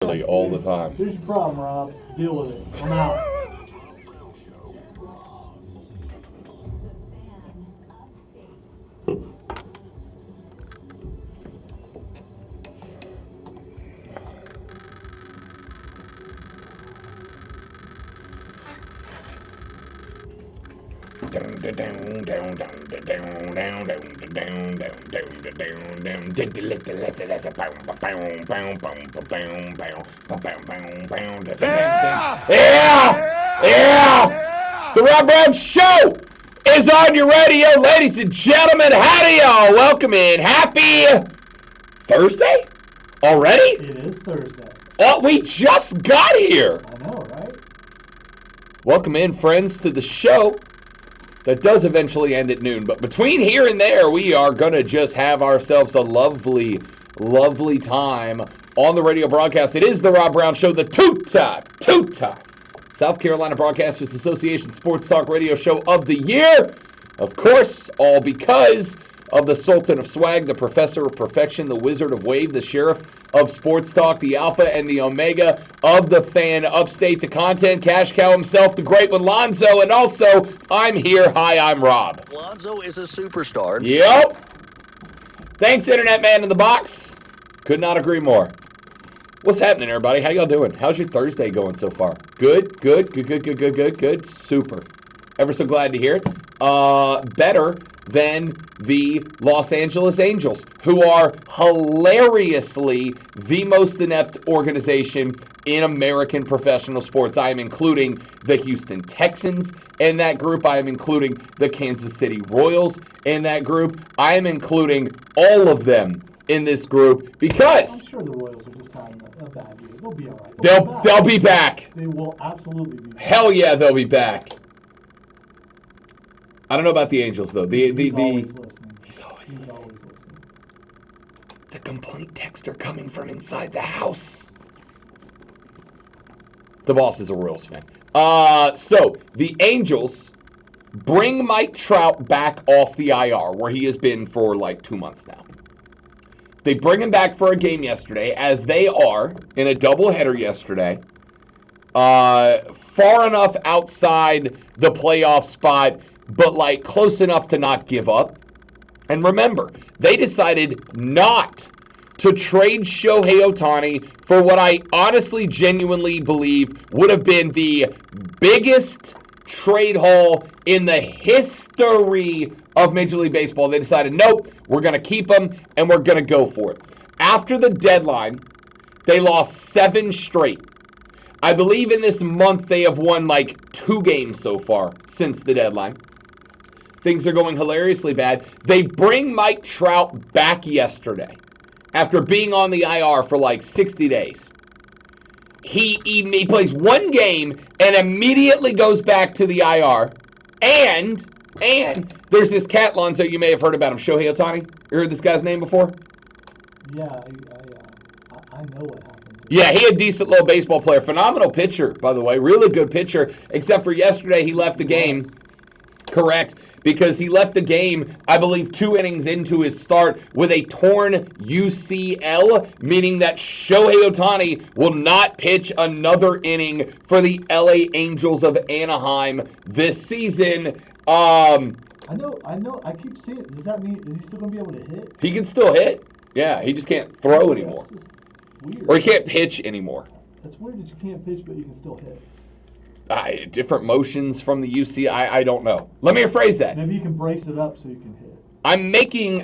all the time. Here's your problem, Rob. Deal with it. I'm out. Yeah! The Rob Brown Show is on your radio, ladies and gentlemen. Howdy, y'all. Welcome in. Happy Thursday? Already? It is Thursday. Oh, we just got here. I know, right? Welcome in, friends, to the show that does eventually end at noon. But between here and there, we are going to just have ourselves a lovely, lovely time on the radio broadcast. It is the Rob Brown Show, the two-time South Carolina Broadcasters Association Sports Talk Radio Show of the year. Of course, all because of the Sultan of Swag, the Professor of Perfection, the Wizard of Wave, the Sheriff of Sports Talk, the Alpha and the Omega of the fan upstate, the content cash cow himself, the great one, Lonzo, and also, I'm here. Hi, I'm Rob. Lonzo is a superstar. Yep. Thanks, Internet Man in the Box. Could not agree more. What's happening, everybody? How y'all doing? How's your Thursday going so far? Good. Super. Ever so glad to hear it. Better than the Los Angeles Angels, who are hilariously the most inept organization in American professional sports. I am including the Houston Texans in that group. I am including the Kansas City Royals in that group. I am including all of them in this group because I'm sure the Royals are just having a bad year. They'll be all right. they'll be back. They will absolutely be back. Hell yeah, they'll be back. I don't know about the Angels though. He's always listening. He's always listening. The complaint texts are coming from inside the house. The boss is a Royals fan. So the Angels bring Mike Trout back off the IR, where he has been for like 2 months now. They bring him back for a game yesterday, as they are in a doubleheader yesterday. Far enough outside the playoff spot, but like close enough to not give up. And remember, they decided not to trade Shohei Ohtani for what I honestly, genuinely believe would have been the biggest trade haul in the history of Major League Baseball. They decided, nope, we're going to keep him and we're going to go for it. After the deadline, they lost 7 straight. I believe in this month they have won like 2 games so far since the deadline. Things are going hilariously bad. They bring Mike Trout back yesterday after being on the IR for like 60 days. He plays 1 game and immediately goes back to the IR. And there's this cat, Lonzo, you may have heard about him, Shohei Ohtani. You heard this guy's name before? Yeah, I know what happened. Yeah, he a decent little baseball player. Phenomenal pitcher, by the way. Really good pitcher, except for yesterday he left the game. Correct. Because he left the game, I believe, 2 innings into his start with a torn UCL, meaning that Shohei Ohtani will not pitch another inning for the LA Angels of Anaheim this season. I know. I keep seeing it. Does that mean, is he still going to be able to hit? He can still hit. Yeah, he just can't throw anymore. That's just weird. Or he can't pitch anymore. That's weird that you can't pitch, but you can still hit. Different motions from the UC. I don't know. Let me rephrase that. Maybe you can brace it up so you can hit. I'm making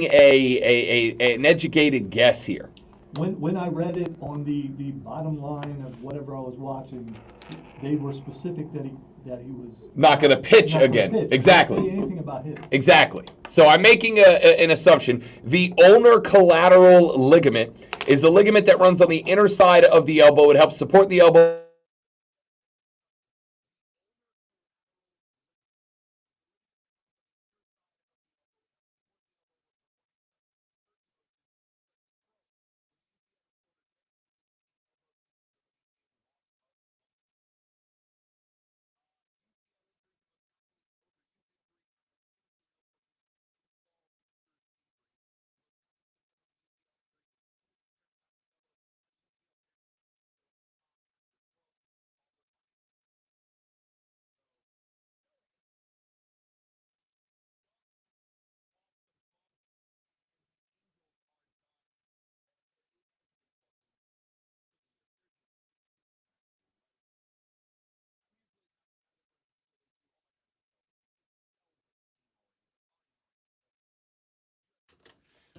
an educated guess here. When I read it on the bottom line of whatever I was watching, they were specific that he was not going to pitch again. Pitch. Exactly. They didn't say anything about hitting. Exactly. So I'm making an assumption. The ulnar collateral ligament is a ligament that runs on the inner side of the elbow. It helps support the elbow.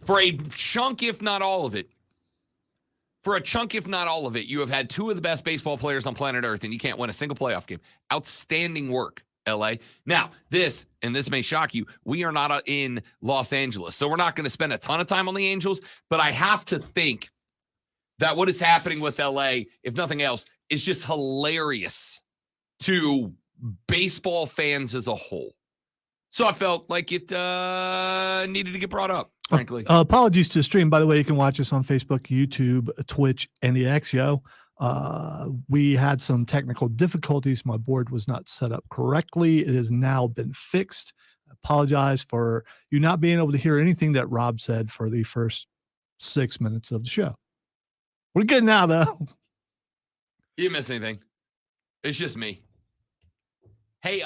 For a chunk, if not all of it, you have had two of the best baseball players on planet Earth, and you can't win a single playoff game. Outstanding work, LA. Now, this may shock you, we are not in Los Angeles, so we're not going to spend a ton of time on the Angels, but I have to think that what is happening with LA, if nothing else, is just hilarious to baseball fans as a whole. So I felt like it needed to get brought up, frankly. Apologies to the stream. By the way, you can watch us on Facebook, YouTube, Twitch, and the XYO. We had some technical difficulties. My board was not set up correctly. It has now been fixed. I apologize for you not being able to hear anything that Rob said for the first 6 minutes of the show. We're good now, though. You didn't miss anything. It's just me. Hey,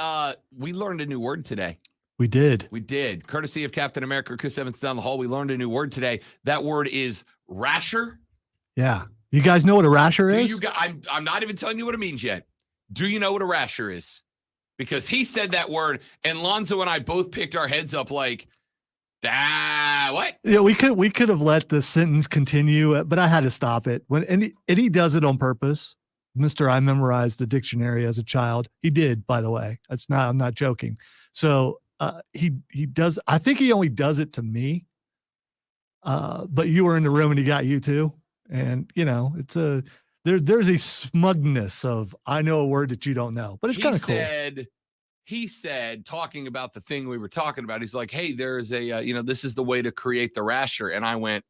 we learned a new word today. We did. Courtesy of Captain America, Chris Evans down the hall. We learned a new word today. That word is rasher. Yeah. You guys know what a rasher is? I'm not even telling you what it means yet. Do you know what a rasher is? Because he said that word, and Lonzo and I both picked our heads up like, what? Yeah, we could have let the sentence continue, but I had to stop it. And he does it on purpose. Mr. I memorized the dictionary as a child. He did, by the way. I'm not joking. So he does. I think he only does it to me. But you were in the room and he got you too. And it's there's a smugness of I know a word that you don't know, but it's kind of cool. He said, talking about the thing we were talking about, he's like, hey, there's a, this is the way to create the rasher. And I went,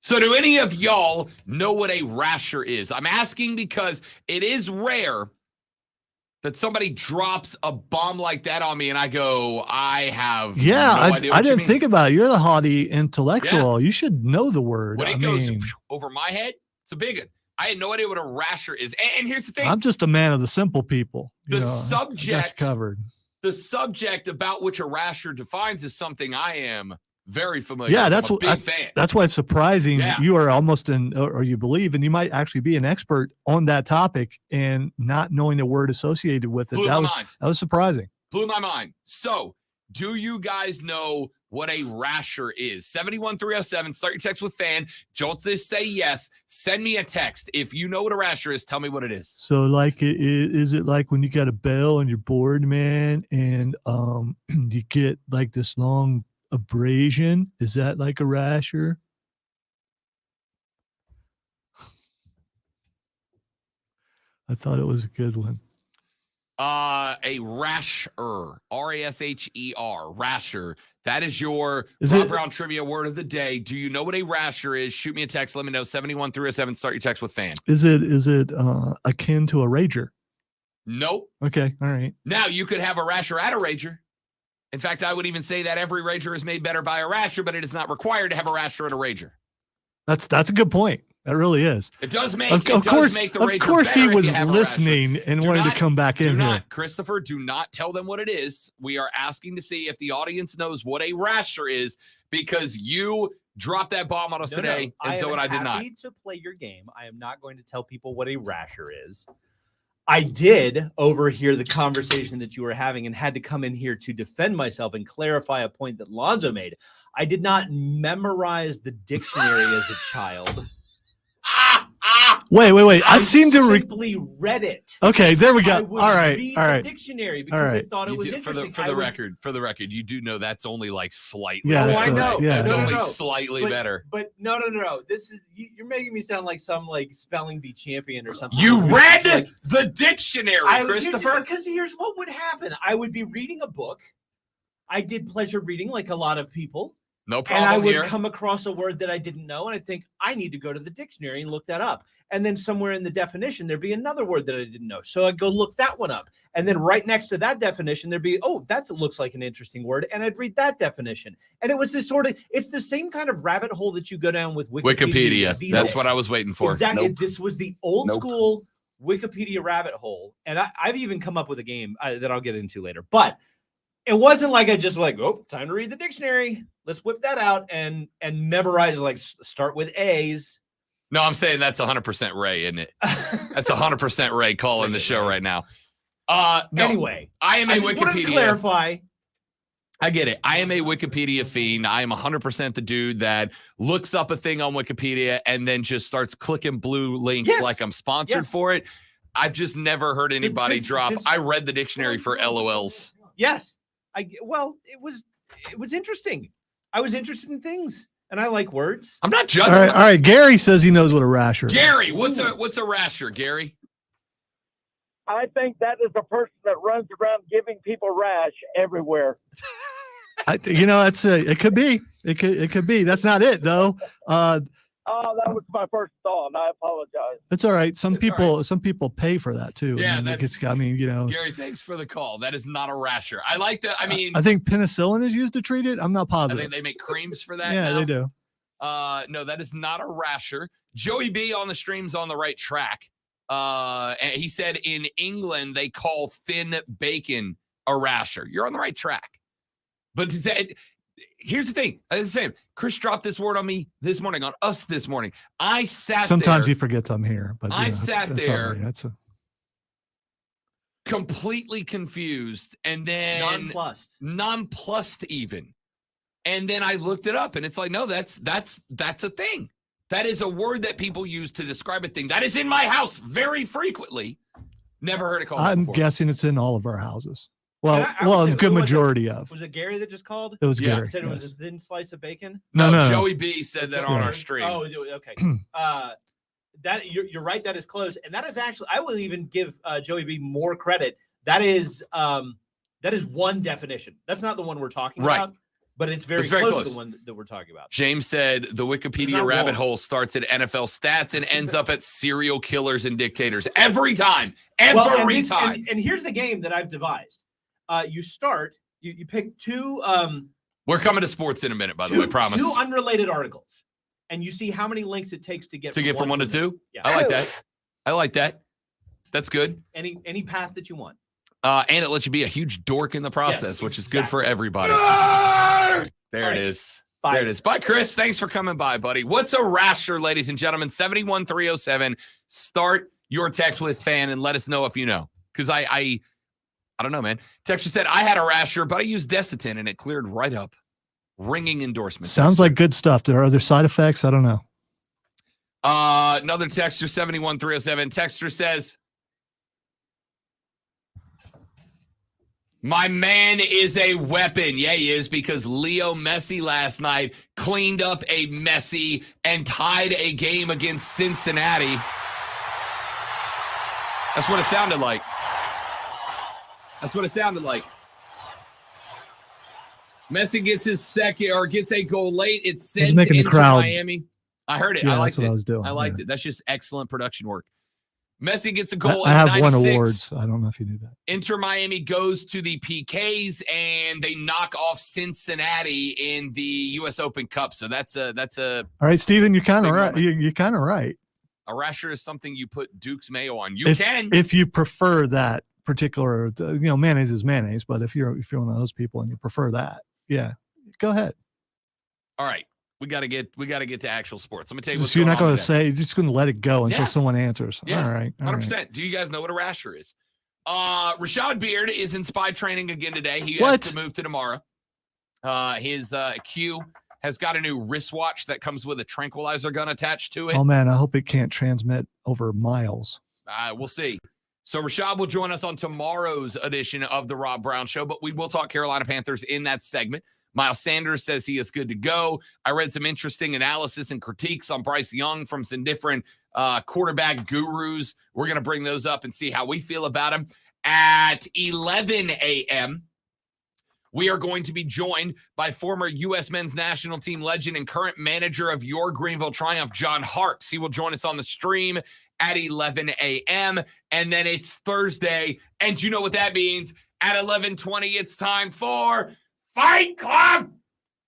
so do any of y'all know what a rasher is? I'm asking because it is rare that somebody drops a bomb like that on me and I go, I have no idea what I didn't think about it. You're the haughty intellectual. Yeah. You should know the word. When it goes over my head, it's a big one. I had no idea what a rasher is. And here's the thing. I'm just a man of the simple people. The subject covered. The subject about which a rasher defines is something I am very familiar. Yeah, I'm a big fan. That's why it's surprising. Yeah. You are almost or you believe, and you might actually be an expert on that topic and not knowing the word associated with it. That was surprising. Blew my mind. So, do you guys know what a rasher is? 71307. Start your text with fan. Don't just say yes. Send me a text. If you know what a rasher is, tell me what it is. So, like, is it like when you got a bell on your board, man, and you get like this long abrasion? Is that like a rasher? I thought it was a good one. A rasher, R-A-S-H-E-R, rasher. That is your Rob Brown trivia word of the day. Do you know what a rasher is? Shoot me a text. Let me know. 71307. Start your text with fan. Is it akin to a rager? Nope. Okay. All right. Now you could have a rasher at a rager. In fact, I would even say that every rager is made better by a rasher, but it is not required to have a rasher at a rager. That's a good point. That really is. It does make of course make the rager Of course better he was listening and wanted to come back in here. Christopher, do not tell them what it is. We are asking to see if the audience knows what a rasher is because you dropped that bomb on us today, and so I did not. I'm happy to play your game. I am not going to tell people what a rasher is. I did overhear the conversation that you were having and had to come in here to defend myself and clarify a point that Lonzo made. I did not memorize the dictionary as a child. Wait. I seem to simply read it. Okay, there we go. All right. The dictionary because I thought it was interesting. For the record, you do know that's only like slightly. Yeah, better. I know. Yeah. That's only slightly better. But no. This is you're making me sound like some like spelling bee champion or something. You read the dictionary, Christopher. Because here's what would happen. I would be reading a book. I did pleasure reading like a lot of people. No problem. And I would come across a word that I didn't know, and I think I need to go to the dictionary and look that up. And then somewhere in the definition, there'd be another word that I didn't know. So I'd go look that one up. And then right next to that definition, there'd be, that looks like an interesting word. And I'd read that definition. And it was this it's the same kind of rabbit hole that you go down with Wikipedia. That's what I was waiting for. Exactly. Nope. This was the old school Wikipedia rabbit hole. And I've even come up with a game that I'll get into later. But it wasn't like I just time to read the dictionary. Let's whip that out and memorize, start with A's. No, I'm saying that's 100% Ray, isn't it? That's 100% Ray calling the show right now. No, anyway, I am a Wikipedia. To clarify, I get it. I am a Wikipedia fiend. I am 100% the dude that looks up a thing on Wikipedia and then just starts clicking blue links like I'm sponsored for it. I've just never heard anybody drop. I read the dictionary for LOLs. Yes. It was interesting. I was interested in things, and I like words. I'm not judging. All right. Gary says he knows what a rasher is. Gary, what's a rasher, Gary? I think that is a person that runs around giving people rash everywhere. It could be. It could be. That's not it though. That was my first thought, and I apologize. It's all right. Some people pay for that too. Yeah, Gary, thanks for the call. That is not a rasher. I like that. I mean, I think penicillin is used to treat it. I'm not positive. I think they make creams for that. Yeah, now. they do. No, that is not a rasher. Joey B on the stream's on the right track. And he said in England they call thin bacon a rasher. You're on the right track. But here's the thing. It's the same. Chris dropped this word on me this morning, on us this morning. I sat Sometimes there, he forgets I'm here, but I sat there right. completely confused and then nonplussed even. And then I looked it up and it's like, no, that's a thing. That is a word that people use to describe a thing. That is in my house very frequently. Never heard it called. I'm guessing it's in all of our houses. Well, a good majority of. Was it Gary that just called? It was Gary. Said it was a thin slice of bacon? No. Joey B said that on our stream. Oh, okay. That you're right. That is close, and that is actually. I will even give Joey B more credit. That is one definition. That's not the one we're talking about. But it's very close to the one that we're talking about. James said the Wikipedia rabbit hole starts at NFL stats and ends up at serial killers and dictators every time. Every time. And here's the game that I've devised. You pick two. We're coming to sports in a minute, by the way, promise. Two unrelated articles, and you see how many links it takes to get from one to two. Yeah. I like that. That's good. Any path that you want. And it lets you be a huge dork in the process, which is good for everybody. There it is. Bye. There it is. Bye, Chris. Thanks for coming by, buddy. What's a rasher, ladies and gentlemen? 71307. Start your text with fan and let us know if you know. Because I don't know, man. Texture said, I had a rasher, but I used Desitin and it cleared right up. Ringing endorsement. Sounds like good stuff. There are other side effects. I don't know. Another texture, 71307. Texture says, my man is a weapon. Yeah, he is, because Leo Messi last night cleaned up a messy and tied a game against Cincinnati. That's what it sounded like. Messi gets his second or gets a goal late. It sends into Miami. I heard it. Yeah, I liked that's what I was doing. I liked it. That's just excellent production work. Messi gets a goal. I have 96. won awards. I don't know if you knew that. Inter Miami goes to the PKs and they knock off Cincinnati in the U.S. Open Cup. So that's a. All right, Steven, you're kind of right. You're kind of right. A rasher is something you put Duke's mayo on. If you prefer that particular, mayonnaise is mayonnaise. But if you're one of those people and you prefer that, yeah, go ahead. All right. We got to get to actual sports. I'm going to tell you what's going on. You're not going to say, you're just going to let it go until someone answers. Yeah. All right. 100%. Right. Do you guys know what a rasher is? Rashad Beard is in spy training again today. He has to move to tomorrow. His Q has got a new wristwatch that comes with a tranquilizer gun attached to it. Oh, man, I hope it can't transmit over miles. We'll see. So Rashad will join us on tomorrow's edition of the Rob Brown Show, but we will talk Carolina Panthers in that segment. Miles Sanders says he is good to go. I read some interesting analysis and critiques on Bryce Young from some different quarterback gurus. We're going to bring those up and see how we feel about him. At 11 a.m., we are going to be joined by former U.S. men's national team legend and current manager of your Greenville Triumph, John Harkes. He will join us on the stream at 11 a.m. And then it's Thursday. And you know what that means. At 11:20, it's time for Fight Club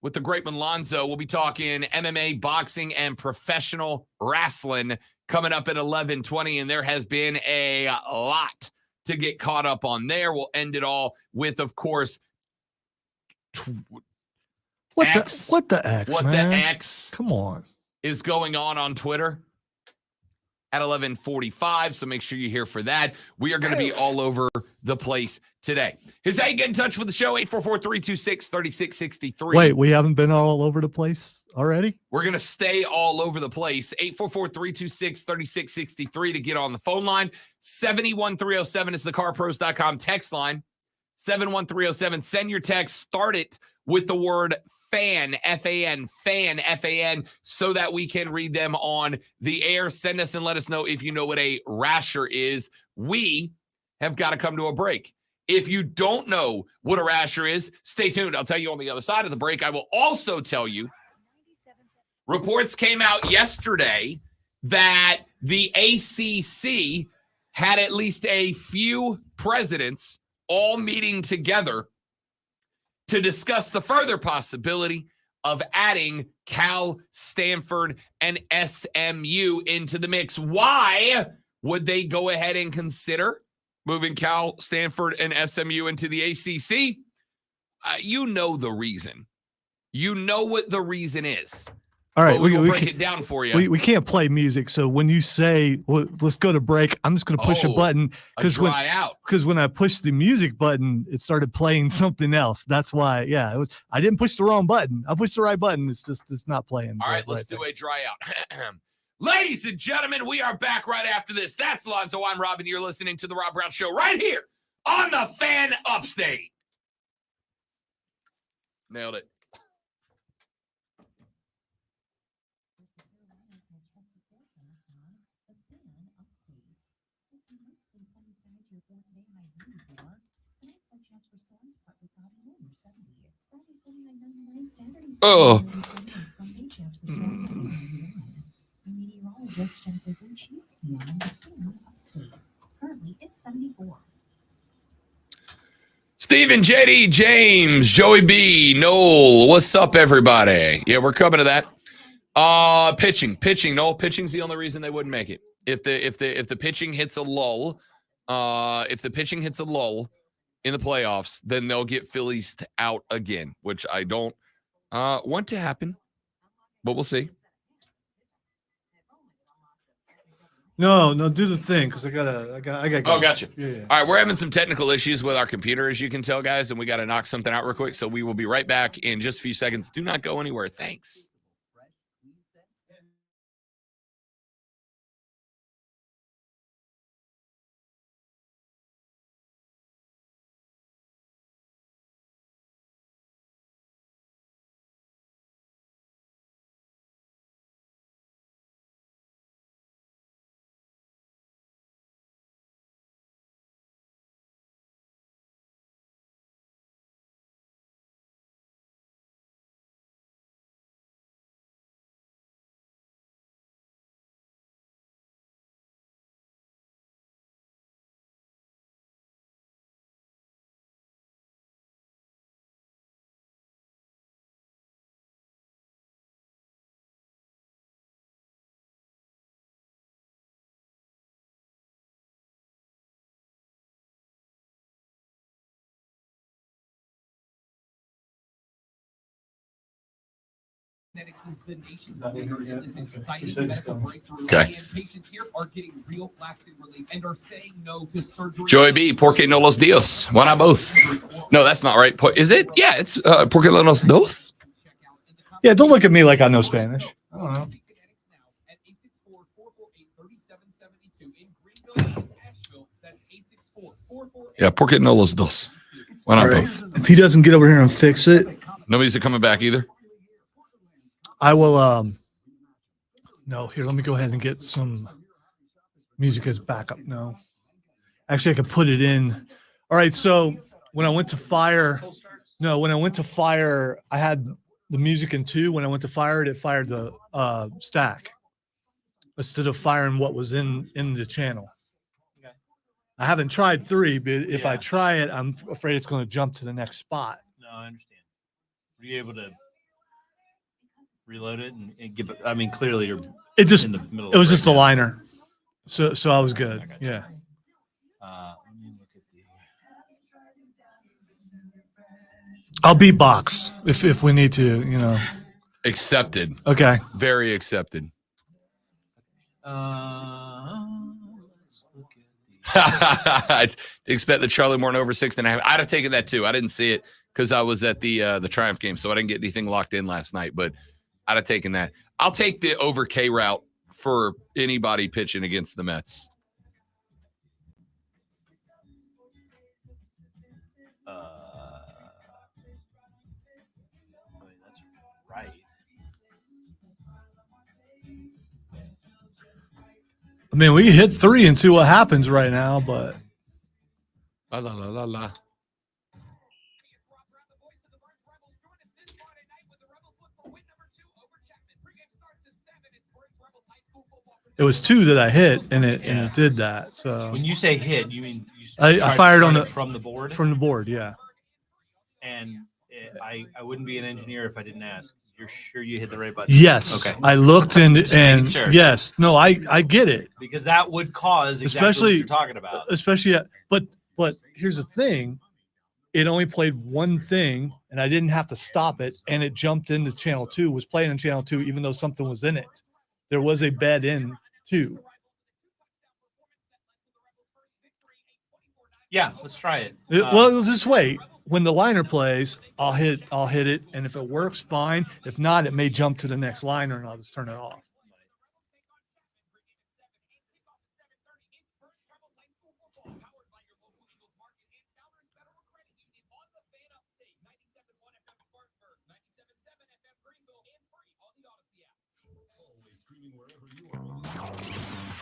with the great Lonzo. We'll be talking MMA, boxing, and professional wrestling coming up at 11:20. And there has been a lot to get caught up on there. We'll end it all with, of course, What the X? What man? the X? Come on. Is going on Twitter? at 11:45. So make sure you're here for that. We are going to be all over the place today. Here's how you get in touch with the show, 844-326-3663. Wait, we haven't been all over the place already? We're going to stay all over the place. 844-326-3663 to get on the phone line. 71307 is the carpros.com text line. 71307. Send your text. Start it with the word fan, F-A-N, fan, F-A-N, so that we can read them on the air. Send us and let us know if you know what a rasher is. We have got to come to a break. If you don't know what a rasher is, stay tuned. I'll tell you on the other side of the break. I will also tell you, reports came out yesterday that the ACC had at least a few presidents all meeting together to discuss the further possibility of adding Cal, Stanford, and SMU into the mix. Why would they go ahead and consider moving Cal, Stanford, and SMU into the ACC? You know the reason. You know what the reason is. All right, we break it down for you. We can't play music, so when you say, well, let's go to break, I'm just going to push a button because when I pushed the music button, it started playing something else. That's why, yeah, I didn't push the wrong button. I pushed the right button. It's not playing. All right, let's do a dry out. Ladies and gentlemen, we are back right after this. That's Lonzo. I'm Rob, and you're listening to the Rob Brown Show right here on the Fan Upstate. Nailed it. Oh. Stephen, JD, James, Joey B, Noel, what's up, everybody? Yeah, we're coming to that. Pitching, Noel. Pitching's the only reason they wouldn't make it. If the pitching hits a lull, in the playoffs, then they'll get Phillies out again, which I don't want to happen, but we'll see. No, do the thing because I gotta go. Oh, gotcha. Yeah. All right, we're having some technical issues with our computer, as you can tell, guys, and we got to knock something out real quick. So we will be right back in just a few seconds. Do not go anywhere. Thanks. Is the nation's leader in this exciting medical breakthrough. Okay. And patients here are getting real lasting relief and are saying no to surgery. Joey B, Porque no los dios. Why not both? No, that's not right. Is it? Yeah, it's Porque no los dos. Yeah, don't look at me like I know Spanish. I don't know. Yeah, Porque no los dos. Why not both? If he doesn't get over here and fix it, Nobody's coming back either. I will. No, here. Let me go ahead and get some music as backup. No, actually, I can put it in. All right. So when I went to fire, I had the music in 2. When I went to fire it fired the stack instead of firing what was in the channel. Okay. I haven't tried 3, but if I try it, I'm afraid it's going to jump to the next spot. No, I understand. Were you able to reload it and give it? I mean, clearly you're in the middle. It was just a liner, so I was good. Yeah. Let me look at the. I'll beatbox if we need to. Accepted. Okay. Very accepted. I'd expect the Charlie Morton over 6.5. I'd have taken that too. I didn't see it because I was at the Triumph game, so I didn't get anything locked in last night. But I'd have taken that. I'll take the over K route for anybody pitching against the Mets. That's right. I mean, we hit 3 and see what happens right now, but La la la la la. it was 2 that I hit, and it did that. So When you say hit, you mean I fired on from the board? from the board, yeah. And I wouldn't be an engineer if I didn't ask. You're sure you hit the right button? Yes. Okay. I looked and sure. yes. No, I get it. Because that would cause exactly Especially- what you're talking about. Especially but here's the thing. It only played one thing and I didn't have to stop it, and it jumped into channel 2, was playing in channel 2 even though something was in it. There was a bed in 2. Yeah, let's try it. Well, just wait. When the liner plays, I'll hit it, and if it works, fine. If not, it may jump to the next liner, and I'll just turn it off.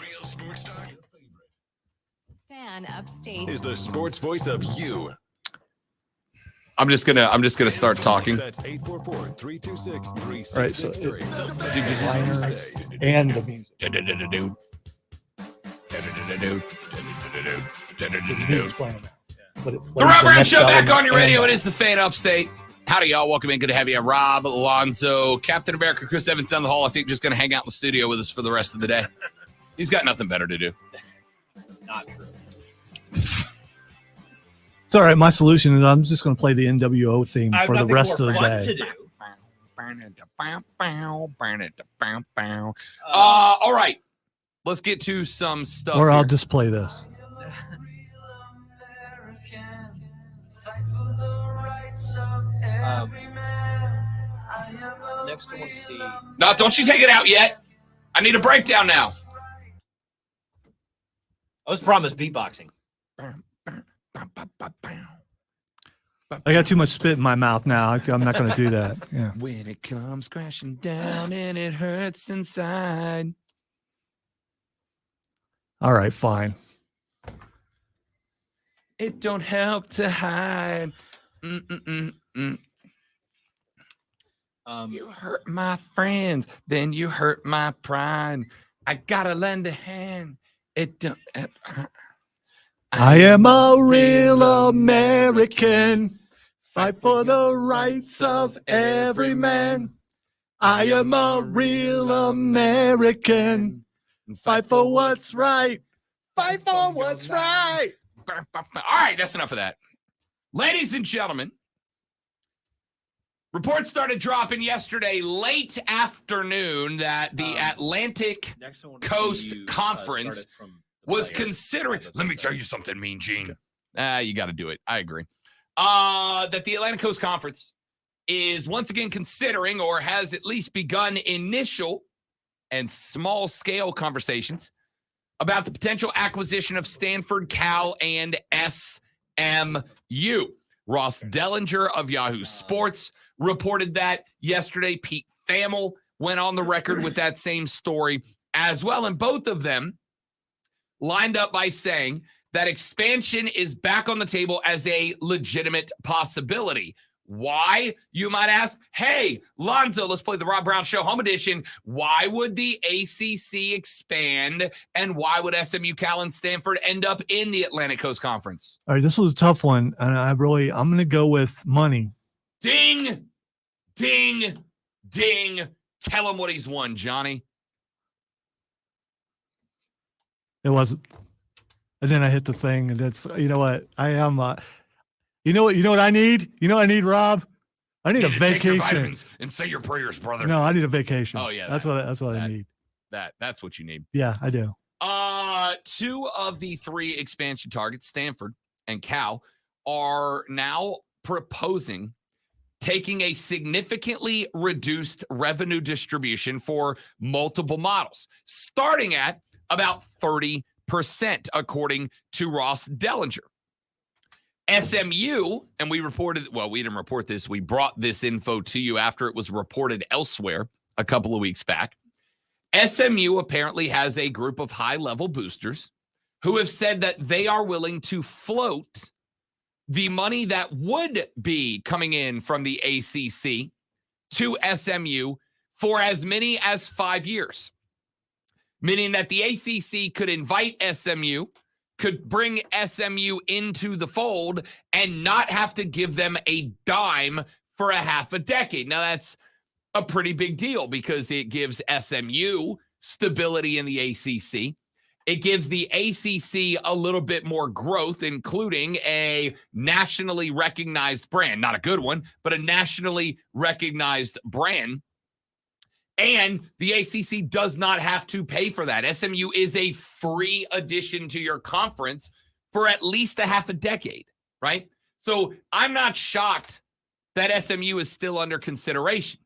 Real Sports Talk Fan upstate is the sports voice of you. I'm just gonna start talking. That's 844-326-3663. All right, so liner and the music. The music's playing now. But it plays The Rob Brown next Show back album on your radio. and It is the Fan Upstate. Howdy, y'all. Welcome in. Good to have you. Rob Alonzo, Captain America, Chris Evans down the hall. I think just going to hang out in the studio with us for the rest of the day. He's got nothing better to do. Not true. It's all right. My solution is I'm just going to play the NWO theme I have for the nothing rest more of the fun day. to do. All right. Let's get to some stuff. Or I'll here. just play this. Next, I want to see. No, don't you take it out yet. I need a breakdown now. I was promised beatboxing. I got too much spit in my mouth now. I'm not going to do that. Yeah. When it comes crashing down and it hurts inside. All right, fine. It don't help to hide. You hurt my friends, then you hurt my pride. I gotta lend a hand. It don't. I am a real American. Fight for the rights of every man. I am a real American. Fight for what's right. Fight for what's right. All right, that's enough of that. Ladies and gentlemen, reports started dropping yesterday late afternoon that the Atlantic Next, I want to Coast see you, Conference start it from the was player. considering. Let me tell you something, Mean Gene. You got to do it. I agree. That the Atlantic Coast Conference is once again considering, or has at least begun, initial and small scale conversations about the potential acquisition of Stanford, Cal, and SMU. Ross Dellinger of Yahoo Sports reported that yesterday. Pete Thamel went on the record with that same story as well. And both of them lined up by saying that expansion is back on the table as a legitimate possibility. Why, you might ask? Hey, Lonzo, let's play the Rob Brown Show Home Edition. Why would the ACC expand, and why would SMU, Cal, and Stanford end up in the Atlantic Coast Conference? All right, this was a tough one, and I'm going to go with money. Ding, ding, ding. Tell him what he's won, Johnny. It wasn't. And then I hit the thing, and that's, you know what? I am, you know what I need? You know what I need, Rob? I need a to take your vacation. vitamins and say your prayers, brother. No, I need a vacation. Oh, yeah, That's what I need. That's what you need. Yeah, I do. two of the three expansion targets, Stanford and Cal, are now proposing taking a significantly reduced revenue distribution for multiple models, starting at about 30%, according to Ross Dellinger. SMU, and we didn't report this. We brought this info to you after it was reported elsewhere a couple of weeks back. SMU apparently has a group of high-level boosters who have said that they are willing to float the money that would be coming in from the ACC to SMU for as many as 5 years, meaning that the ACC could invite SMU, could bring SMU into the fold, and not have to give them a dime for a half a decade. Now, that's a pretty big deal because it gives SMU stability in the ACC. It gives the ACC a little bit more growth, including a nationally recognized brand. Not a good one, but a nationally recognized brand. And the ACC does not have to pay for that. SMU is a free addition to your conference for at least a half a decade, right? So I'm not shocked that SMU is still under consideration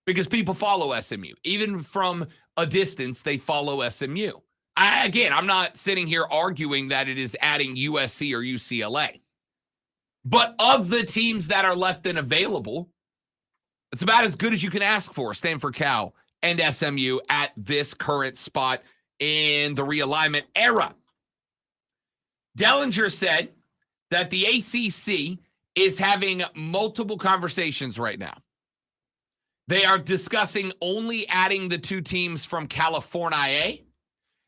because people follow SMU. Even from a distance, they follow SMU. I'm not sitting here arguing that it is adding USC or UCLA. But of the teams that are left and available, it's about as good as you can ask for, Stanford, Cal, and SMU at this current spot in the realignment era. Dellinger said that the ACC is having multiple conversations right now. They are discussing only adding the two teams from California.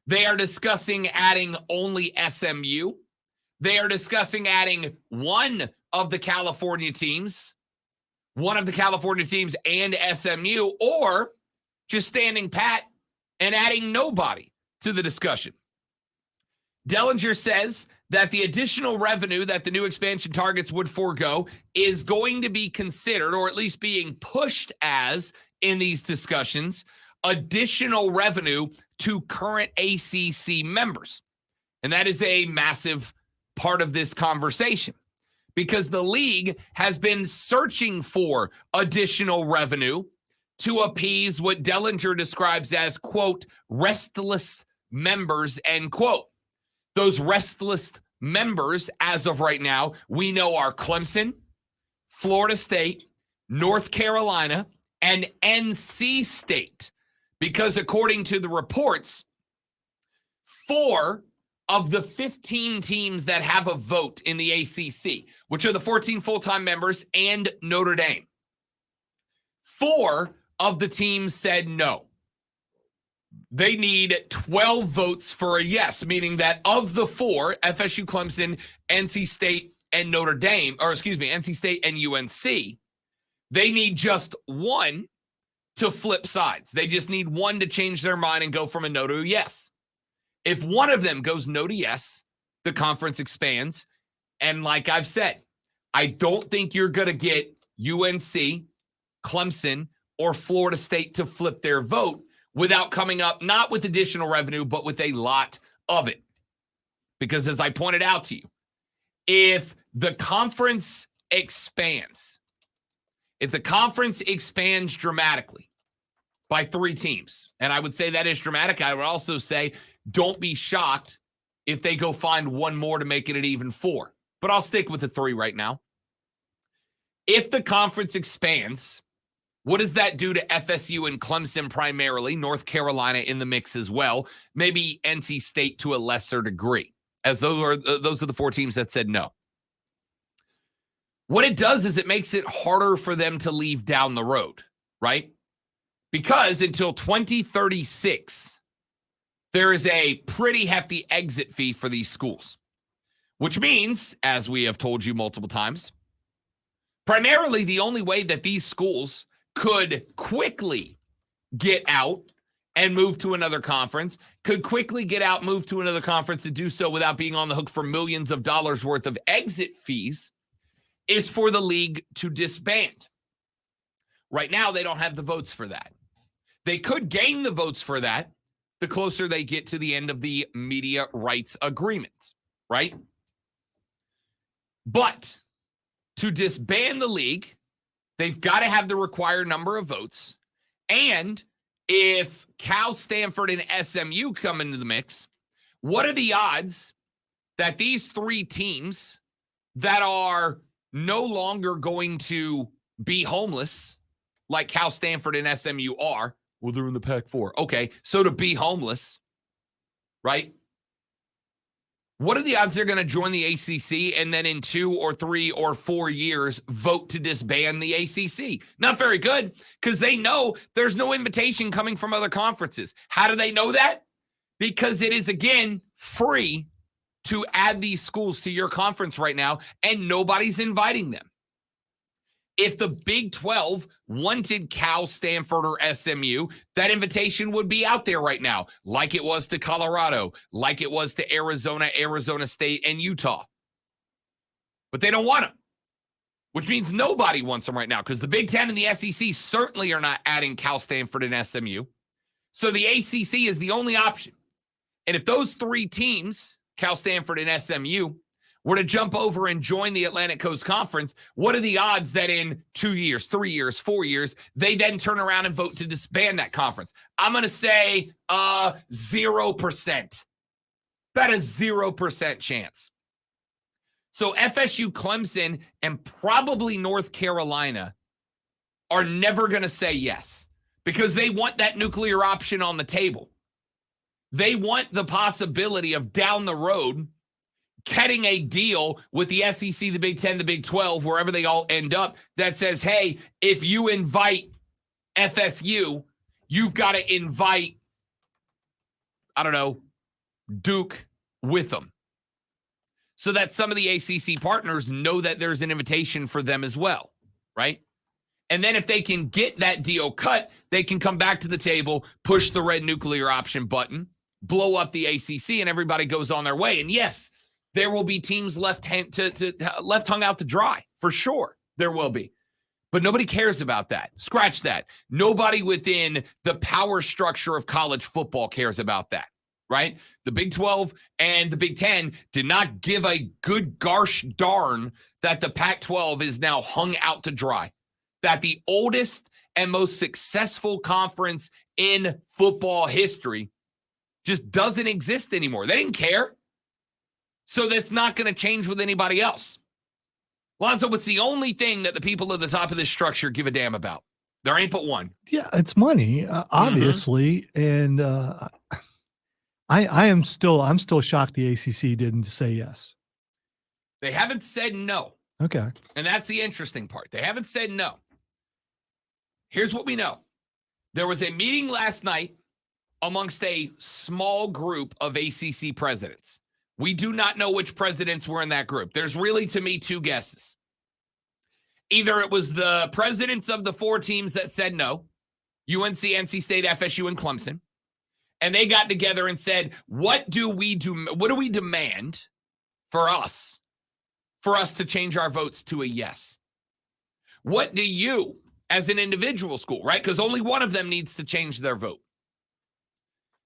They are discussing adding only SMU. They are discussing adding one of the California teams and SMU, or just standing pat and adding nobody to the discussion. Dellinger says that the additional revenue that the new expansion targets would forego is going to be considered, or at least being pushed as, in these discussions, additional revenue to current ACC members. And that is a massive part of this conversation because the league has been searching for additional revenue to appease what Dellinger describes as, quote, restless members, end quote. Those restless members, as of right now, we know are Clemson, Florida State, North Carolina, and NC State. Because according to the reports, 4 of the 15 teams that have a vote in the ACC, which are the 14 full-time members and Notre Dame, 4 of the teams said no. They need 12 votes for a yes, meaning that of the 4, FSU, Clemson, NC State, and NC State and UNC, they need just 1 to flip sides. They just need 1 to change their mind and go from a no to a yes. If one of them goes no to yes, the conference expands. And like I've said, I don't think you're going to get UNC, Clemson, or Florida State to flip their vote without coming up not with additional revenue, but with a lot of it. Because as I pointed out to you, if the conference expands dramatically by 3 teams, and I would say that is dramatic, I would also say don't be shocked if they go find 1 more to make it an even 4. But I'll stick with the 3 right now. If the conference expands, what does that do to FSU and Clemson primarily, North Carolina in the mix as well, maybe NC State to a lesser degree, as those are the 4 teams that said no. What it does is it makes it harder for them to leave down the road, right? Because until 2036, there is a pretty hefty exit fee for these schools, which means, as we have told you multiple times, primarily the only way that these schools could quickly get out and move to another conference, and do so without being on the hook for millions of dollars worth of exit fees, is for the league to disband. Right now, they don't have the votes for that. They could gain the votes for that the closer they get to the end of the media rights agreement, right? But to disband the league, they've got to have the required number of votes. And if Cal, Stanford, and SMU come into the mix, what are the odds that these three teams that are no longer going to be homeless, like Cal, Stanford, and SMU are? Well, they're in the Pac-4. Okay, so to be homeless, right? What are the odds they're going to join the ACC and then in 2 or 3 or 4 years vote to disband the ACC? Not very good, because they know there's no invitation coming from other conferences. How do they know that? Because it is, again, free to add these schools to your conference right now, and nobody's inviting them. If the Big 12 wanted Cal, Stanford, or SMU, that invitation would be out there right now, like it was to Colorado, like it was to Arizona, Arizona State, and Utah. But they don't want them, which means nobody wants them right now, because the Big 10 and the SEC certainly are not adding Cal, Stanford, and SMU. So the ACC is the only option. And if those three teams, Cal, Stanford, and SMU, were to jump over and join the Atlantic Coast Conference, what are the odds that in 2 years, 3 years, 4 years, they then turn around and vote to disband that conference? I'm going to say 0%. About a 0% chance. So FSU, Clemson, and probably North Carolina are never going to say yes, because they want that nuclear option on the table. They want the possibility of down the road getting a deal with the SEC, the Big 10, the Big 12, wherever they all end up, that says, hey, if you invite FSU, you've got to invite, I don't know, Duke with them. So that some of the ACC partners know that there's an invitation for them as well, right? And then if they can get that deal cut, they can come back to the table, push the red nuclear option button, blow up the ACC, and everybody goes on their way. And yes, there will be teams left hung out to dry. For sure, there will be. But nobody cares about that. Scratch that. Nobody within the power structure of college football cares about that, right? The Big 12 and the Big 10 did not give a good gosh darn that the Pac-12 is now hung out to dry, that the oldest and most successful conference in football history just doesn't exist anymore. They didn't care. So that's not going to change with anybody else. Lonzo, what's the only thing that the people at the top of this structure give a damn about? There ain't but one. Yeah, it's money, obviously. And I'm still shocked the ACC didn't say yes. They haven't said no. Okay. And that's the interesting part. They haven't said no. Here's what we know. There was a meeting last night amongst a small group of ACC presidents. We do not know which presidents were in that group. There's really, to me, two guesses. Either it was the presidents of the 4 teams that said no, UNC, NC State, FSU, and Clemson, and they got together and said, what do we demand for us to change our votes to a yes? What do you, as an individual school, right? Because only one of them needs to change their vote.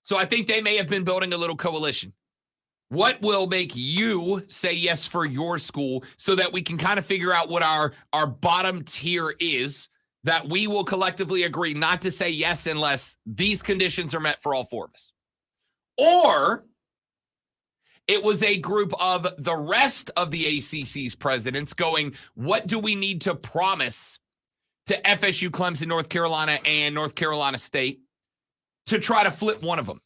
So I think they may have been building a little coalition. What will make you say yes for your school so that we can kind of figure out what our bottom tier is, that we will collectively agree not to say yes unless these conditions are met for all 4 of us? Or it was a group of the rest of the ACC's presidents going, what do we need to promise to FSU, Clemson, North Carolina, and North Carolina State to try to flip one of them?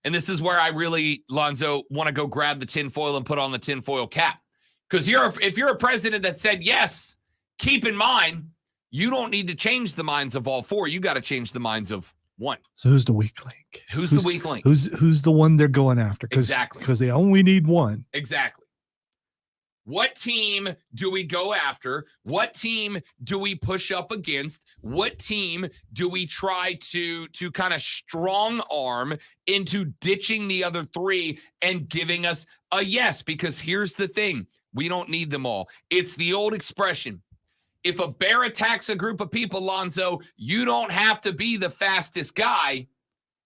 And this is where I really, Lonzo, want to go grab the tinfoil and put on the tinfoil cap. Because if you're a president that said yes, keep in mind, you don't need to change the minds of all 4. You got to change the minds of 1. So who's the weak link? Who's the weak link? Who's the one they're going after? Exactly. Because they only need one. Exactly. What team do we go after? What team do we push up against? What team do we try to kind of strong arm into ditching the other 3 and giving us a yes? Because here's the thing. We don't need them all. It's the old expression. If a bear attacks a group of people, Lonzo, you don't have to be the fastest guy.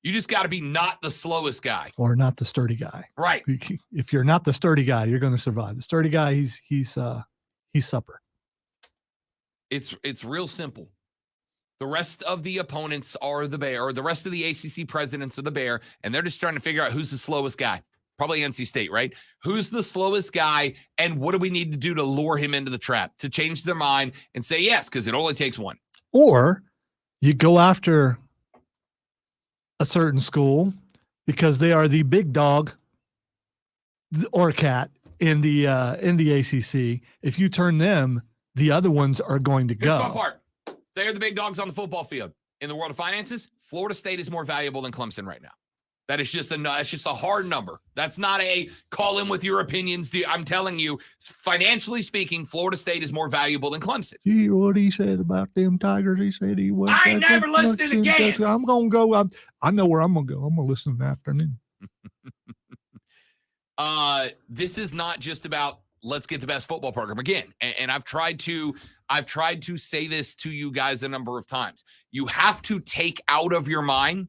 You just got to be not the slowest guy. Or not the sturdy guy. Right. If you're not the sturdy guy, you're going to survive. The sturdy guy, he's supper. It's real simple. The rest of the opponents are the Bear, or the rest of the ACC presidents are the Bear, and they're just trying to figure out who's the slowest guy. Probably NC State, right? Who's the slowest guy, and what do we need to do to lure him into the trap, to change their mind and say yes, because it only takes one. Or you go after a certain school because they are the big dog or cat in the ACC. If you turn them, the other ones are going to Here's go. the fun part. They are the big dogs on the football field. In the world of finances, Florida State is more valuable than Clemson right now. That's just a hard number. That's not a call in with your opinions. I'm telling you, financially speaking, Florida State is more valuable than Clemson. Gee, what he said about them Tigers, he said he was. I ain't never listened again. I'm going to go. I know where I'm going to go. I'm going to listen in the afternoon. This is not just about let's get the best football program. Again, and I've tried to say this to you guys a number of times. You have to take out of your mind,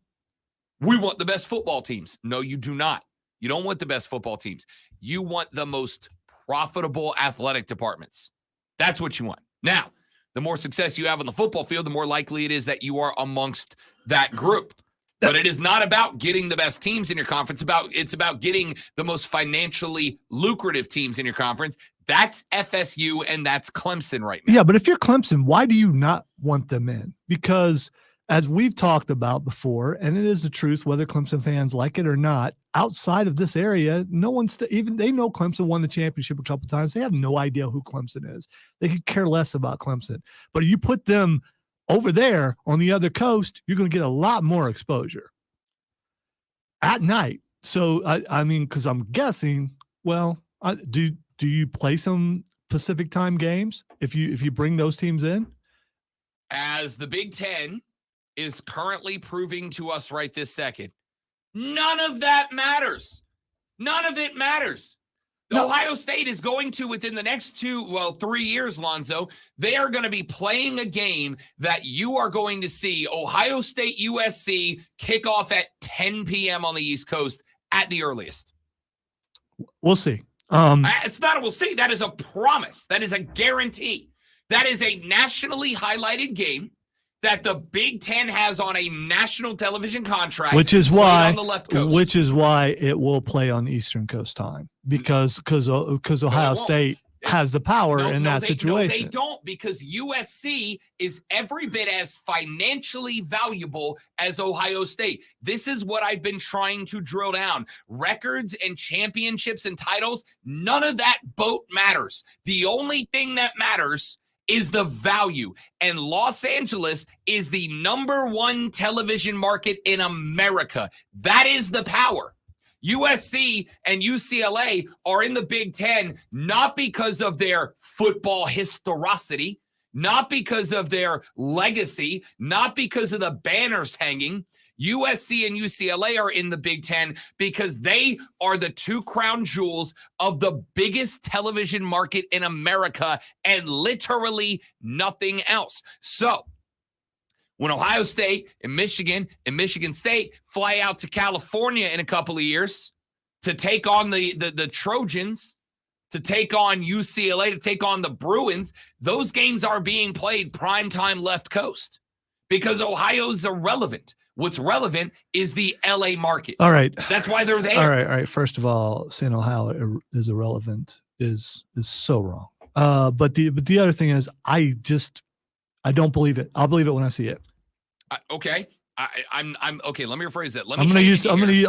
we want the best football teams. No, you do not. You don't want the best football teams. You want the most profitable athletic departments. That's what you want. Now, the more success you have on the football field, the more likely it is that you are amongst that group. But it is not about getting the best teams in your conference. It's about getting the most financially lucrative teams in your conference. That's FSU and that's Clemson right now. Yeah, but if you're Clemson, why do you not want them in? Because as we've talked about before, and it is the truth, whether Clemson fans like it or not, outside of this area, no one's even they know Clemson won the championship a couple times. They have no idea who Clemson is. They could care less about Clemson. But you put them over there on the other coast, you're going to get a lot more exposure at night. So, I mean, because I'm guessing, well, do you play some Pacific time games if you bring those teams in? As the Big Ten is currently proving to us right this second, none of that matters. None of it matters. No. Ohio State is going to, within the next 3 years, Lonzo, they are going to be playing a game that you are going to see Ohio State USC kick off at 10 p.m. on the East Coast at the earliest. We'll see. It's not a we'll see. That is a promise. That is a guarantee. That is a nationally highlighted game that the Big Ten has on a national television contract, which is why on the left coast. Which is why it will play on Eastern Coast time because Ohio State has the power in that situation. No, they don't, because USC is every bit as financially valuable as Ohio State. This is what I've been trying to drill down. Records and championships and titles, none of that boat matters. The only thing that matters is the value. And Los Angeles is the #1 television market in America. That is the power. USC and UCLA are in the Big Ten not because of their football historicity, not because of their legacy, not because of the banners hanging. USC and UCLA are in the Big Ten because they are the two crown jewels of the biggest television market in America and literally nothing else. So when Ohio State and Michigan State fly out to California in a couple of years to take on the Trojans, to take on UCLA, to take on the Bruins, those games are being played primetime left coast because Ohio's irrelevant. What's relevant is the LA market. All right. That's why they're there. All right. First of all, saying Ohio is irrelevant is so wrong. But the other thing is I don't believe it. I'll believe it when I see it. Okay. I'm okay. Let me rephrase that. I'm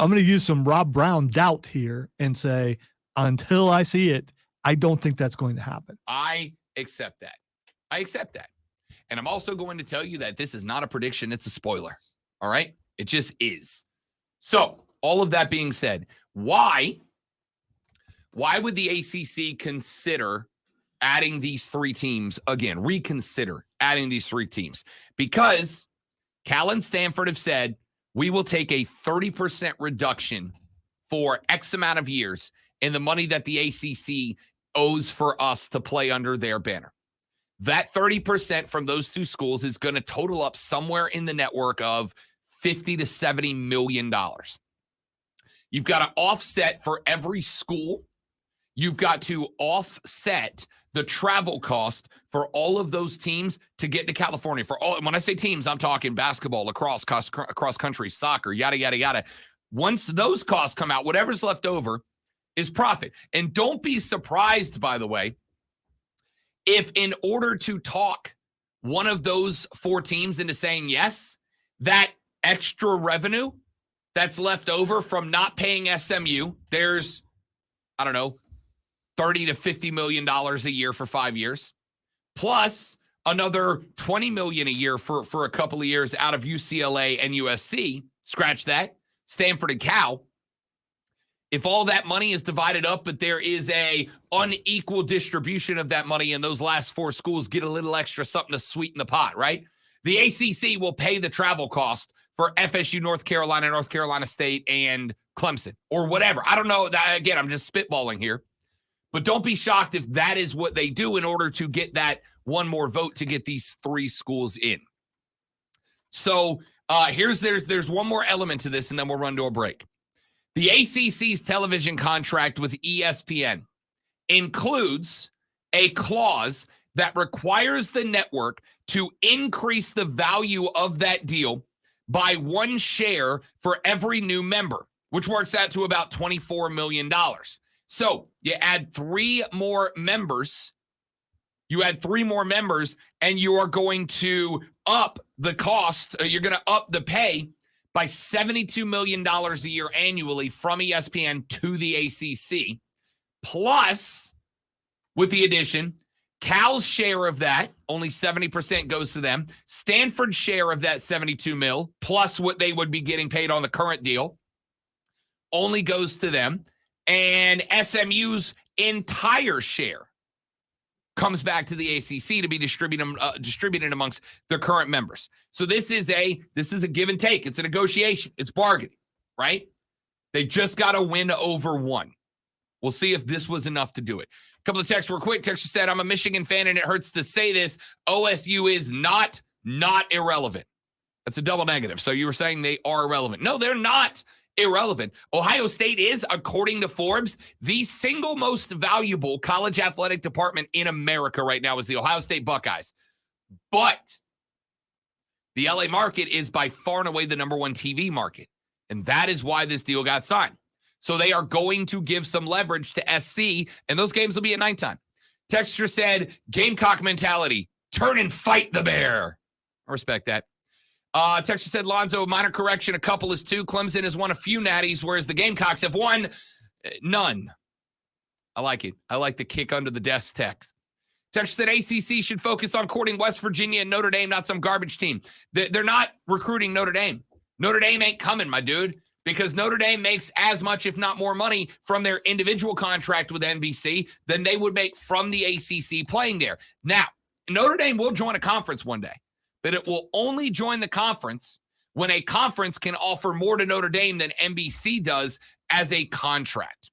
gonna use some Rob Brown doubt here and say until I see it, I don't think that's going to happen. I accept that. And I'm also going to tell you that this is not a prediction, it's a spoiler. All right? It just is. So, all of that being said, why would the ACC consider adding these three teams again? Reconsider adding these three teams. Because Cal and Stanford have said, we will take a 30% reduction for X amount of years in the money that the ACC owes for us to play under their banner. That 30% from those two schools is going to total up somewhere in the network of $50 to $70 million. You've got to offset for every school. You've got to offset the travel cost for all of those teams to get to California. For all, when I say teams, I'm talking basketball, lacrosse, cross country, soccer, yada, yada, yada. Once those costs come out, whatever's left over is profit. And don't be surprised, by the way, if in order to talk one of those four teams into saying yes, that extra revenue that's left over from not paying SMU, there's, I don't know, $30 to $50 million a year for 5 years, plus another $20 million a year for a couple of years out of UCLA and USC. Scratch that. Stanford and Cal. If all that money is divided up, but there is a unequal distribution of that money, and those last four schools get a little extra something to sweeten the pot, right? The ACC will pay the travel cost for FSU, North Carolina State, and Clemson, or whatever. I don't know. Again, I'm just spitballing here. But don't be shocked if that is what they do in order to get that one more vote to get these three schools in. So there's one more element to this, and then we'll run to a break. The ACC's television contract with ESPN includes a clause that requires the network to increase the value of that deal by 1 share for every new member, which works out to about $24 million. So you add 3 more members. And you are going to up the cost. You're going to up the pay by $72 million a year annually from ESPN to the ACC. Plus, with the addition, Cal's share of that, only 70% goes to them. Stanford's share of that 72 mil, plus what they would be getting paid on the current deal, only goes to them. And SMU's entire share comes back to the ACC to be distributed amongst their current members. So this is a give and take. It's a negotiation. It's bargaining, right? They just got to win over one. We'll see if this was enough to do it. A couple of texts real quick. Texter said, I'm a Michigan fan, and it hurts to say this. OSU is not irrelevant. That's a double negative. So you were saying they are irrelevant. No, they're not irrelevant. Ohio State is, according to Forbes, the single most valuable college athletic department in America right now is the Ohio State Buckeyes. But the LA market is by far and away the number one TV market. And that is why this deal got signed. So they are going to give some leverage to SC, and those games will be at nighttime. Texter said, Gamecock mentality, turn and fight the bear. I respect that. Texas said, Lonzo, minor correction, a couple is 2. Clemson has won a few natties, whereas the Gamecocks have won none. I like it. I like the kick under the desk text. Texas said, ACC should focus on courting West Virginia and Notre Dame, not some garbage team. They're not recruiting Notre Dame. Notre Dame ain't coming, my dude, because Notre Dame makes as much, if not more money from their individual contract with NBC than they would make from the ACC playing there. Now, Notre Dame will join a conference one day, but it will only join the conference when a conference can offer more to Notre Dame than NBC does as a contract.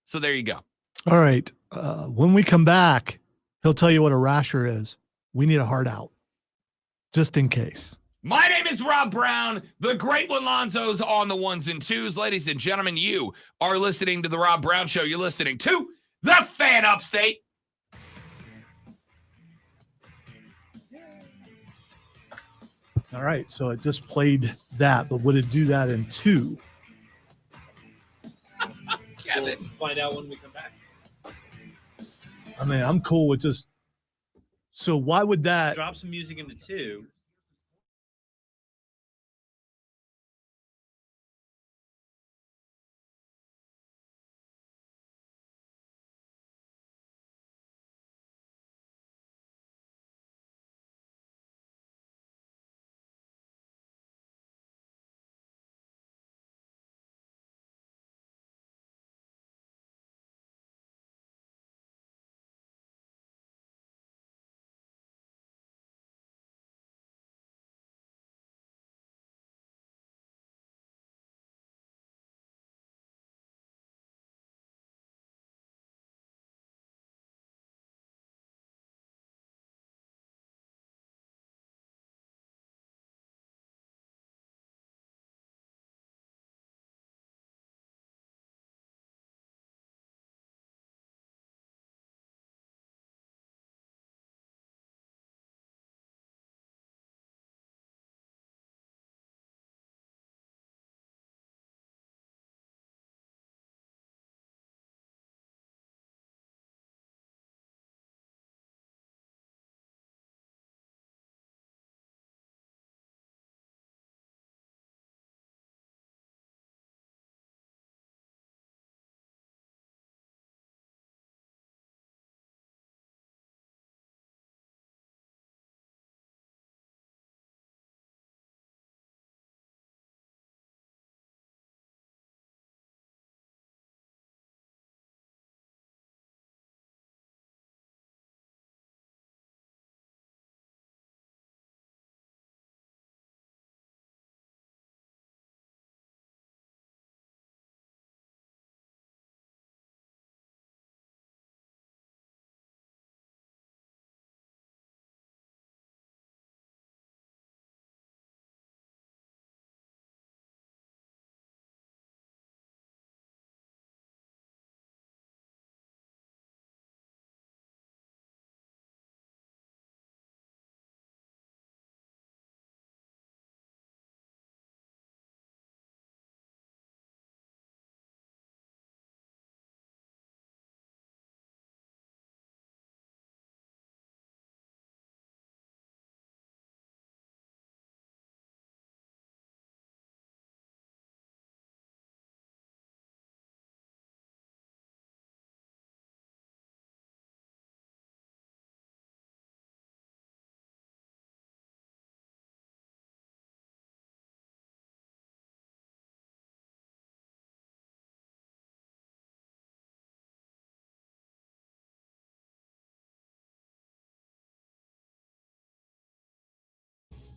So there you go. All right. When we come back, he'll tell you what a rasher is. We need a hard out, just in case. My name is Rob Brown. The great one Lonzo's on the ones and twos. Ladies and gentlemen, you are listening to The Rob Brown Show. You're listening to The Fan Upstate. All right, so it just played that, but would it do that in 2? We'll find out when we come back. I mean, I'm cool with just. So why would that Drop some music into 2.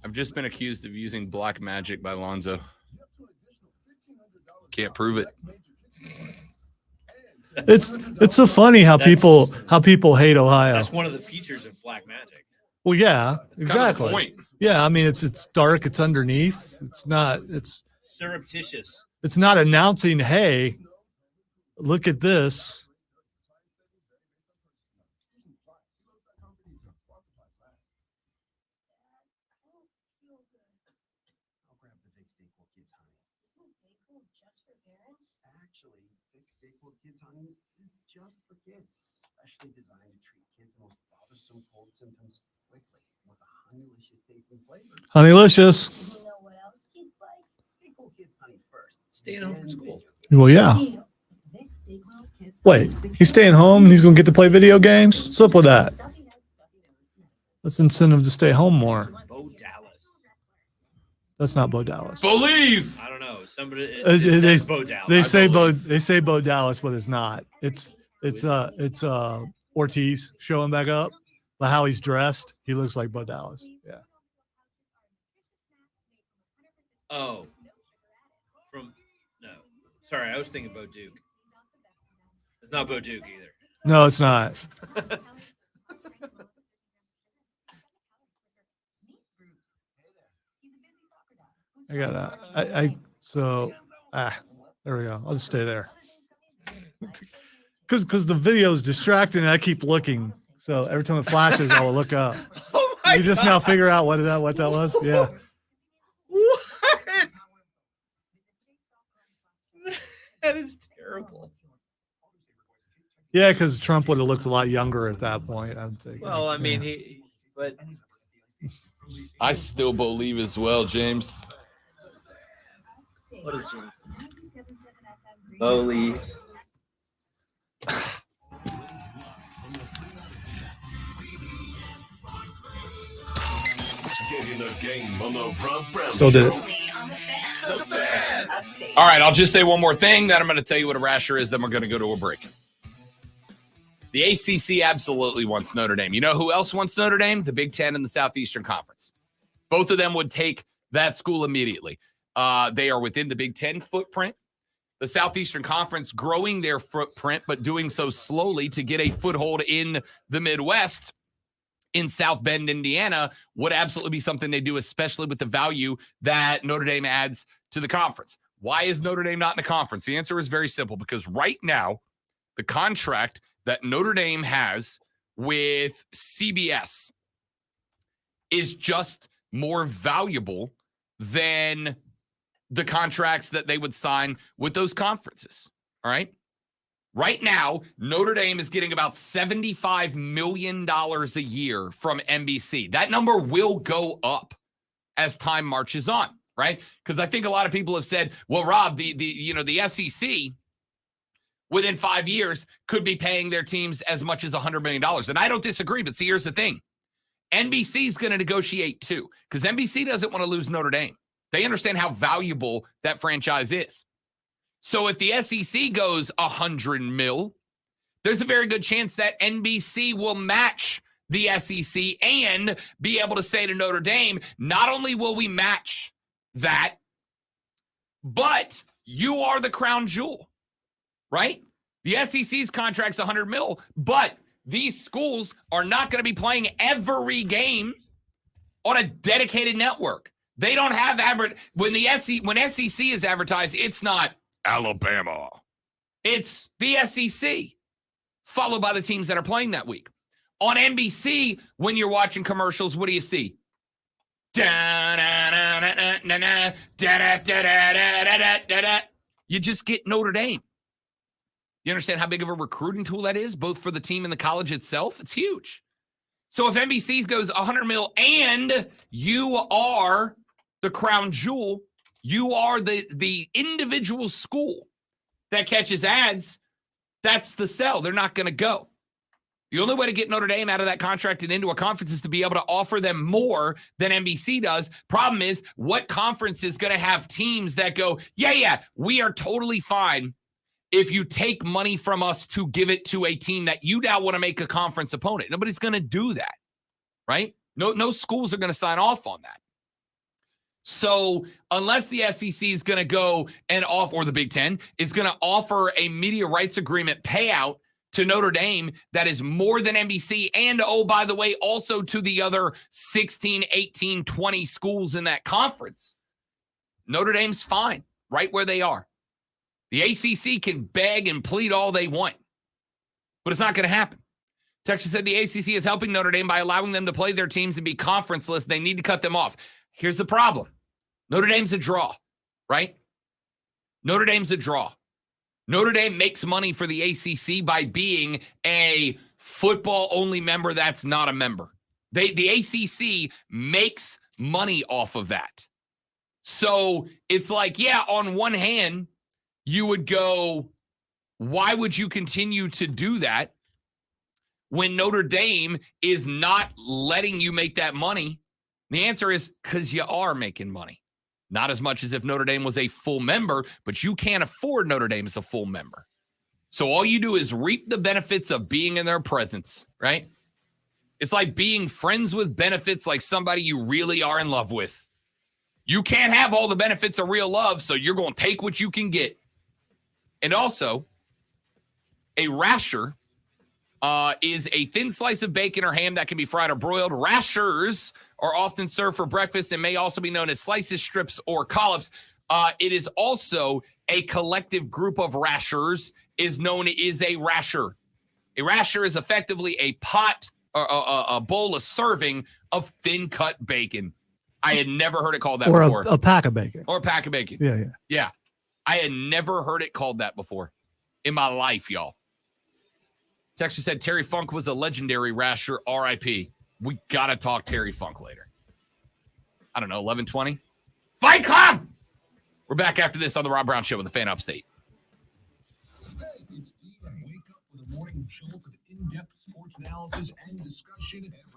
I've just been accused of using black magic by Lonzo. Can't prove it. It's so funny how people hate Ohio. That's one of the features of black magic. Well, yeah, Kind of the exactly. point. Yeah, I mean it's dark, it's underneath. It's Surreptitious. not announcing, hey, look at this. Actually, Big Steak Will Kids Honey is just for kids, specially designed to treat kids' most bothersome cold symptoms quickly with a honeylicious tasting flavor. Honeylicious. You know what else kids like? Steak Will Kids Honey first. Staying home from school. Well, yeah. Vicks Steak Will Kids Wait, Honey. he's staying home and he's gonna get to play video games? What's up with that? Let's incentive to stay home more. Bo Dallas. That's not Bo Dallas. Believe. I don't know. Somebody It says is- Bo Dallas. They say believe. Bo Dallas, but it's not. It's Ortiz showing back up. But how he's dressed, he looks like Bo Dallas. Yeah. Oh. No. Sorry, I was thinking Bo Duke. It's not Bo Duke either. No, it's not. I got there we go. I'll just stay there. Because the video is distracting and I keep looking. So every time it flashes, I will look up. Oh my You just God. now figure out what that was? Yeah. What? That is terrible. Yeah, because Trump would have looked a lot younger at that point, I'm thinking. Well, I mean, Yeah. but I still believe as well, James. what is James? Believe. Get in the game on the Rob Brown Still did it. Show. The Fan. Upstate. All right, I'll just say one more thing. Then I'm going to tell you what a rasher is. Then we're going to go to a break. The ACC absolutely wants Notre Dame. You know who else wants Notre Dame? The Big Ten and the Southeastern Conference. Both of them would take that school immediately. They are within the Big Ten footprint. The Southeastern Conference growing their footprint, but doing so slowly to get a foothold in the Midwest. In South Bend, Indiana, would absolutely be something they do, especially with the value that Notre Dame adds to the conference. Why is Notre Dame not in the conference? The answer is very simple, because right now, the contract that Notre Dame has with CBS is just more valuable than the contracts that they would sign with those conferences. All right. Right now, Notre Dame is getting about $75 million a year from NBC. That number will go up as time marches on, right? Because I think a lot of people have said, well, Rob, the SEC within 5 years could be paying their teams as much as $100 million. And I don't disagree, but see, here's the thing. NBC is going to negotiate too, because NBC doesn't want to lose Notre Dame. They understand how valuable that franchise is. So if the SEC goes 100 mil, there's a very good chance that NBC will match the SEC and be able to say to Notre Dame, not only will we match that, but you are the crown jewel, right? The SEC's contract's 100 mil, but these schools are not going to be playing every game on a dedicated network. They don't have when SEC is advertised, it's not Alabama. It's the SEC, followed by the teams that are playing that week. On NBC, when you're watching commercials, what do you see? You just get Notre Dame. You understand how big of a recruiting tool that is, both for the team and the college itself? It's huge. So if NBC goes 100 mil and you are the crown jewel, you are the individual school that catches ads, that's the sell. They're not going to go. The only way to get Notre Dame out of that contract and into a conference is to be able to offer them more than NBC does. Problem is, what conference is going to have teams that go, yeah, we are totally fine if you take money from us to give it to a team that you now want to make a conference opponent? Nobody's going to do that, right? No schools are going to sign off on that. So unless the SEC is going to go and offer, or the Big Ten is going to offer a media rights agreement payout to Notre Dame that is more than NBC, and oh, by the way, also to the other 16, 18, 20 schools in that conference, Notre Dame's fine right where they are. The ACC can beg and plead all they want, but it's not going to happen. Texas said the ACC is helping Notre Dame by allowing them to play their teams and be conferenceless. They need to cut them off. Here's the problem. Notre Dame's a draw, right? Notre Dame's a draw. Notre Dame makes money for the ACC by being a football-only member that's not a member. The ACC makes money off of that. So it's like, yeah, on one hand, you would go, why would you continue to do that when Notre Dame is not letting you make that money? The answer is because you are making money. Not as much as if Notre Dame was a full member, but you can't afford Notre Dame as a full member. So all you do is reap the benefits of being in their presence, right? It's like being friends with benefits like somebody you really are in love with. You can't have all the benefits of real love, so you're going to take what you can get. And also, a rasher is a thin slice of bacon or ham that can be fried or broiled. Rashers are often served for breakfast and may also be known as slices, strips, or collops. It is also a collective group of rashers is known as a rasher. A rasher is effectively a pot or a bowl, a serving of thin-cut bacon. I had never heard it called that before. Or a pack of bacon. Or a pack of bacon. Yeah. Yeah. I had never heard it called that before in my life, y'all. Texter said Terry Funk was a legendary rasher, RIP. We got to talk Terry Funk later. I don't know, 11:20? Fight Club! We're back after this on the Rob Brown Show with the Fan Upstate.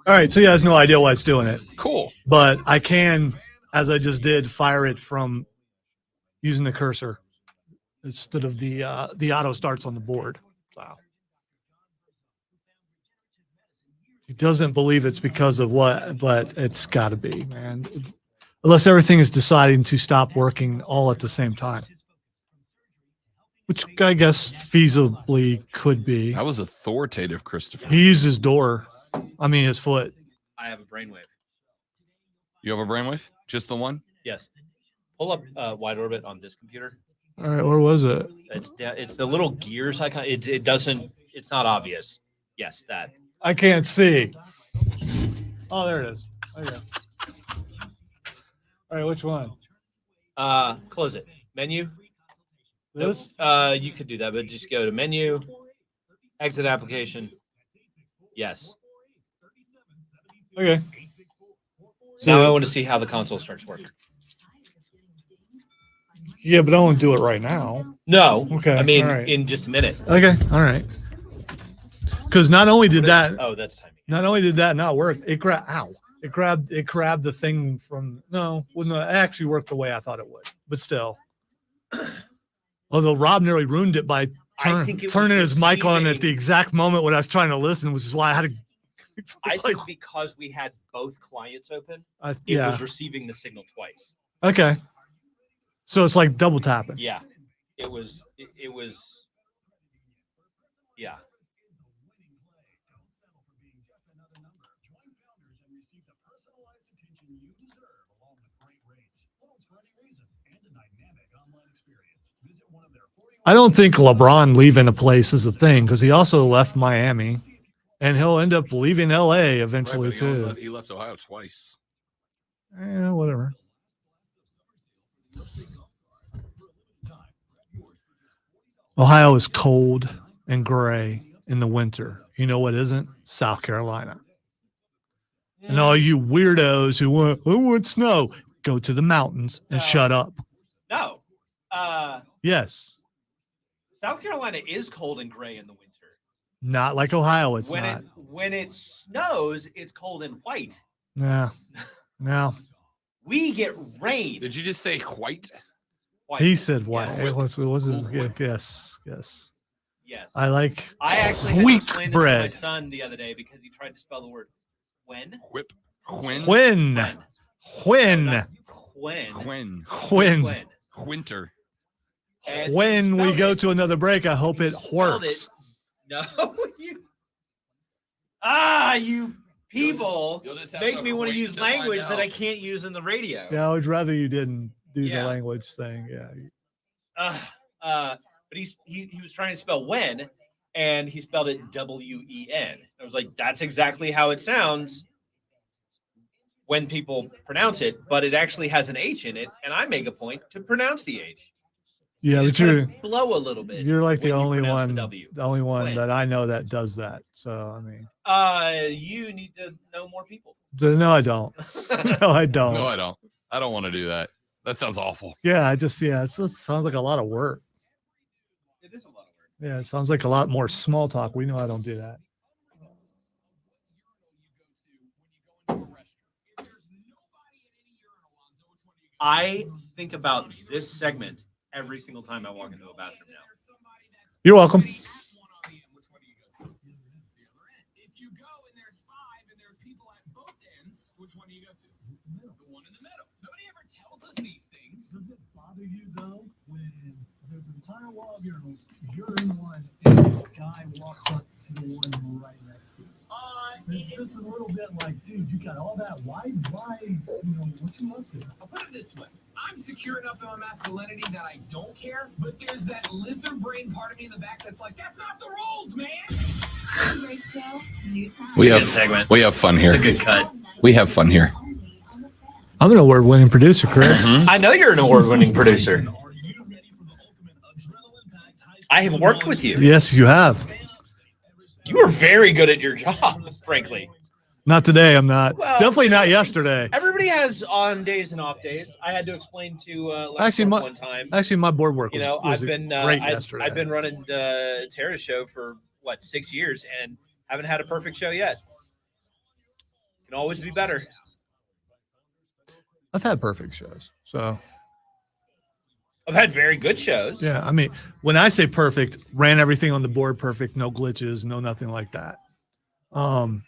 All right, so he has no idea why it's doing it. Cool. But I can, as I just did, fire it from using the cursor instead of the auto starts on the board. Wow. He doesn't believe it's because of what, but it's got to be, man. Unless everything is deciding to stop working all at the same time, which I guess feasibly could be. That was authoritative, Christopher. He used his his foot. I have a brainwave. You have a brainwave? Just the one? Yes. Pull up wide orbit on this computer. All right, where was it? It's the little gears icon. It doesn't. It's not obvious. Yes, that. I can't see. Oh, there it is. There you go. All right, which one? Close it. Menu. This? You could do that, but just go to menu, exit application. Yes. Okay. Now I want to see how the console starts working. Yeah, but I won't do it right now. No. Okay. I mean, all right. in just a minute. Okay. All right. Because not only did that. Oh, that's timing. Not only did that not work, it grabbed. Ow! It grabbed the thing from. No, wouldn't it actually worked the way I thought it would, but still. Although Rob nearly ruined it by turning his mic on at the exact moment when I was trying to listen, which is why I had to. I think because we had both clients open, it was receiving the signal twice. Okay. So it's like double tapping. Yeah. It was. It was. Yeah. I don't think LeBron leaving a place is a thing because he also left Miami, and he'll end up leaving LA eventually too. He left Ohio twice. Yeah, whatever. Ohio is cold and gray in the winter. You know what isn't? South Carolina. And all you weirdos who want snow, go to the mountains and shut up. No. Yes. South Carolina is cold and gray in the winter. Not like Ohio, it's not. When it snows, it's cold and white. Yeah. No. We get rain. Did you just say white? He said white. Yeah, it wasn't. Yes. Yes. I actually had wheat to explain bread. this to my son the other day because he tried to spell the word when. When? When. Quinn. Winter. And When we spelled go it- to another break, I hope he it spelled works. No, you people You'll just have make to me want to wait use to find language that I out. can't use in the radio. Yeah, I would rather you didn't do Yeah. the language thing. Yeah. But he was trying to spell when, and he spelled it W-E-N. I was like, that's exactly how it sounds when people pronounce it, but it actually has an H in it, and I make a point to pronounce the H. Yeah, You but just kind you're of blow a little bit. you're like the when you only pronounce one, W. the only one When. that I know that does that. So I mean, You need to know more people. no, I don't. No, I don't. No, I don't. I don't want to do that. That sounds awful. Yeah, it sounds like a lot of work. It is a lot of work. Yeah, it sounds like a lot more small talk. We know I don't do that. I think about this segment every single time I walk into a bathroom now. You're welcome. Does it bother you though when there's an entire wall of urinals, you're in one, and the guy walks up to the one right next to you? It's just a little bit like, dude, you got all that. Why, what you up to? I'll put it this way. I'm secure enough in my masculinity that I don't care, but there's that lizard brain part of me in the back that's like, that's not the rules, man. Great show, new time. We It's a have good segment. We have fun here. It's a good cut. We have fun here. I'm an award-winning producer, Chris. I know you're an award-winning producer. I have worked with you. Yes, you have. You were very good at your job, frankly. Not today. I'm not. Well, Definitely not yesterday. Everybody has on days and off days. I had to explain to Actually, Lexington one time. Actually, my board work was, I've been great yesterday. I've been running Tara's show for 6 years and haven't had a perfect show yet. Can always be better. I've had perfect shows. So I've had very good shows. yeah, I mean, when I say perfect, ran everything on the board perfect, no glitches, no nothing like that. On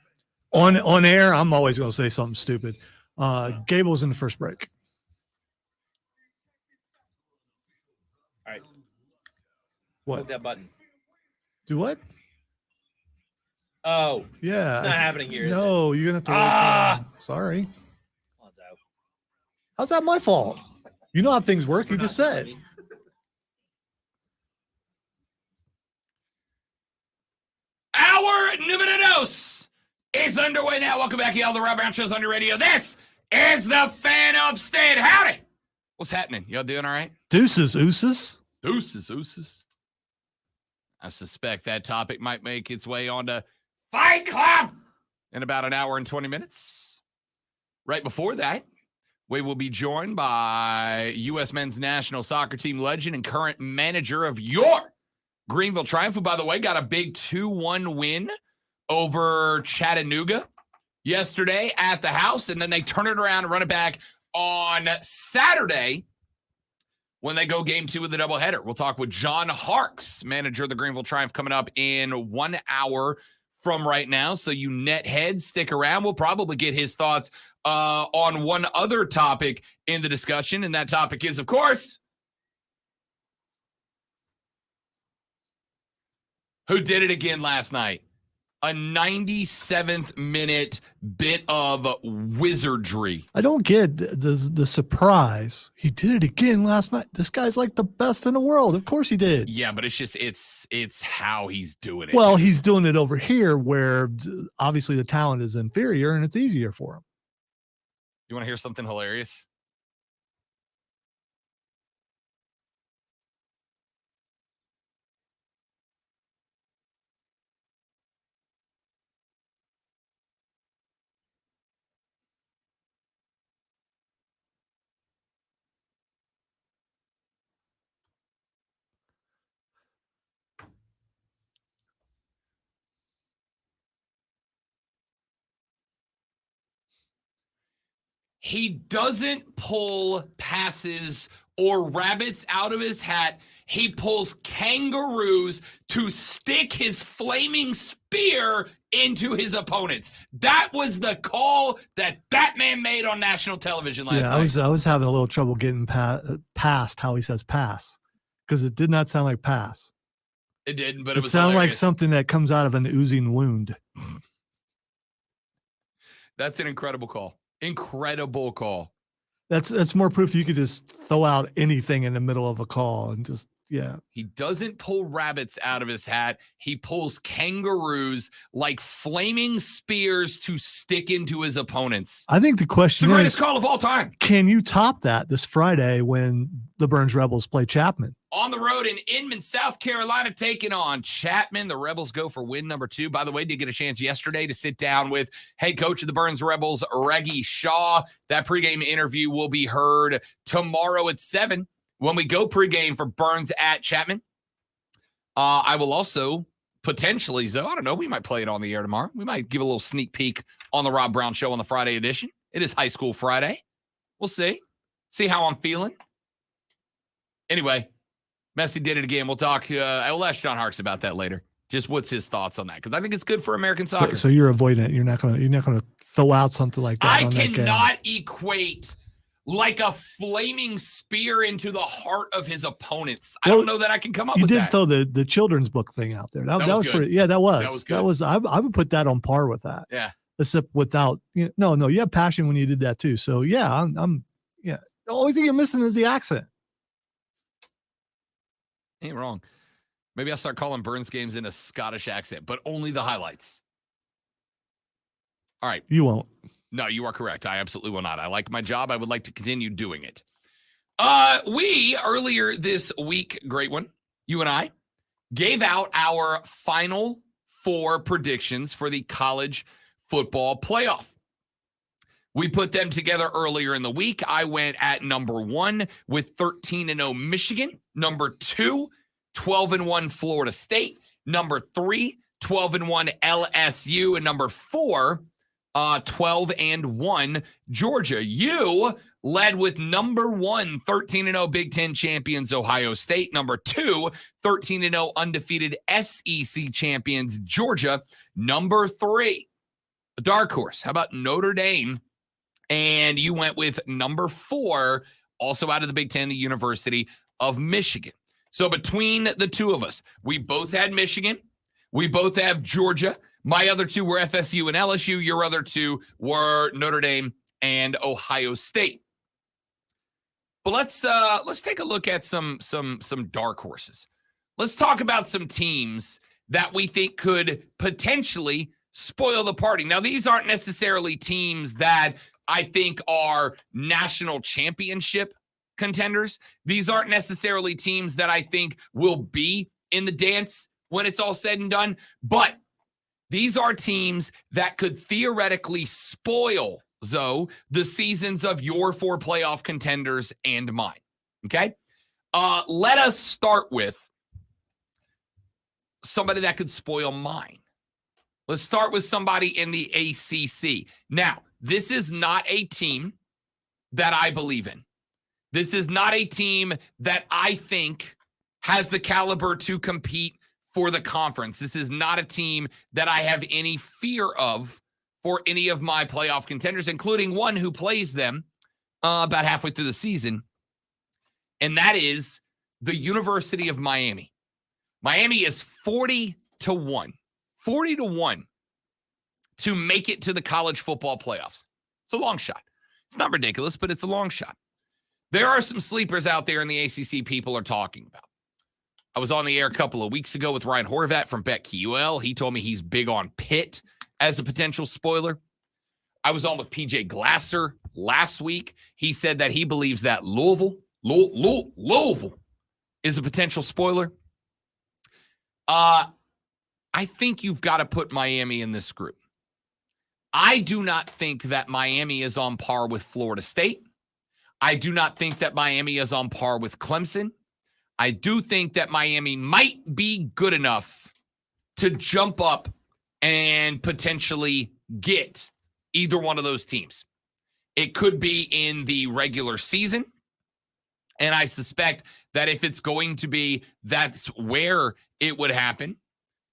air, I'm always going to say something stupid. Gable's in the first break. All right. What? Click that button. Do what? Oh, Yeah. it's not happening here. No, you're gonna have to. Wait till- Sorry. Is it? How's that my fault? You know how things work. You just said. Our número dos is underway now. Welcome back, y'all. The Rob Brown Show's on your radio. This is the Fan Upstate. Howdy. What's happening? Y'all doing all right? Deuces, ooses. Deuces. I suspect that topic might make its way onto Fight Club in about an hour and 20 minutes. Right before that, we will be joined by U.S. men's national soccer team legend and current manager of your Greenville Triumph, who, by the way, got a big 2-1 win over Chattanooga yesterday at the house, and then they turn it around and run it back on Saturday when they go game 2 of the doubleheader. We'll talk with John Harkes, manager of the Greenville Triumph, coming up in 1 hour from right now. So you net heads, stick around. We'll probably get his thoughts on one other topic in the discussion, and that topic is, of course, who did it again last night? A 97th minute bit of wizardry. I don't get the surprise. He did it again last night. This guy's like the best in the world. Of course he did. Yeah, but it's just it's how he's doing it. Well, he's doing it over here where obviously the talent is inferior and it's easier for him. You want to hear something hilarious? He doesn't pull passes or rabbits out of his hat, he pulls kangaroos to stick his flaming spear into his opponents. That was the call that man made on national television last night. I was having a little trouble getting past how he says pass, because it did not sound like pass. It didn't, but it was sounded like hilarious. something that comes out of an oozing wound. That's an incredible call. Incredible call. That's more proof you could just throw out anything in the middle of a call and just, yeah. He doesn't pull rabbits out of his hat. He pulls kangaroos like flaming spears to stick into his opponents. I think the It's the question greatest is, call of all time. can you top that this Friday when the Burns Rebels play Chapman? On the road in Inman, South Carolina, taking on Chapman. The Rebels go for win number 2. By the way, did get a chance yesterday to sit down with head coach of the Burns Rebels, Reggie Shaw. That pregame interview will be heard tomorrow at 7 when we go pregame for Burns at Chapman. I will also potentially, I don't know, we might play it on the air tomorrow. We might give a little sneak peek on the Rob Brown Show on the Friday edition. It is High School Friday. We'll see. See how I'm feeling. Anyway, Messi did it again. We'll talk. I will ask John Harkes about that later. Just what's his thoughts on that? Because I think it's good for American soccer. So you're avoiding it. You're not gonna throw out something like that. I on that game. cannot equate like a flaming spear into the heart of his opponents. I don't know that I can come up with that. You did throw the children's book thing out there. That was good. pretty. Yeah, that was. That was good. I would put that on par with that. Yeah. Except without, no, you have passion when you did that too. So yeah, I'm yeah. The only thing you're missing is the accent. Ain't wrong. Maybe I'll start calling Burns games in a Scottish accent, but only the highlights. All right. You won't. No, you are correct. I absolutely will not. I like my job. I would like to continue doing it. We, earlier this week, great one, you and I, gave out our final 4 predictions for the college football playoff. We put them together earlier in the week. I went at number 1 with 13-0 Michigan. Number 2, 12-1 Florida State. Number 3, 12-1 LSU. And number 4, 12-1 Georgia. You led with number 1, 13-0 Big Ten champions Ohio State. Number 2, 13-0 undefeated SEC champions Georgia. Number 3, a dark horse. How about Notre Dame? And you went with number 4, also out of the Big Ten, the University of Michigan. So between the two of us, we both had Michigan. We both have Georgia. My other 2 were FSU and LSU. Your other 2 were Notre Dame and Ohio State. But let's take a look at some dark horses. Let's talk about some teams that we think could potentially spoil the party. Now, these aren't necessarily teams that I think are national championship contenders. These aren't necessarily teams that I think will be in the dance when it's all said and done. But these are teams that could theoretically spoil, Zoe, the seasons of your 4 playoff contenders and mine. Okay? Let us start with somebody that could spoil mine. Let's start with somebody in the ACC. Now, this is not a team that I believe in. This is not a team that I think has the caliber to compete for the conference. This is not a team that I have any fear of for any of my playoff contenders, including one who plays them about halfway through the season, and that is the University of Miami. Miami is 40-1. 40-1 to make it to the college football playoffs. It's a long shot. It's not ridiculous, but it's a long shot. There are some sleepers out there in the ACC people are talking about. I was on the air a couple of weeks ago with Ryan Horvat from BetQL. He told me he's big on Pitt as a potential spoiler. I was on with PJ Glasser last week. He said that he believes that Louisville is a potential spoiler. I think you've got to put Miami in this group. I do not think that Miami is on par with Florida State. I do not think that Miami is on par with Clemson. I do think that Miami might be good enough to jump up and potentially get either one of those teams. It could be in the regular season. And I suspect that if it's going to be, that's where it would happen.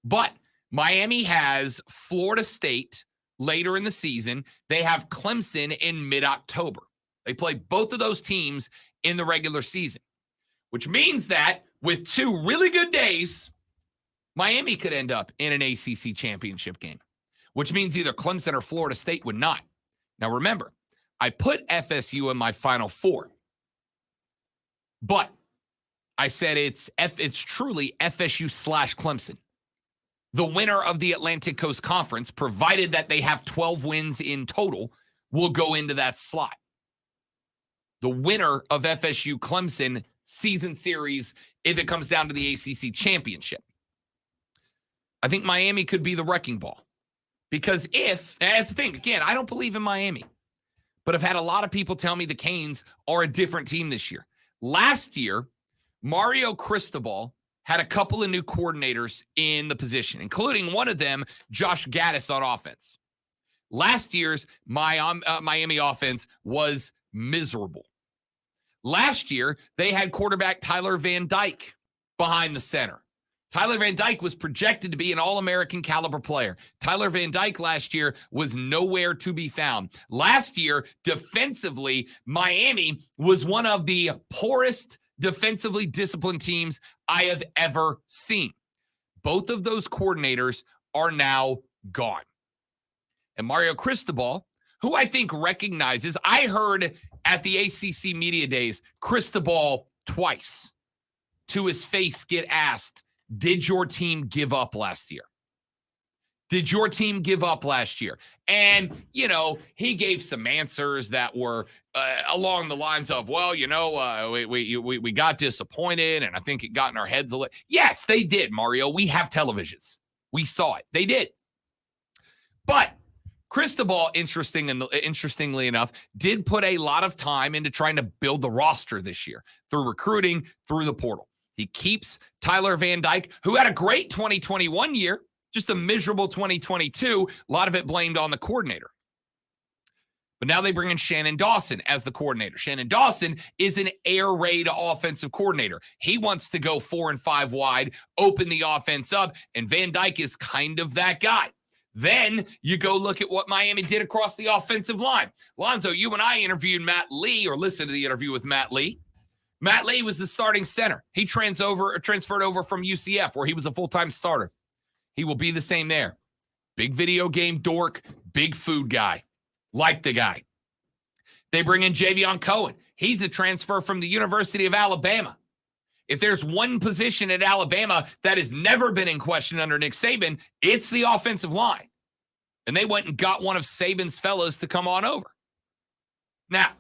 But Miami has Florida State later in the season. They have Clemson in mid-October. They play both of those teams in the regular season, which means that with 2 really good days, Miami could end up in an ACC championship game, which means either Clemson or Florida State would not. Now, remember, I put FSU in my Final Four, but I said it's truly FSU/Clemson. The winner of the Atlantic Coast Conference, provided that they have 12 wins in total, will go into that slot. The winner of FSU-Clemson season series, if it comes down to the ACC championship. I think Miami could be the wrecking ball. Because that's the thing, again, I don't believe in Miami. But I've had a lot of people tell me the Canes are a different team this year. Last year, Mario Cristobal had a couple of new coordinators in the position, including one of them, Josh Gaddis, on offense. Last year's Miami offense was miserable. Last year, they had quarterback Tyler Van Dyke behind the center. Tyler Van Dyke was projected to be an All-American caliber player. Tyler Van Dyke last year was nowhere to be found. Last year, defensively, Miami was one of the poorest defensively disciplined teams I have ever seen. Both of those coordinators are now gone. And Mario Cristobal, who I think recognizes, I heard at the ACC Media Days, Cristobal twice to his face get asked, did your team give up last year? Did your team give up last year? And, he gave some answers that were along the lines of, well, we got disappointed, and I think it got in our heads a little. Yes, they did, Mario. We have televisions. We saw it. They did. But Cristobal, interestingly enough, did put a lot of time into trying to build the roster this year through recruiting, through the portal. He keeps Tyler Van Dyke, who had a great 2021 year, just a miserable 2022. A lot of it blamed on the coordinator. But now they bring in Shannon Dawson as the coordinator. Shannon Dawson is an air raid offensive coordinator. He wants to go 4 and 5 wide, open the offense up, and Van Dyke is kind of that guy. Then you go look at what Miami did across the offensive line. Lonzo, you and I interviewed Matt Lee, or listened to the interview with Matt Lee. Matt Lee was the starting center. He transferred over from UCF, where he was a full-time starter. He will be the same there. Big video game dork, big food guy. Like the guy. They bring in Javion Cohen. He's a transfer from the University of Alabama. If there's one position at Alabama that has never been in question under Nick Saban, it's the offensive line. And they went and got one of Saban's fellows to come on over. Now,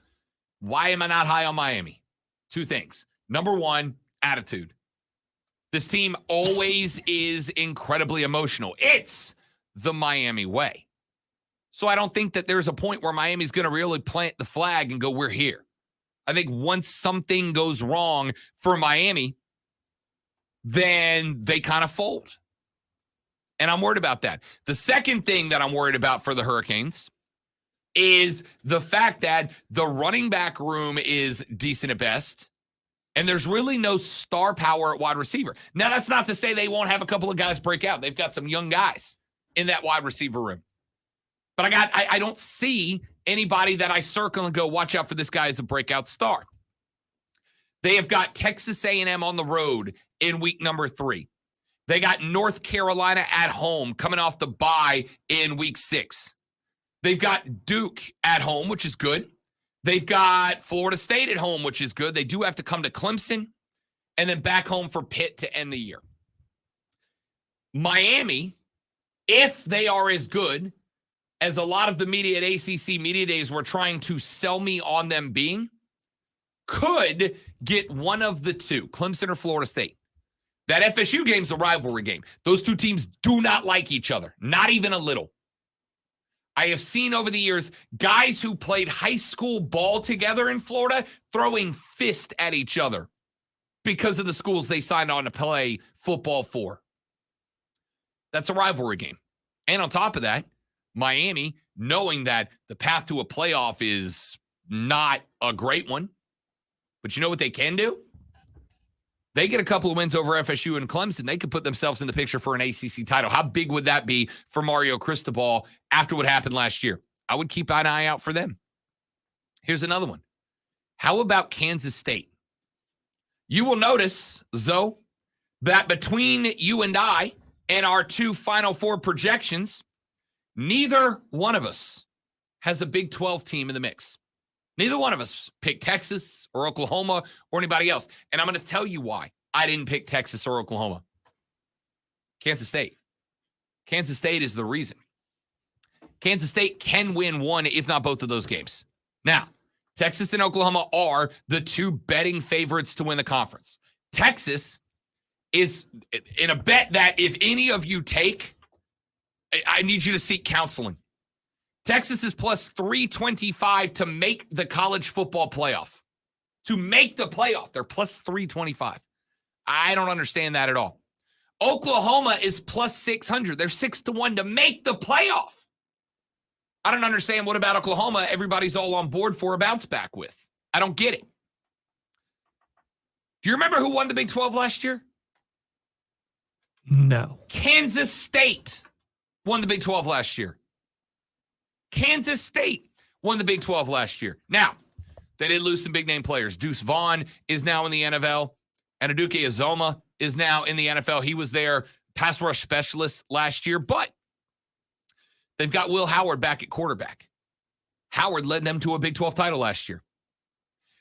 why am I not high on Miami? 2 things. Number 1, attitude. This team always is incredibly emotional. It's the Miami way. So I don't think that there's a point where Miami's going to really plant the flag and go, we're here. I think once something goes wrong for Miami, then they kind of fold. And I'm worried about that. The second thing that I'm worried about for the Hurricanes is the fact that the running back room is decent at best, and there's really no star power at wide receiver. Now, that's not to say they won't have a couple of guys break out. They've got some young guys in that wide receiver room. But I don't see anybody that I circle and go, watch out for this guy as a breakout star. They have got Texas A&M on the road in week number 3. They got North Carolina at home coming off the bye in week 6. They've got Duke at home, which is good. They've got Florida State at home, which is good. They do have to come to Clemson and then back home for Pitt to end the year. Miami, if they are as good as a lot of the media at ACC Media Days were trying to sell me on them being, could get one of the two, Clemson or Florida State. That FSU game's a rivalry game. Those two teams do not like each other, not even a little. I have seen over the years guys who played high school ball together in Florida throwing fists at each other because of the schools they signed on to play football for. That's a rivalry game. And on top of that, Miami, knowing that the path to a playoff is not a great one, But you know what they can do? They get a couple of wins over FSU and Clemson. They could put themselves in the picture for an ACC title. How big would that be for Mario Cristobal after what happened last year? I would keep an eye out for them. Here's another one. How about Kansas State? You will notice, Zoe, that between you and I and our 2 Final Four projections, neither one of us has a Big 12 team in the mix. Neither one of us picked Texas or Oklahoma or anybody else. And I'm going to tell you why I didn't pick Texas or Oklahoma. Kansas State. Kansas State is the reason. Kansas State can win one, if not both of those games. Now, Texas and Oklahoma are the 2 betting favorites to win the conference. Texas is in a bet that if any of you take, I need you to seek counseling. Texas is plus 325 to make the college football playoff. To make the playoff, they're plus 325. I don't understand that at all. Oklahoma is plus 600. They're 6-1 to make the playoff. I don't understand what about Oklahoma everybody's all on board for a bounce back with. I don't get it. Do you remember who won the Big 12 last year? No. Kansas State won the Big 12 last year. Kansas State won the Big 12 last year. Now, they did lose some big-name players. Deuce Vaughn is now in the NFL. Anaduke Azoma is now in the NFL. He was their pass rush specialist last year, but they've got Will Howard back at quarterback. Howard led them to a Big 12 title last year.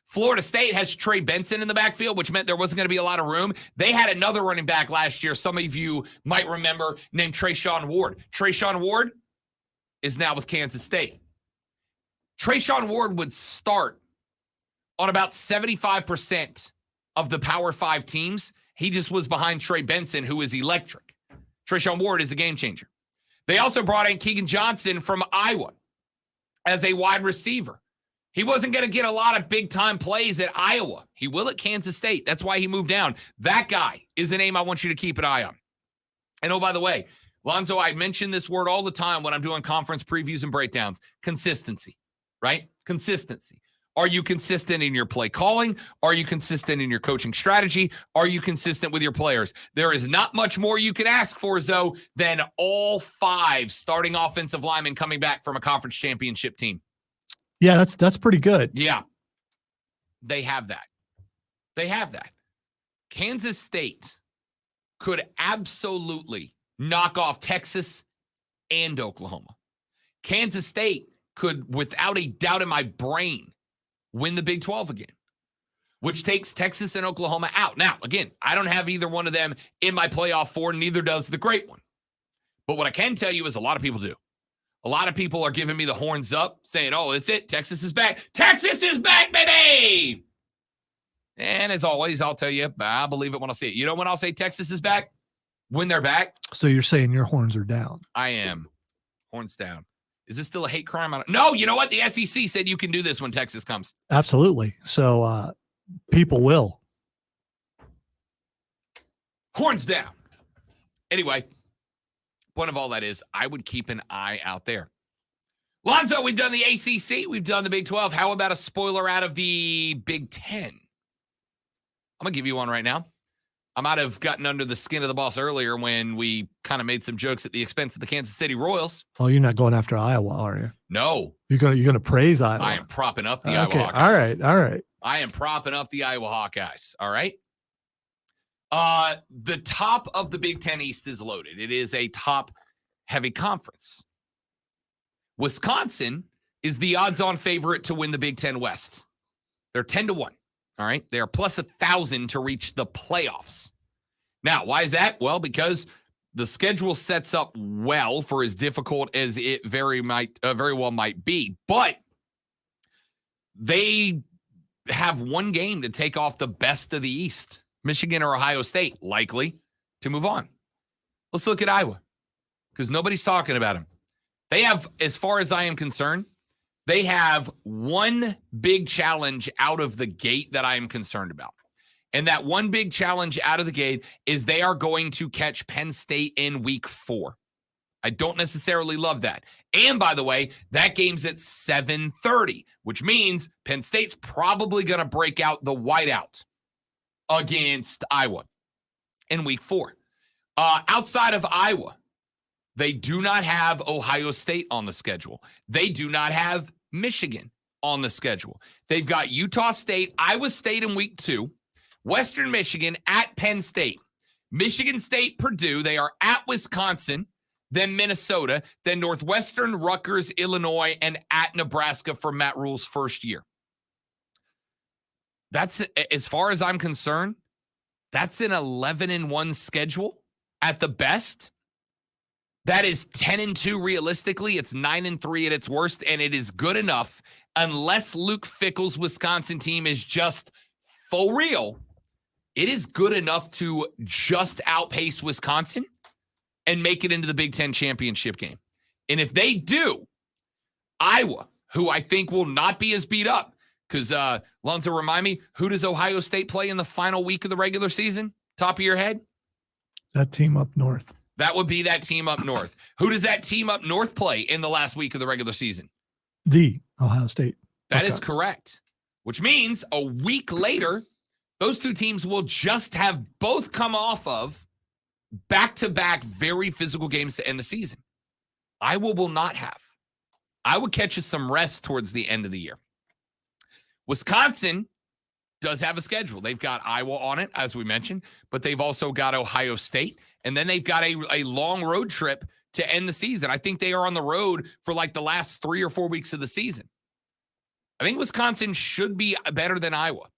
Florida State has Trey Benson in the backfield, which meant there wasn't going to be a lot of room. They had another running back last year, some of you might remember, named Trayshawn Ward. Trayshawn Ward is now with Kansas State. Trayshawn Ward would start on about 75% of the Power 5 teams. He just was behind Trey Benson, who is electric. Trayshawn Ward is a game changer. They also brought in Keegan Johnson from Iowa as a wide receiver. He wasn't going to get a lot of big-time plays at Iowa. He will at Kansas State. That's why he moved down. That guy is a name I want you to keep an eye on. And oh, by the way, Lonzo, I mention this word all the time when I'm doing conference previews and breakdowns. Consistency, right? Consistency. Are you consistent in your play calling? Are you consistent in your coaching strategy? Are you consistent with your players? There is not much more you can ask for, Zoe, than all 5 starting offensive linemen coming back from a conference championship team. Yeah, that's pretty good. Yeah. They have that. They have that. Kansas State could absolutely knock off Texas and Oklahoma. Kansas State could, without a doubt in my brain, win the Big 12 again, which takes Texas and Oklahoma out. Now, again, I don't have either one of them in my playoff 4, neither does the great one. But what I can tell you is a lot of people do. A lot of people are giving me the horns up, saying, oh, it's it. Texas is back. Texas is back, baby! And as always, I'll tell you, I believe it when I see it. You know when I'll say Texas is back? When they're back. So you're saying your horns are down? I am. Horns down. Is this still a hate crime? No, you know what? The SEC said you can do this when Texas comes. Absolutely. So people will. Horns down. Anyway, point of all that is I would keep an eye out there. Lonzo, we've done the ACC. We've done the Big 12. How about a spoiler out of the Big 10? I'm going to give you one right now. I might have gotten under the skin of the boss earlier when we kind of made some jokes at the expense of the Kansas City Royals. Oh, you're not going after Iowa, are you? No. You're gonna praise Iowa. I am propping up the Iowa Hawkeyes. All right. I am propping up the Iowa Hawkeyes. All right. The top of the Big 10 East is loaded. It is a top-heavy conference. Wisconsin is the odds-on favorite to win the Big 10 West. They're 10-1. All right. They are plus 1,000 to reach the playoffs. Now, why is that? Well, because the schedule sets up well for as difficult as it very well might be. But they have one game to take off the best of the East. Michigan or Ohio State, likely to move on. Let's look at Iowa, because nobody's talking about them. They have, as far as I am concerned, they have one big challenge out of the gate that I am concerned about. And that one big challenge out of the gate is they are going to catch Penn State in week 4. I don't necessarily love that. And by the way, that game's at 7:30, which means Penn State's probably going to break out the whiteout against Iowa in week 4. Outside of Iowa, they do not have Ohio State on the schedule. They do not have Michigan on the schedule. They've got Utah State, Iowa State in week 2, Western Michigan at Penn State, Michigan State, Purdue. They are at Wisconsin, then Minnesota, then Northwestern, Rutgers, Illinois, and at Nebraska for Matt Rule's first year. That's, as far as I'm concerned, that's an 11-1 schedule at the best. That is 10-2 realistically. It's 9-3 at its worst, and it is good enough unless Luke Fickell's Wisconsin team is just for real. It is good enough to just outpace Wisconsin and make it into the Big Ten championship game. And if they do, Iowa, who I think will not be as beat up, because Lonzo, remind me, who does Ohio State play in the final week of the regular season? Top of your head? That team up north. That would be that team up north. Who does that team up north play in the last week of the regular season? The Ohio State. That is correct, which means a week later, those two teams will just have both come off of back-to-back very physical games to end the season. Iowa will not have. Iowa catches some rest towards the end of the year. Wisconsin does have a schedule. They've got Iowa on it, as we mentioned, but they've also got Ohio State, and then they've got a long road trip to end the season. I think they are on the road for like the last 3 or 4 weeks of the season. I think Wisconsin should be better than Iowa.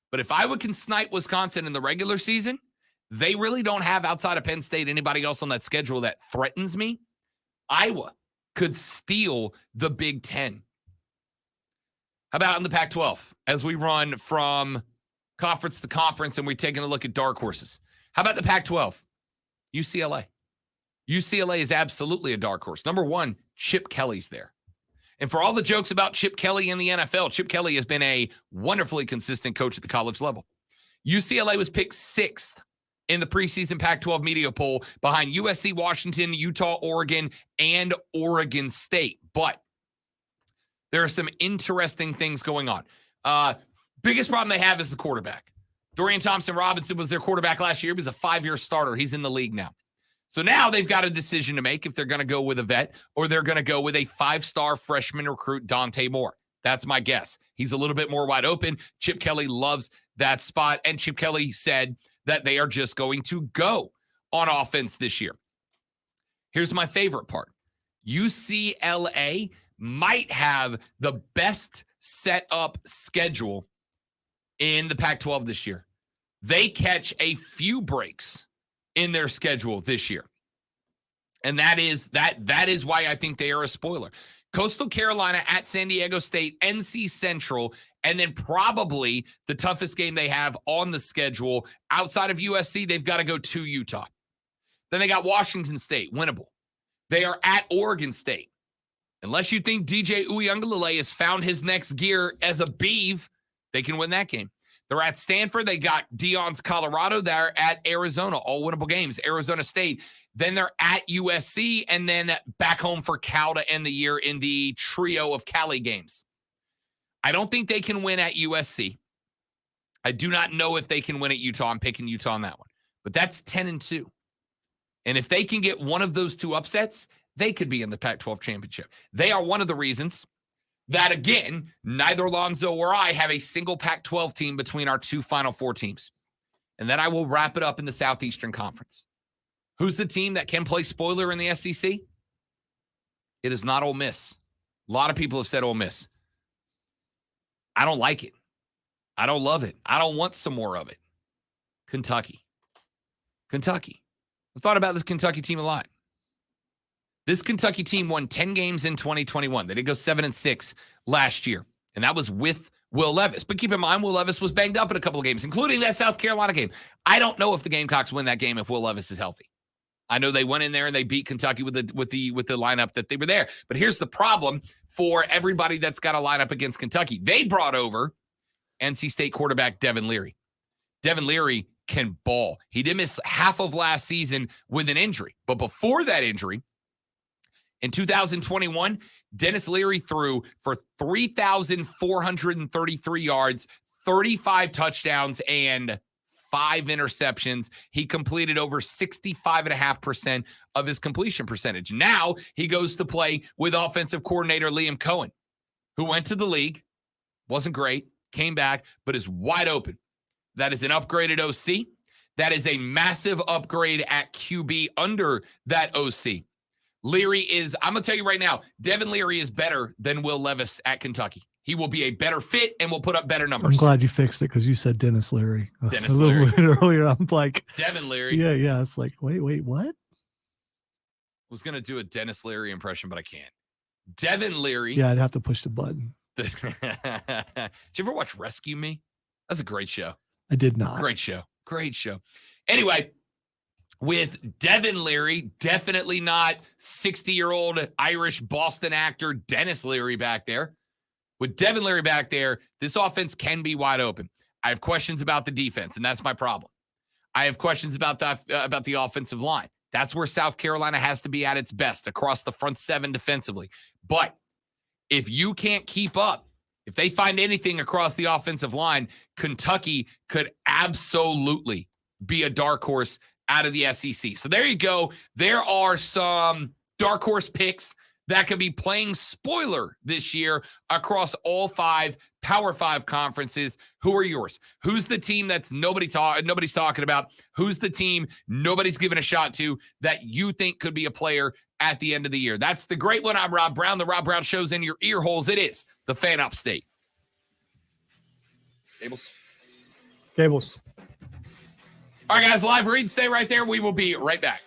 But if Iowa can snipe Wisconsin in the regular season, they really don't have, outside of Penn State, anybody else on that schedule that threatens me. Iowa could steal the Big Ten. How about in the Pac-12 as we run from conference to conference and we're taking a look at dark horses? How about the Pac-12? UCLA. UCLA is absolutely a dark horse. Number one, Chip Kelly's there. And for all the jokes about Chip Kelly in the NFL, Chip Kelly has been a wonderfully consistent coach at the college level. UCLA was picked 6th in the preseason Pac-12 media poll behind USC, Washington, Utah, Oregon, and Oregon State. But there are some interesting things going on. Biggest problem they have is the quarterback. Dorian Thompson-Robinson was their quarterback last year. He was a 5-year starter. He's in the league now. So now they've got a decision to make if they're going to go with a vet or they're going to go with a 5-star freshman recruit, Dante Moore. That's my guess. He's a little bit more wide open. Chip Kelly loves that spot. And Chip Kelly said that they are just going to go on offense this year. Here's my favorite part. UCLA might have the best set up schedule in the Pac-12 this year. They catch a few breaks in their schedule this year. And that is why I think they are a spoiler. Coastal Carolina at San Diego State, NC Central, and then probably the toughest game they have on the schedule outside of USC, they've got to go to Utah. Then they got Washington State, winnable. They are at Oregon State. Unless you think DJ Uiagalelei has found his next gear as a Beav, they can win that game. They're at Stanford. They got Dion's Colorado. They're at Arizona, all winnable games. Arizona State. Then they're at USC, and then back home for Cal to end the year in the trio of Cali games. I don't think they can win at USC. I do not know if they can win at Utah. I'm picking Utah on that one. But that's 10-2. And if they can get one of those two upsets, they could be in the Pac-12 championship. They are one of the reasons that, again, neither Lonzo or I have a single Pac-12 team between our two Final Four teams. And then I will wrap it up in the Southeastern Conference. Who's the team that can play spoiler in the SEC? It is not Ole Miss. A lot of people have said Ole Miss. I don't like it. I don't love it. I don't want some more of it. Kentucky. I've thought about this Kentucky team a lot. This Kentucky team won 10 games in 2021. They did go 7-6 last year, and that was with Will Levis. But keep in mind, Will Levis was banged up in a couple of games, including that South Carolina game. I don't know if the Gamecocks win that game if Will Levis is healthy. I know they went in there and they beat Kentucky with the lineup that they were there. But here's the problem for everybody that's got a lineup against Kentucky. They brought over NC State quarterback Devin Leary. Devin Leary can ball. He did miss half of last season with an injury. But before that injury, In 2021, Dennis Leary threw for 3,433 yards, 35 touchdowns, and 5 interceptions. He completed over 65.5% of his completion percentage. Now he goes to play with offensive coordinator Liam Cohen, who went to the league, wasn't great, came back, but is wide open. That is an upgraded OC. That is a massive upgrade at QB under that OC. Leary is, I'm going to tell you right now, Devin Leary is better than Will Levis at Kentucky. He will be a better fit and will put up better numbers. I'm glad you fixed it because you said Dennis Leary. Dennis a little Leary. bit earlier. I'm like, Devin Leary. Yeah. It's like, wait, what? I was going to do a Dennis Leary impression, but I can't. Devin Leary. Yeah, I'd have to push the button. Did you ever watch Rescue Me? That's a great show. I did not. Great show. Anyway, with Devin Leary, definitely not 60-year-old Irish Boston actor Dennis Leary back there. With Devin Leary back there, this offense can be wide open. I have questions about the defense, and that's my problem. I have questions about the offensive line. That's where South Carolina has to be at its best across the front seven defensively. But if you can't keep up, if they find anything across the offensive line, Kentucky could absolutely be a dark horse out of the SEC. So there you go. There are some dark horse picks that could be playing spoiler this year across all 5 Power 5 conferences. Who are yours? Who's the team that's nobody's talking about? Who's the team nobody's giving a shot to that you think could be a player at the end of the year? That's the great one. I'm Rob Brown. The Rob Brown Show's in your ear holes. It is the Fan Upstate. Cables. All right, guys, live read. Stay right there. We will be right back.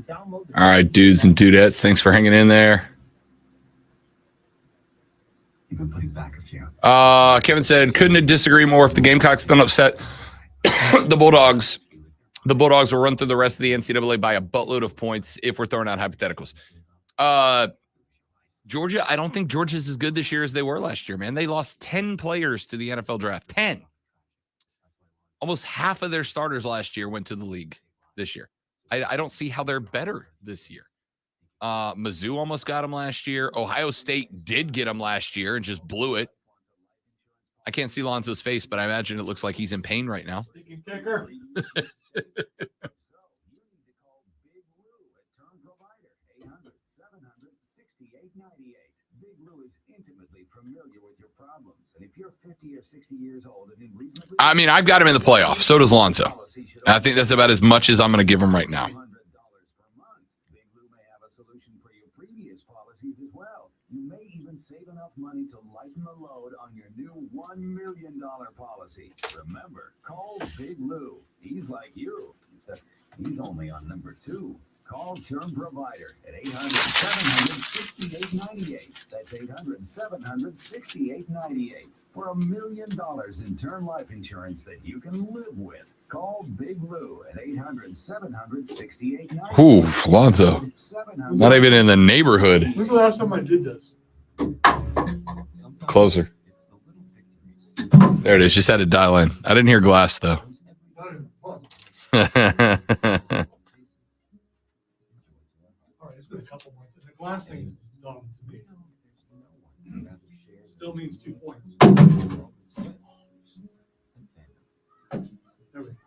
All right, dudes and dudettes, thanks for hanging in there. Even putting back a few. Kevin said, couldn't disagree more. If the Gamecocks don't upset the Bulldogs will run through the rest of the NCAA by a buttload of points if we're throwing out hypotheticals. Georgia, I don't think Georgia's as good this year as they were last year, man. They lost 10 players to the NFL draft. 10. Almost half of their starters last year went to the league this year. I don't see how they're better this year. Mizzou almost got him last year. Ohio State did get him last year and just blew it. I can't see Lonzo's face, but I imagine it looks like he's in pain right now. I mean, I've got him in the playoffs. So does Lonzo. I think that's about as much as I'm going to give him right now. You may even save enough money to lighten the load on your new $1 million policy. Remember, call Big Lou. He's like you, except he's only on number 2. Call Term Provider at 800-700-6898. That's 800-700-6898 for $1 million in term life insurance that you can live with. Call Big Lou at 800-700-6898. Ooh, Lonzo. Not even in the neighborhood. When's the last time I did this? Closer. There it is. Just had to dial in. I didn't hear glass, though. All right, it's been a couple months. The glass thing is dumb to me. Still means 2 points. There we go.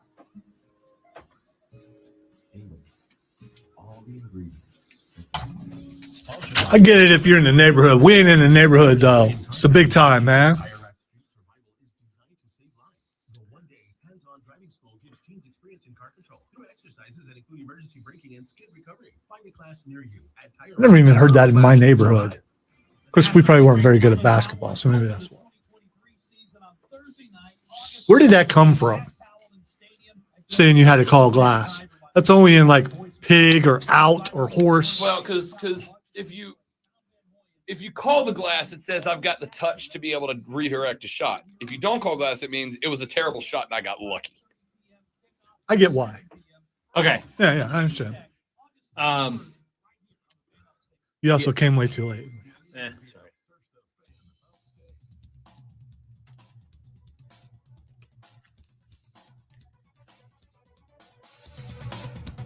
I get it if you're in the neighborhood. We ain't in the neighborhood, though. It's the big time, man. I never even heard that in my neighborhood. Of course, we probably weren't very good at basketball, so maybe that's why. Where did that come from? Saying you had to call glass. That's only in like pig or out or horse. Well, because if you call the glass, it says I've got the touch to be able to redirect a shot. If you don't call glass, it means it was a terrible shot and I got lucky. I get why. Okay. Yeah, I understand. You also came way too late. Sorry.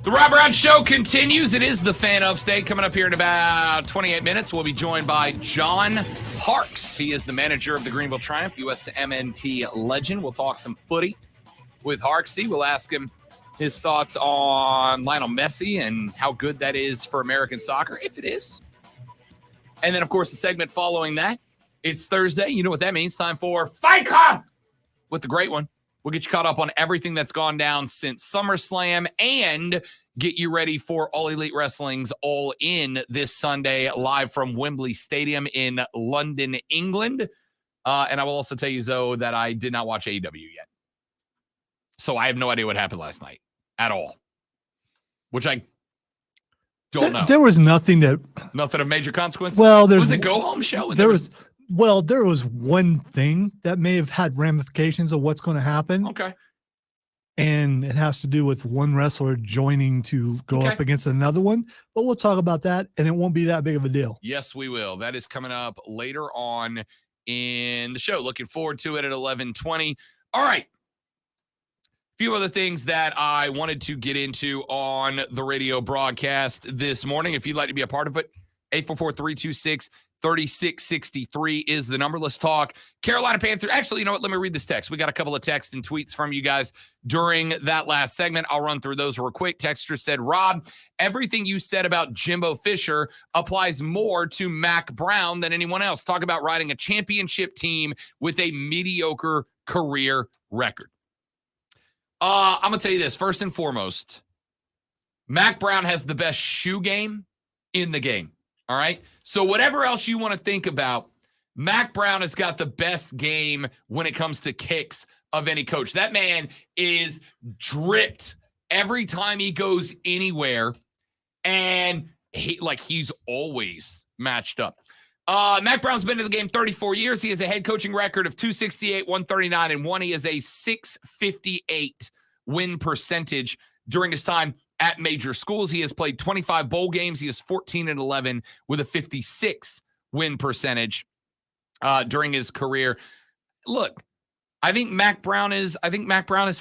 The Rob Brown Show continues. It is the Fan Upstate. Coming up here in about 28 minutes, we'll be joined by John Harkes. He is the manager of the Greenville Triumph, USMNT legend. We'll talk some footy with Harkesy. We'll ask him his thoughts on Lionel Messi and how good that is for American soccer, if it is. And then, of course, the segment following that. It's Thursday. You know what that means. Time for Fight Club with the great one. We'll get you caught up on everything that's gone down since SummerSlam and get you ready for All Elite Wrestling's All In this Sunday live from Wembley Stadium in London, England. And I will also tell you, Zoe, that I did not watch AEW yet. So I have no idea what happened last night at all, which I don't know. There was nothing of major consequence. Well, it was a go-home show. And there was one thing that may have had ramifications of what's going to happen. Okay. And it has to do with one wrestler joining to go up against another one. But we'll talk about that, and it won't be that big of a deal. Yes, we will. That is coming up later on in the show. Looking forward to it at 11:20. All right. A few other things that I wanted to get into on the radio broadcast this morning. If you'd like to be a part of it, 844-326-3663 is the number. Let's talk Carolina Panthers. Actually, you know what? Let me read this text. We got a couple of texts and tweets from you guys during that last segment. I'll run through those real quick. Texter said, Rob, everything you said about Jimbo Fisher applies more to Mac Brown than anyone else. Talk about riding a championship team with a mediocre career record. I'm going to tell you this. First and foremost, Mac Brown has the best shoe game in the game. All right? So whatever else you want to think about, Mac Brown has got the best game when it comes to kicks of any coach. That man is dripped every time he goes anywhere. And he's always matched up. Mac Brown's been in the game 34 years. He has a head coaching record of 268, 139, and 1. He has a 658 win percentage during his time at major schools. He has played 25 bowl games. He is 14-11 with a 56 win percentage during his career. Look, I think Mac Brown is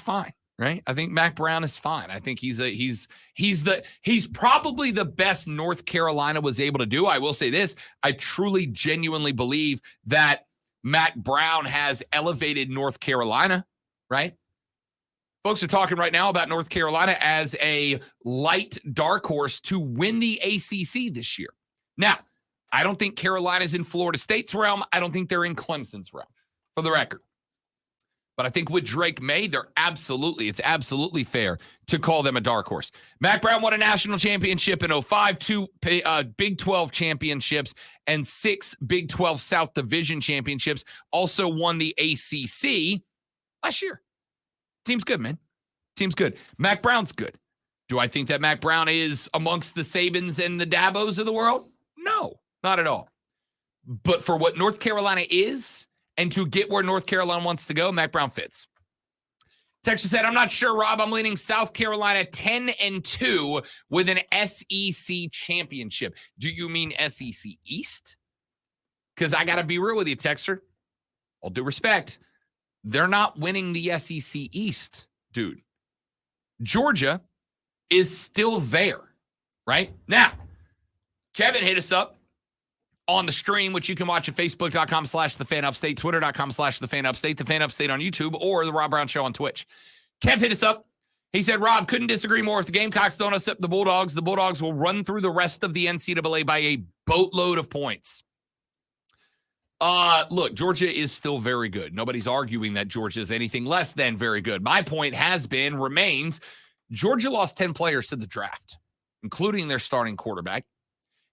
fine, right? I think Mac Brown is fine. I think he's probably the best North Carolina was able to do. I will say this. I truly, genuinely believe that Mac Brown has elevated North Carolina, right? Folks are talking right now about North Carolina as a light dark horse to win the ACC this year. Now, I don't think Carolina's in Florida State's realm. I don't think they're in Clemson's realm, for the record. But I think with Drake May, it's absolutely fair to call them a dark horse. Mac Brown won a national championship in 2005, 2 Big 12 championships, and 6 Big 12 South Division championships. Also won the ACC last year. Team's good, man. Team's good. Mac Brown's good. Do I think that Mac Brown is amongst the Sabans and the Dabos of the world? No, not at all. But for what North Carolina is, and to get where North Carolina wants to go, Mac Brown fits. Texas said, I'm not sure, Rob. I'm leaning South Carolina 10-2 with an SEC championship. Do you mean SEC East? Because I got to be real with you, Texter. All due respect, they're not winning the SEC East, dude. Georgia is still there, right? Now, Kevin hit us up on the stream, which you can watch at facebook.com/thefanupstate, twitter.com/thefanupstate, the Fan Upstate on YouTube, or the Rob Brown Show on Twitch. Kev hit us up. He said, Rob, couldn't disagree more. If the Gamecocks don't accept the Bulldogs will run through the rest of the NCAA by a boatload of points. Look, Georgia is still very good. Nobody's arguing that Georgia is anything less than very good. My point remains, Georgia lost 10 players to the draft, including their starting quarterback,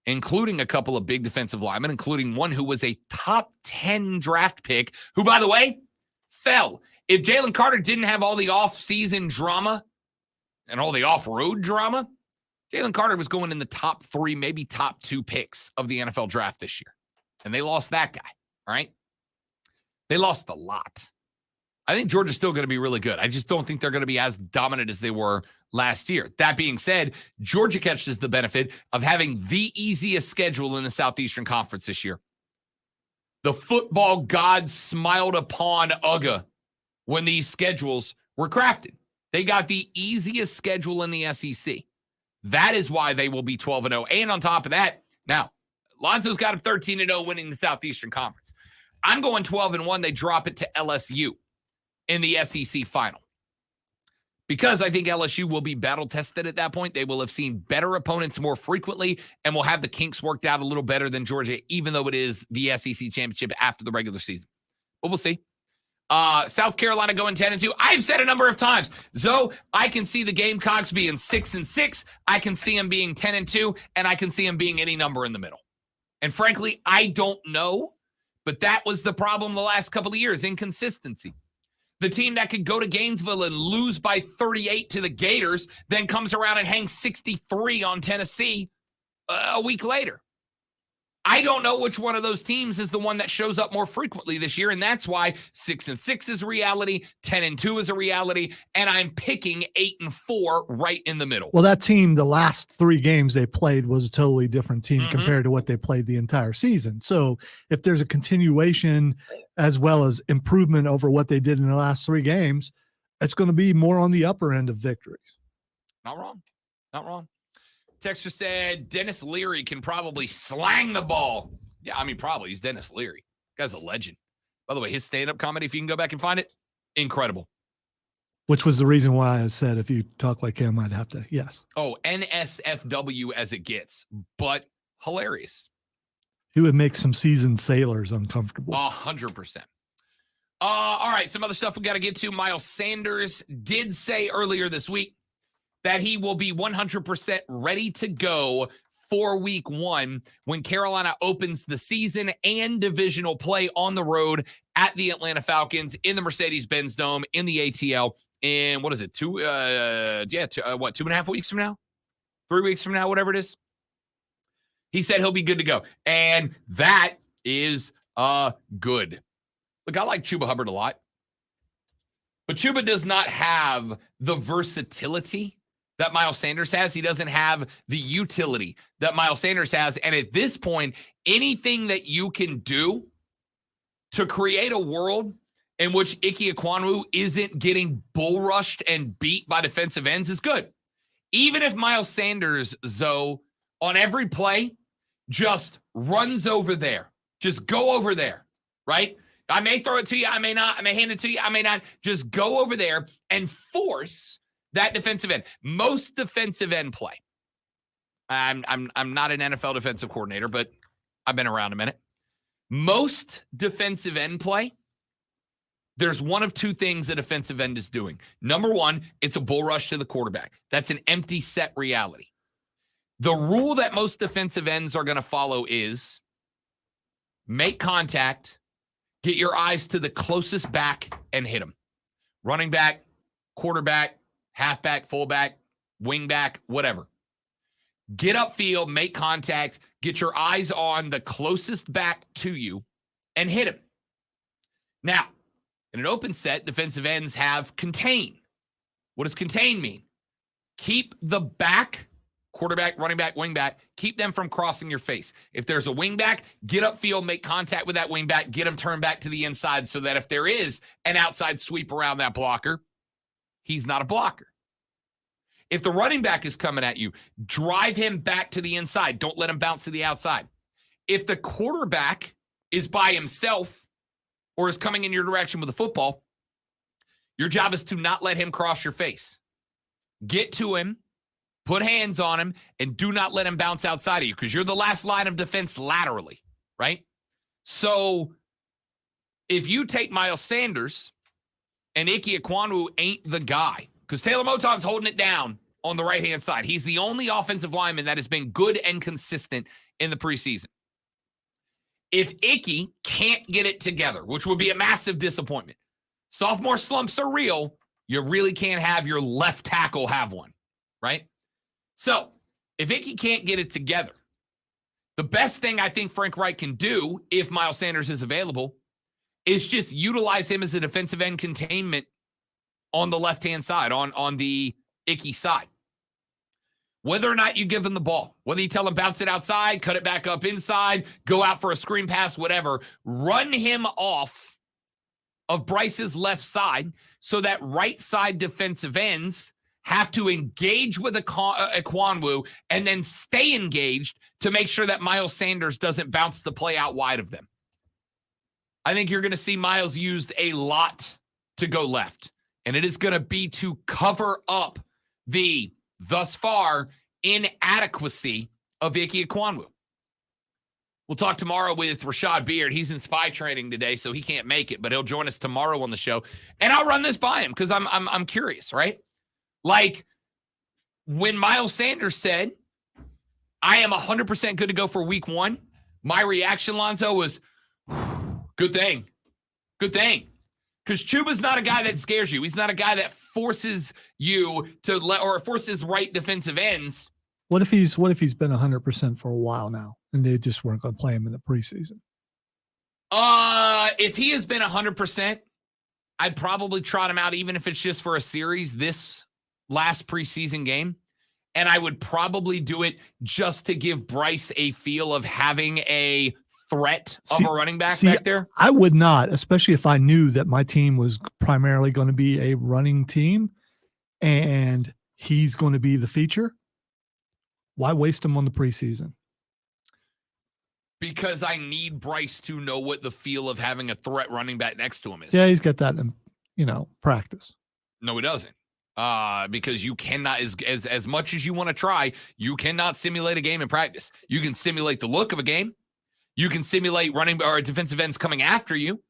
including a couple of big defensive linemen, including one who was a top 10 draft pick, who, by the way, fell. If Jalen Carter didn't have all the off-season drama and all the off-road drama, Jalen Carter was going in the top 3, maybe top 2 picks of the NFL draft this year. And they lost that guy, all right? They lost a lot. I think Georgia's still going to be really good. I just don't think they're going to be as dominant as they were last year. That being said, Georgia catches the benefit of having the easiest schedule in the Southeastern Conference this year. The football gods smiled upon UGA when these schedules were crafted. They got the easiest schedule in the SEC. That is why they will be 12-0. And on top of that, now, Lonzo's got him 13-0 winning the Southeastern Conference. I'm going 12-1. They drop it to LSU in the SEC final. Because I think LSU will be battle-tested at that point. They will have seen better opponents more frequently and will have the kinks worked out a little better than Georgia, even though it is the SEC championship after the regular season. But we'll see. South Carolina going 10-2. I've said a number of times, Zoe, I can see the Gamecocks being 6-6. I can see them being 10-2, and I can see them being any number in the middle. And frankly, I don't know, but that was the problem the last couple of years, inconsistency. The team that could go to Gainesville and lose by 38 to the Gators then comes around and hangs 63 on Tennessee a week later. I don't know which one of those teams is the one that shows up more frequently this year, and that's why 6-6 is a reality, 10-2 is a reality, and I'm picking 8-4 right in the middle. Well, that team, the last 3 games they played was a totally different team compared to what they played the entire season. So if there's a continuation as well as improvement over what they did in the last 3 games, it's going to be more on the upper end of victories. Not wrong. Not wrong. Texter said Dennis Leary can probably slang the ball. Yeah, I mean, probably. He's Dennis Leary. Guy's a legend. By the way, his stand-up comedy, if you can go back and find it, incredible. Which was the reason why I said if you talk like him, I'd have to, yes. Oh, NSFW as it gets, but hilarious. He would make some seasoned sailors uncomfortable. 100%. All right, some other stuff we got to get to. Miles Sanders did say earlier this week that he will be 100% ready to go for week 1 when Carolina opens the season and divisional play on the road at the Atlanta Falcons in the Mercedes-Benz Dome in the ATL in, what is it, 2.5 weeks from now? 3 weeks from now, whatever it is. He said he'll be good to go. And that is good. Look, I like Chuba Hubbard a lot. But Chuba does not have the versatility that Miles Sanders has. He doesn't have the utility that Miles Sanders has. And at this point, anything that you can do to create a world in which Ike Ekwonu isn't getting bull rushed and beat by defensive ends is good. Even if Miles Sanders, Zoe, on every play, just runs over there. Just go over there, right? I may throw it to you. I may not. I may hand it to you. I may not. Just go over there and force that defensive end. Most defensive end play. I'm not an NFL defensive coordinator, but I've been around a minute. Most defensive end play, there's one of two things a defensive end is doing. Number one, it's a bull rush to the quarterback. That's an empty set reality. The rule that most defensive ends are going to follow is make contact, get your eyes to the closest back, and hit him. Running back, quarterback, halfback, fullback, wingback, whatever. Get upfield, make contact, get your eyes on the closest back to you, and hit him. Now, in an open set, defensive ends have contain. What does contain mean? Keep the back, quarterback, running back, wingback, keep them from crossing your face. If there's a wingback, get upfield, make contact with that wingback, get him turned back to the inside so that if there is an outside sweep around that blocker, he's not a blocker. If the running back is coming at you, drive him back to the inside. Don't let him bounce to the outside. If the quarterback is by himself or is coming in your direction with a football, your job is to not let him cross your face. Get to him, put hands on him, and do not let him bounce outside of you because you're the last line of defense laterally, right? So if you take Miles Sanders and Ike Ekwonu ain't the guy, because Taylor Moton's holding it down on the right-hand side. He's the only offensive lineman that has been good and consistent in the preseason. If Ike can't get it together, which would be a massive disappointment, sophomore slumps are real, you really can't have your left tackle have one, right? So if Ike can't get it together, the best thing I think Frank Reich can do, if Miles Sanders is available, is just utilize him as a defensive end containment on the left-hand side, on the Ike side. Whether or not you give him the ball, whether you tell him bounce it outside, cut it back up inside, go out for a screen pass, whatever, run him off of Bryce's left side so that right side defensive ends have to engage with Ekwonu and then stay engaged to make sure that Miles Sanders doesn't bounce the play out wide of them. I think you're going to see Miles used a lot to go left, and it is going to be to cover up the, thus far, inadequacy of Ike Ekwonu. We'll talk tomorrow with Rashad Beard. He's in spy training today, so he can't make it, but he'll join us tomorrow on the show. And I'll run this by him because I'm curious, right? Like when Miles Sanders said, I am 100% good to go for week 1, my reaction, Lonzo, was, good thing. Good thing. Because Chuba's not a guy that scares you. He's not a guy that forces you to or forces right defensive ends. What if he's been 100% for a while now and they just weren't going to play him in the preseason? If he has been 100%, I'd probably trot him out even if it's just for a series this last preseason game. And I would probably do it just to give Bryce a feel of having a threat of a running back back there? I would not, especially if I knew that my team was primarily going to be a running team and he's going to be the feature. Why waste him on the preseason? Because I need Bryce to know what the feel of having a threat running back next to him is. Yeah, he's got that in, practice. No, he doesn't. Because you cannot, as much as you want to try, you cannot simulate a game in practice. You can simulate the look of a game. You can simulate running or defensive ends coming after you,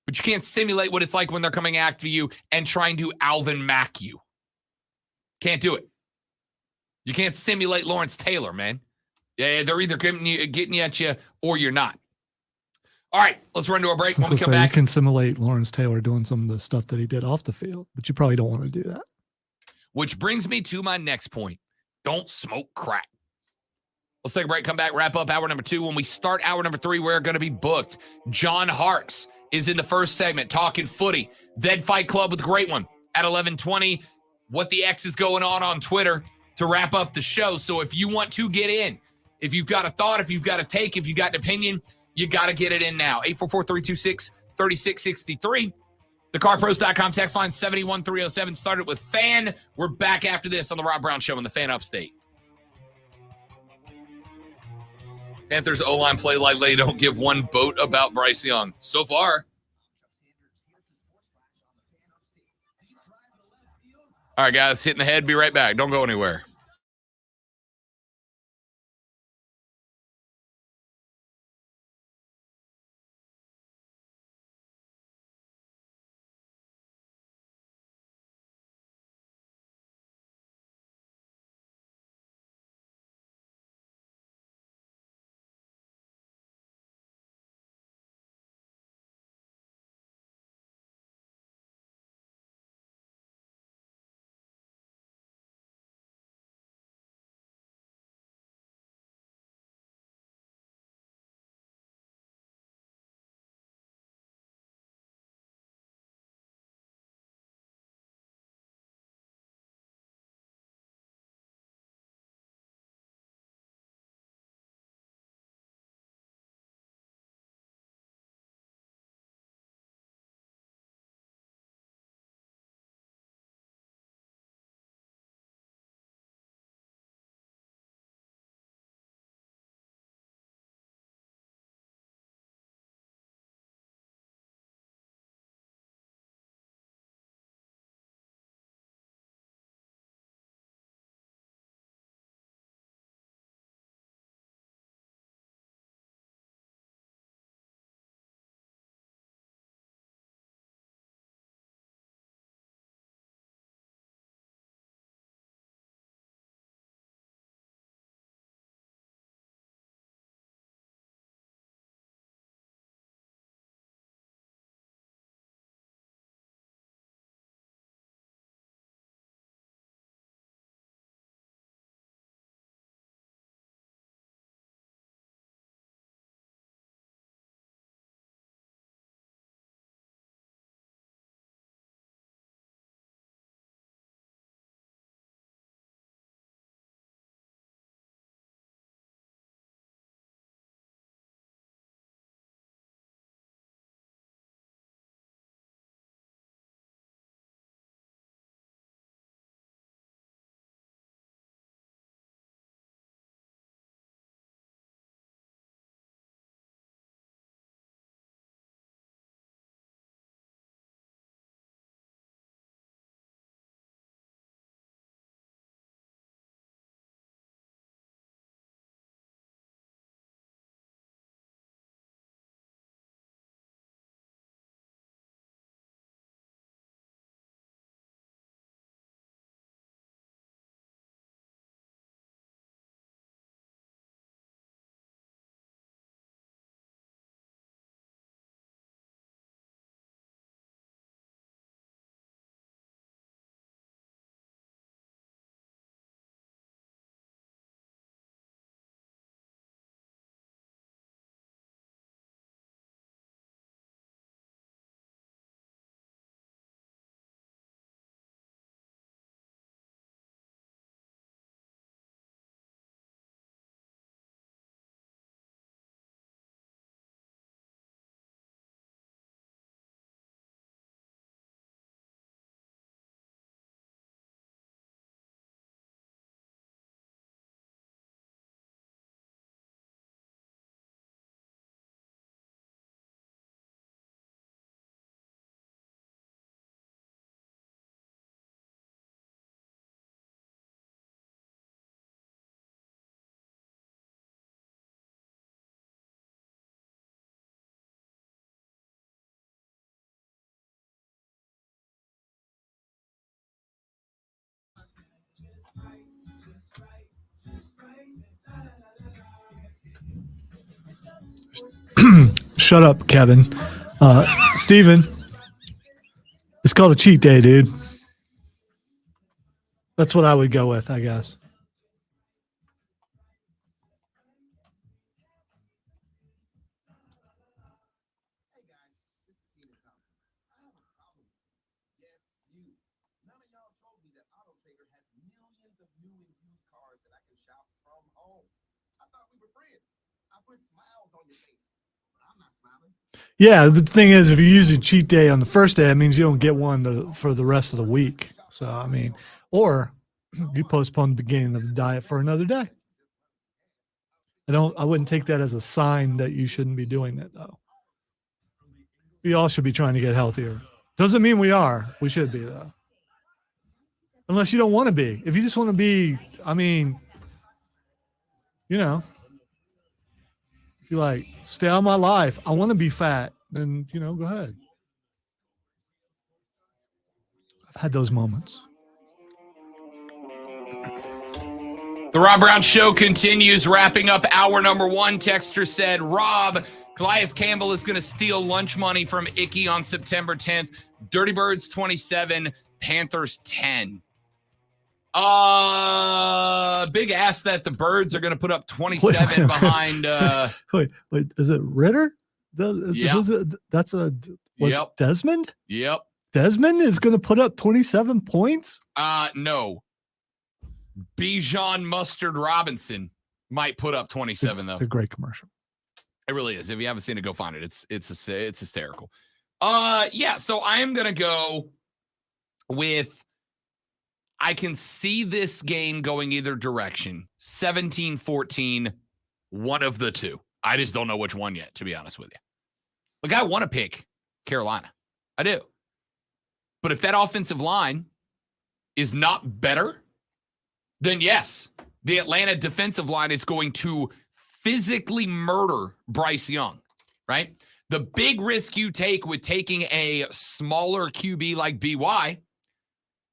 but you can't simulate what it's like when they're coming after you and trying to Alvin Mack you. Can't do it. You can't simulate Lawrence Taylor, man. Yeah, they're either getting at you or you're not. All right, let's run to a break. When we come back, you can simulate Lawrence Taylor doing some of the stuff that he did off the field, but you probably don't want to do that. Which brings me to my next point. Don't smoke crack. Let's take a break, come back, wrap up hour number 2. When we start hour number 3, we're going to be booked. John Harkes is in the first segment talking footy. Then Fight Club with the great one at 11:20. What the X is going on Twitter to wrap up the show. So if you want to get in, if you've got a thought, if you've got a take, if you've got an opinion, you got to get it in now. 844-326-3663. TheCarPros.com text line 71307. Started with Fan. We're back after this on the Rob Brown Show in the Fan Upstate. Panthers O-line play like they don't give one boat about Bryce Young. So far. All right, guys, hitting the head. Be right back. Don't go anywhere. Shut up, Kevin. Steven, it's called a cheat day, dude. That's what I would go with, I guess. new and used cars that I can shop from home. I thought we were friends. I put smiles on your face, but I'm not smiling. Yeah, the thing is, if you use a cheat day on the first day, that means you don't get one for the rest of the week. So, I mean, or you postpone the beginning of the diet for another day. I wouldn't take that as a sign that you shouldn't be doing it, though. We all should be trying to get healthier. Doesn't mean we are. We should be, though. Unless you don't want to be. If you just want to be, I mean, you know, if you like, stay out of my life, I want to be fat, then, you know, go ahead. I've had those moments. The Rob Brown Show continues, wrapping up hour number 1. Texter said, Rob, Calais Campbell is going to steal lunch money from Icky on September 10th. Dirty Birds 27, Panthers 10. Big ass that the Birds are going to put up 27 behind. Wait, is it Ritter? Yeah. Yep. Desmond? Yep. Desmond is going to put up 27 points? No. Bijan Mustard Robinson might put up 27 though. It's a great commercial. It really is. If you haven't seen it, go find it. It's hysterical. Yeah. So I am gonna go with. I can see this game going either direction. 17-14, one of the two. I just don't know which one yet, to be honest with you. Like, I want to pick Carolina. I do. But if that offensive line is not better, then yes, the Atlanta defensive line is going to physically murder Bryce Young, right? The big risk you take with taking a smaller QB like BY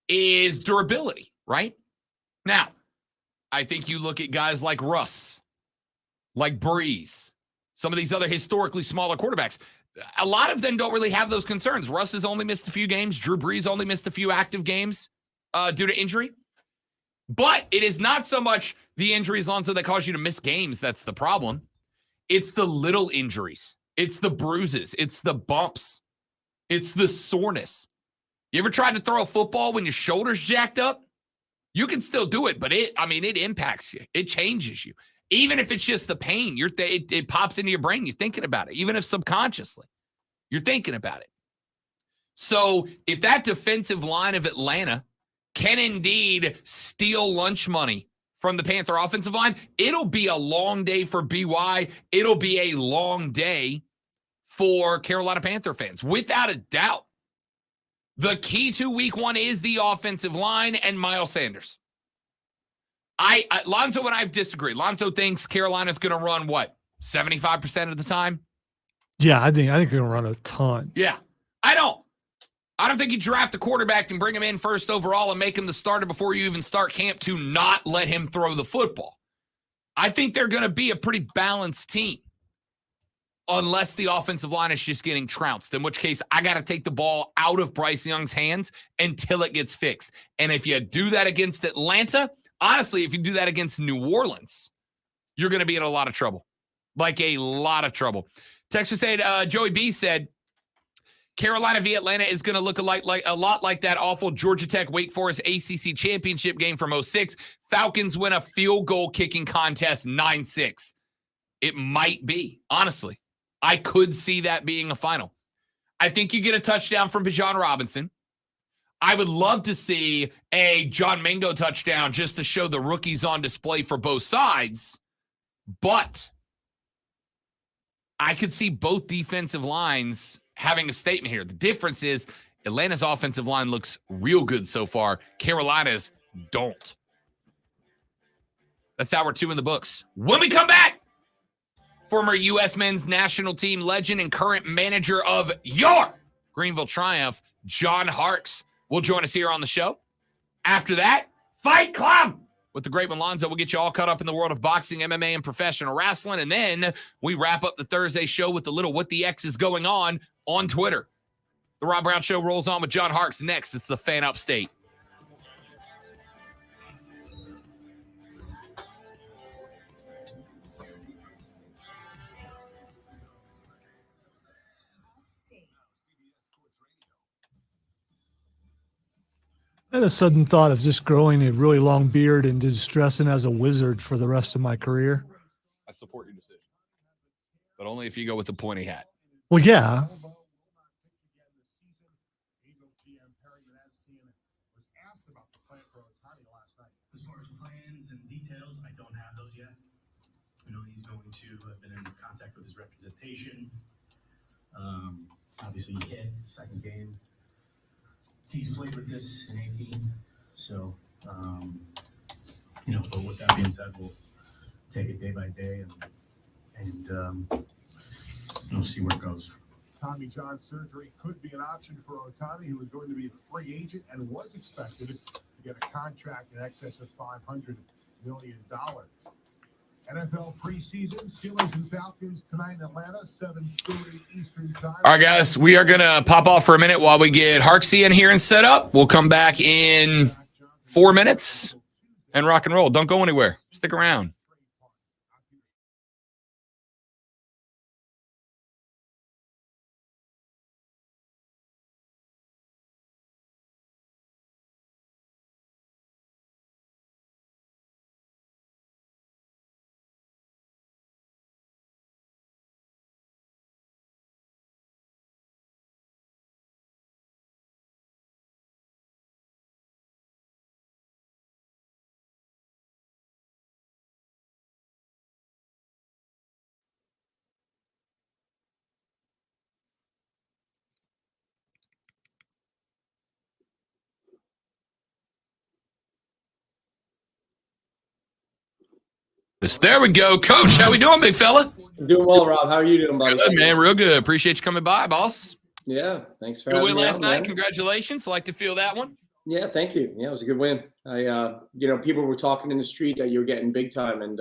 is durability, right? Now, I think you look at guys like Russ, like Breeze, some of these other historically smaller quarterbacks. A lot of them don't really have those concerns. Russ has only missed a few games. Drew Brees only missed a few active games due to injury. But it is not so much the injuries, Lonzo, that cause you to miss games. That's the problem. It's the little injuries. It's the bruises. It's the bumps. It's the soreness. You ever tried to throw a football when your shoulder's jacked up? You can still do it, but it impacts you. It changes you. Even if it's just the pain, it pops into your brain. You're thinking about it. Even if subconsciously, you're thinking about it. So if that defensive line of Atlanta can indeed steal lunch money from the Panther offensive line, it'll be a long day for BY. It'll be a long day for Carolina Panther fans, without a doubt. The key to week 1 is the offensive line and Miles Sanders. Lonzo and I disagree. Lonzo thinks Carolina's going to run, what, 75% of the time? Yeah, I think they're going to run a ton. Yeah, I don't think you draft a quarterback and bring him in first overall and make him the starter before you even start camp to not let him throw the football. I think they're going to be a pretty balanced team unless the offensive line is just getting trounced, in which case I got to take the ball out of Bryce Young's hands until it gets fixed. And if you do that against Atlanta, honestly, if you do that against New Orleans, you're going to be in a lot of trouble. Like a lot of trouble. Texas said, Joey B said, Carolina v. Atlanta is going to look a lot like that awful Georgia Tech Wake Forest ACC championship game from 2006. Falcons win a field goal kicking contest 9-6. It might be, honestly. I could see that being a final. I think you get a touchdown from Bijan Robinson. I would love to see a John Mingo touchdown just to show the rookies on display for both sides. But I could see both defensive lines having a statement here. The difference is Atlanta's offensive line looks real good so far. Carolina's don't. That's hour 2 in the books. When we come back, former U.S. men's national team legend and current manager of your Greenville Triumph, John Harkes, will join us here on the show. After that, Fight Club with the great Lonzo. We'll get you all caught up in the world of boxing, MMA, and professional wrestling. And then we wrap up the Thursday show with the little What the X is going on Twitter. The Rob Brown Show rolls on with John Harkes next. It's the Fan Upstate. I had a sudden thought of just growing a really long beard and just dressing as a wizard for the rest of my career. I support your decision, but only if you go with the pointy hat. Well, yeah. As far as plans and details, I don't have those yet. I know he's going to have been in contact with his representation. Obviously, he hit the second game. He's played with this in 18, so but with that being said, we'll take it day by day and see where it goes. Tommy John surgery could be an option for Ohtani, who is going to be a free agent and was expected to get a contract in excess of $500 million. NFL preseason, Steelers and Falcons tonight in Atlanta, 7:30 Eastern Time. All right, guys, we are going to pop off for a minute while we get Harkes in here and set up. We'll come back in 4 minutes and rock and roll. Don't go anywhere. Stick around. There we go. Coach, how we doing, big fella? Doing well, Rob. How are you doing, buddy? Good, man. Real good. Appreciate you coming by, boss. Yeah, thanks for Good having win me last out, night. man. Congratulations. Like to feel that one. Yeah, thank you. Yeah, it was a good win. People were talking in the street that you were getting big time, and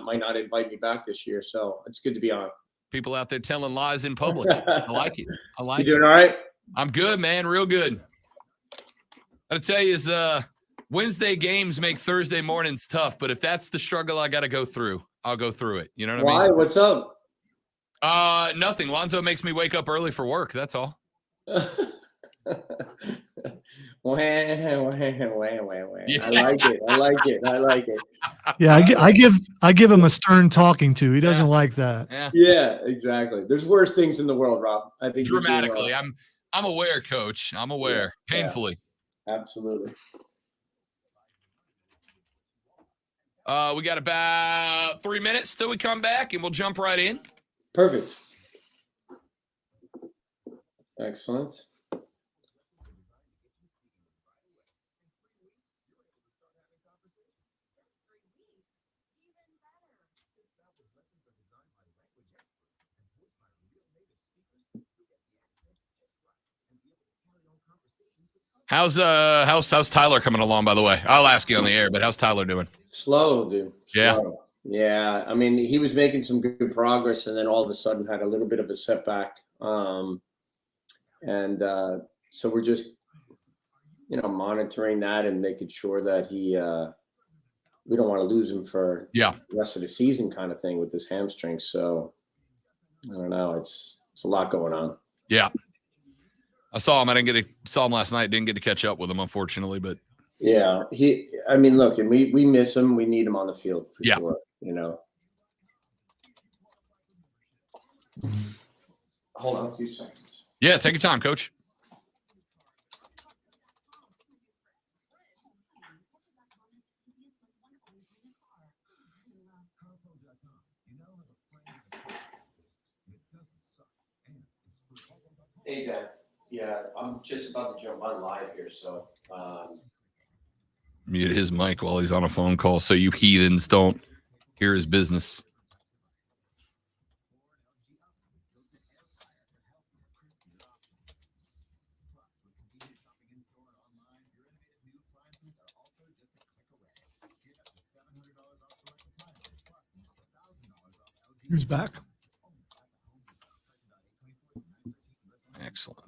might not invite me back this year. So it's good to be on. People out there telling lies in public. I like it. I like it. You doing all right? I'm good, man. Real good. I'll tell you is Wednesday games make Thursday mornings tough, but if that's the struggle I got to go through, I'll go through it. You know what I mean? Why? What's up? Nothing. Lonzo makes me wake up early for work. That's all. Yeah. I like it. Yeah, I give him a stern talking to. He doesn't like that. Yeah, exactly. There's worse things in the world, Rob. I think dramatically. I'm aware, Coach. I'm aware. Yeah, painfully. Yeah, absolutely. We got about 3 minutes till we come back, and we'll jump right in. Perfect. Excellent. How's Tyler coming along, by the way? I'll ask you on the air, but how's Tyler doing? Slow, dude. Yeah. Slow. Yeah. I mean, he was making some good progress, and then all of a sudden had a little bit of a setback. So we're just, monitoring that and making sure that we don't want to lose him for the rest of the season kind of thing with this hamstring. So I don't know. It's a lot going on. Yeah. I saw him. I saw him last night. Didn't get to catch up with him, unfortunately, but yeah, look, and we miss him. We need him on the field for sure. Hold on 2 seconds. Yeah, take your time, Coach. Hey, Dan. Yeah, I'm just about to jump on live here, so. Mute his mic while he's on a phone call so you heathens don't hear his business. He's back. Excellent.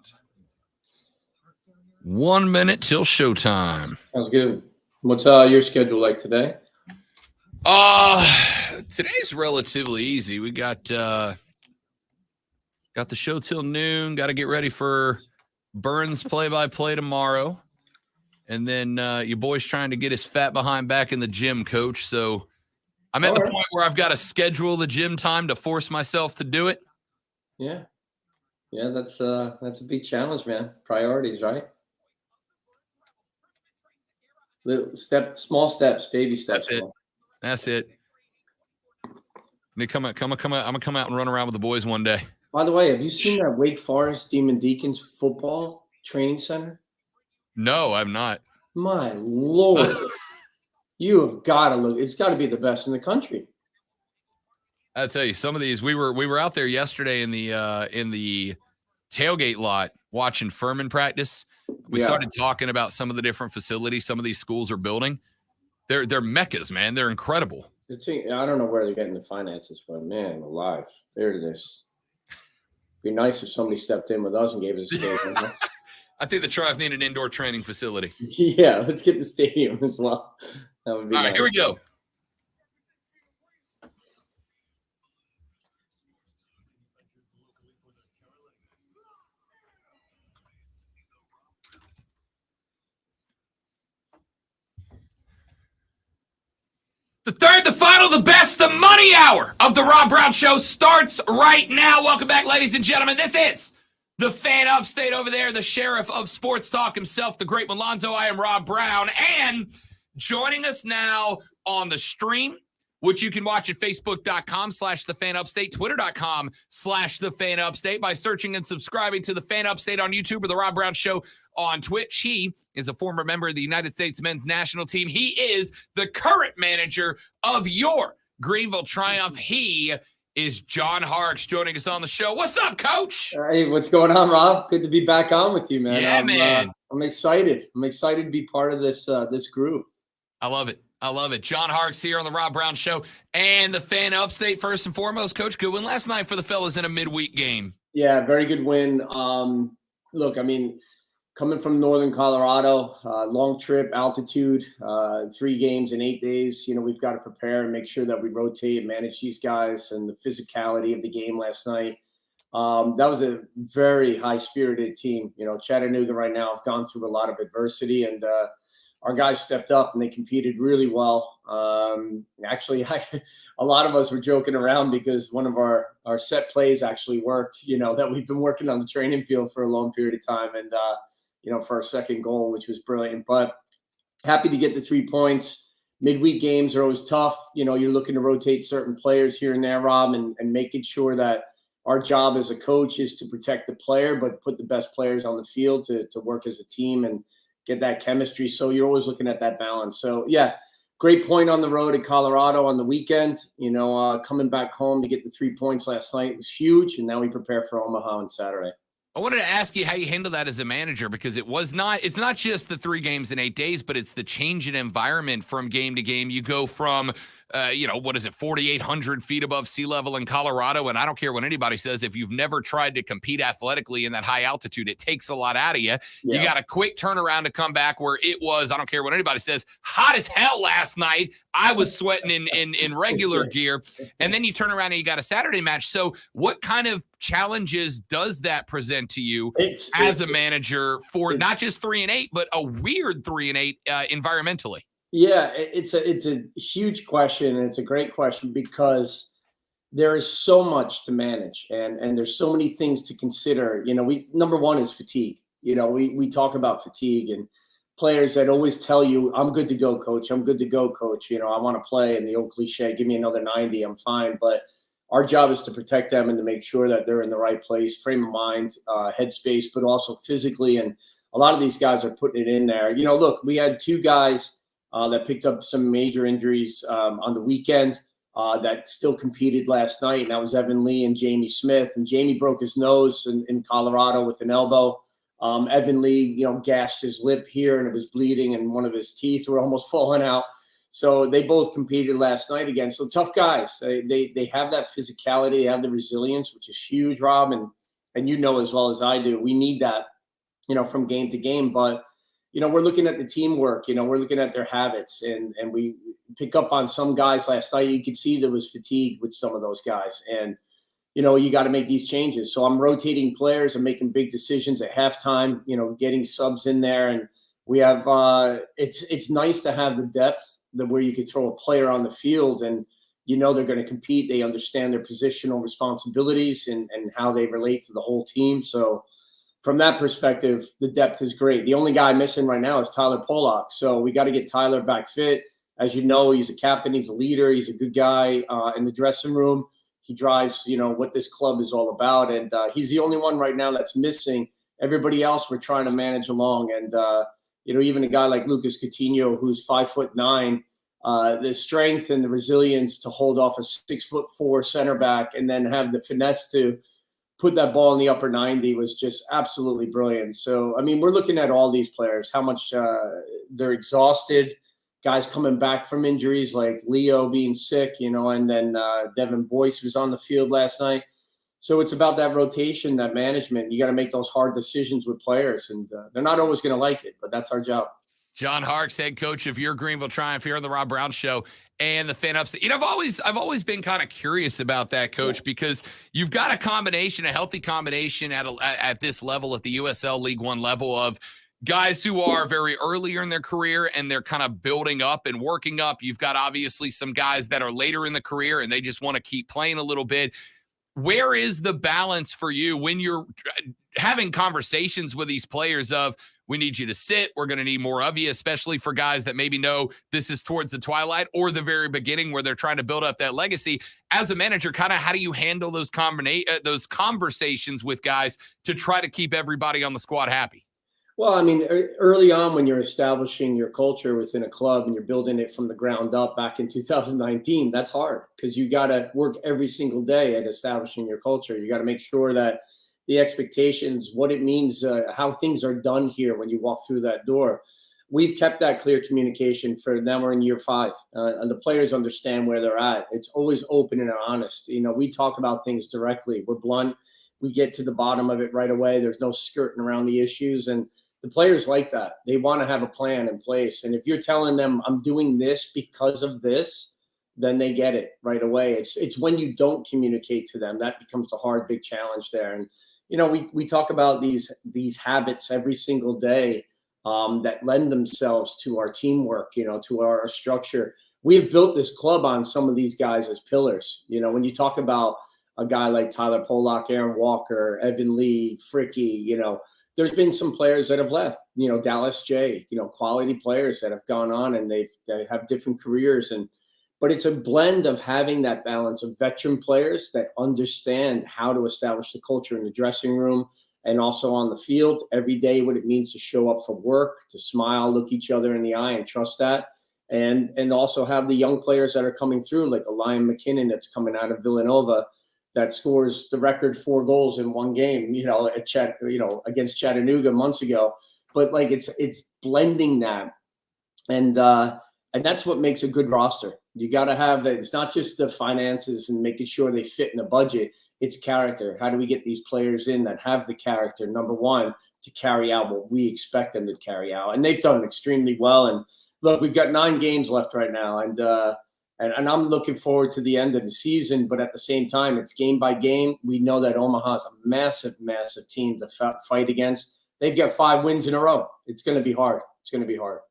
1 minute till showtime. Sounds good. What's your schedule like today? Today's relatively easy. We got the show till noon. Got to get ready for Burns play-by-play tomorrow. And then your boy's trying to get his fat behind back in the gym, Coach. So I'm at the point where I've got to schedule the gym time to force myself to do it. Yeah. Yeah, that's a big challenge, man. Priorities, right? Small steps, baby steps. That's it. I'm gonna come out and run around with the boys one day. By the way, have you seen that Wake Forest Demon Deacons football training center? No, I'm not. My Lord. You have got to look. It's got to be the best in the country. I'll tell you, some of these we were out there yesterday in the tailgate lot watching Furman practice. We started talking about some of the different facilities some of these schools are building. They're meccas, man. They're incredible. I don't know where they're getting the finances, but man, alive. There it is. Be nice if somebody stepped in with us and gave us a stadium. I think the Tribe need an indoor training facility. Yeah, let's get the stadium as well. That would be all nice. right, here we go. The third, the final, the best, the money hour of the Rob Brown Show starts right now. Welcome back, ladies and gentlemen. This is the fan upstate over there, the sheriff of sports talk himself, the great Malonzo. I am Rob Brown. And joining us now on the stream, which you can watch at facebook.com/thefanupstate, twitter.com/thefanupstate by searching and subscribing to the Fan Upstate on YouTube or the Rob Brown Show on Twitch. He is a former member of the United States men's national team. He is the current manager of your Greenville Triumph. He is John Harkes joining us on the show. What's up, Coach? Hey, what's going on, Rob? Good to be back on with you, man. Yeah, man. I'm excited. I'm excited to be part of this group. I love it. I love it. John Harkes here on the Rob Brown Show and the Fan Upstate. First and foremost, Coach, good win last night for the fellas in a midweek game. Yeah, very good win. Look, I mean, coming from northern Colorado, long trip, altitude, 3 games in 8 days. You know, we've got to prepare and make sure that we rotate and manage these guys, and the physicality of the game last night. That was a very high-spirited team. You know, Chattanooga right now have gone through a lot of adversity, and our guys stepped up and they competed really well. Actually, a lot of us were joking around because one of our set plays actually worked, you know, that we've been working on the training field for a long period of time. And, you know, for our second goal, which was brilliant. But happy to get the 3 points. Midweek games are always tough. You know, you're looking to rotate certain players here and there, Rob, and making sure that our job as a coach is to protect the player, but put the best players on the field to work as a team and get that chemistry. So you're always looking at that balance. So, yeah, great point on the road at Colorado on the weekend. You know, coming back home to get the 3 points last night was huge, and now we prepare for Omaha on Saturday. I wanted to ask you how you handle that as a manager, because it's not just the 3 games in 8 days, but it's the change in environment from game to game. You go from, 4,800 feet above sea level in Colorado. And I don't care what anybody says, if you've never tried to compete athletically in that high altitude, it takes a lot out of you. Yeah. You got a quick turnaround to come back where it was, I don't care what anybody says, hot as hell last night. I was sweating in regular gear. And then you turn around and you got a Saturday match. So what kind of challenges does that present to you as a manager for not just 3 and 8, but a weird 3 and 8 environmentally? Yeah, it's a huge question, and it's a great question because there is so much to manage, and there's so many things to consider. You know, number one is fatigue. You know, we talk about fatigue and players that always tell you, "I'm good to go, coach. I'm good to go, coach. You know, I want to play." And the old cliche, "Give me another 90, I'm fine." But our job is to protect them and to make sure that they're in the right place, frame of mind, headspace, but also physically. And a lot of these guys are putting it in there. You know, look, we had 2 guys that picked up some major injuries on the weekend that still competed last night. And that was Evan Lee and Jamie Smith. And Jamie broke his nose in Colorado with an elbow. Evan Lee, you know, gashed his lip here and it was bleeding, and one of his teeth were almost falling out. So they both competed last night again. So tough guys. They have that physicality, they have the resilience, which is huge, Rob. And you know as well as I do, we need that, you know, from game to game. But you know, we're looking at the teamwork, you know, we're looking at their habits, and we pick up on some guys last night. You could see there was fatigue with some of those guys, and, you know, you got to make these changes. So I'm rotating players and making big decisions at halftime, you know, getting subs in there and We have it's nice to have the depth where you could throw a player on the field and they're going to compete. They understand their positional responsibilities and how they relate to the whole team. So from that perspective, the depth is great. The only guy missing right now is Tyler Pollock. So we got to get Tyler back fit. As you know, he's a captain. He's a leader. He's a good guy in the dressing room. He drives, what this club is all about. And he's the only one right now that's missing. Everybody else we're trying to manage along. And, even a guy like Lucas Coutinho, who's 5'9", the strength and the resilience to hold off a 6'4" center back and then have the finesse to put that ball in the upper 90 was just absolutely brilliant. So, I mean, we're looking at all these players, how much they're exhausted, guys coming back from injuries like Leo being sick, and then Devin Boyce was on the field last night. So it's about that rotation, that management. You got to make those hard decisions with players, and they're not always going to like it, but that's our job. John Harkes, head coach of your Greenville Triumph here on the Rob Brown Show and the Fan Upset. I've always been kind of curious about that, Coach, because you've got a healthy combination at this level, at the USL League One level, of guys who are very earlier in their career and they're kind of building up and working up. You've got obviously some guys that are later in the career and they just want to keep playing a little bit. Where is the balance for you when you're having conversations with these players of, we need you to sit, we're going to need more of you, especially for guys that maybe know this is towards the twilight or the very beginning where they're trying to build up that legacy? As a manager, kind of how do you handle those conversations with guys to try to keep everybody on the squad happy? Well, I mean, early on when you're establishing your culture within a club and you're building it from the ground up back in 2019, that's hard because you got to work every single day at establishing your culture. You got to make sure that the expectations, what it means, how things are done here when you walk through that door. We've kept that clear communication for now. We're in year 5, and the players understand where they're at. It's always open and honest. We talk about things directly. We're blunt. We get to the bottom of it right away. There's no skirting around the issues, and the players like that. They want to have a plan in place. And if you're telling them I'm doing this because of this, then they get it right away. It's when you don't communicate to them that becomes the hard, big challenge there. And we talk about these habits every single day that lend themselves to our teamwork, to our structure. We have built this club on some of these guys as pillars. When you talk about a guy like Tyler Pollock, Aaron Walker, Evan Lee, Fricky, there's been some players that have left, Dallas J, quality players that have gone on and they have different careers. But it's a blend of having that balance of veteran players that understand how to establish the culture in the dressing room and also on the field every day, what it means to show up for work, to smile, look each other in the eye and trust that. And also have the young players that are coming through, like a Liam McKinnon that's coming out of Villanova that scores the record 4 goals in one game, against Chattanooga months ago. But like it's blending that. And that's what makes a good roster. You got to have it's not just the finances and making sure they fit in the budget. It's character. How do we get these players in that have the character, number one, to carry out what we expect them to carry out? And they've done extremely well. And look, we've got 9 games left right now. And I'm looking forward to the end of the season. But at the same time, it's game by game. We know that Omaha's a massive, massive team to fight against. They've got 5 wins in a row. It's going to be hard. It's going to be hard.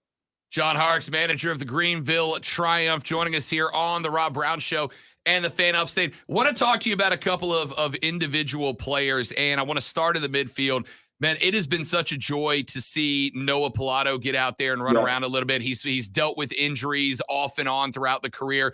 John Harkes, manager of the Greenville Triumph, joining us here on the Rob Brown Show and the Fan Upstate. Want to talk to you about a couple of individual players, and I want to start in the midfield. Man, it has been such a joy to see Noah Pilato get out there and run around a little bit. He's dealt with injuries off and on throughout the career.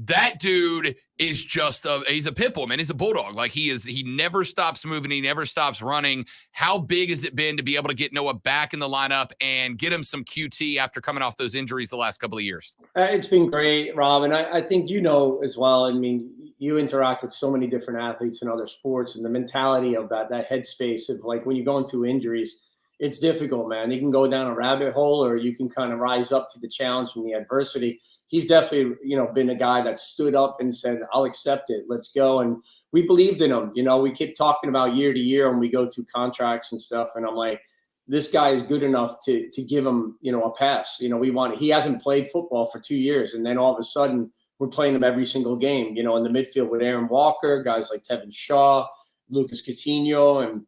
That dude is just he's a pit bull, man. He's a bulldog. Like he never stops moving. He never stops running. How big has it been to be able to get Noah back in the lineup and get him some QT after coming off those injuries the last couple of years? It's been great, Rob. And I think as well. I mean, you interact with so many different athletes in other sports, and the mentality of that headspace of like when you go into injuries, it's difficult, man. You can go down a rabbit hole or you can kind of rise up to the challenge and the adversity. He's definitely, been a guy that stood up and said, I'll accept it. Let's go. And we believed in him. We keep talking about year to year when we go through contracts and stuff. And I'm like, this guy is good enough to give him, a pass. He hasn't played football for 2 years. And then all of a sudden we're playing him every single game, in the midfield with Aaron Walker, guys like Tevin Shaw, Lucas Coutinho,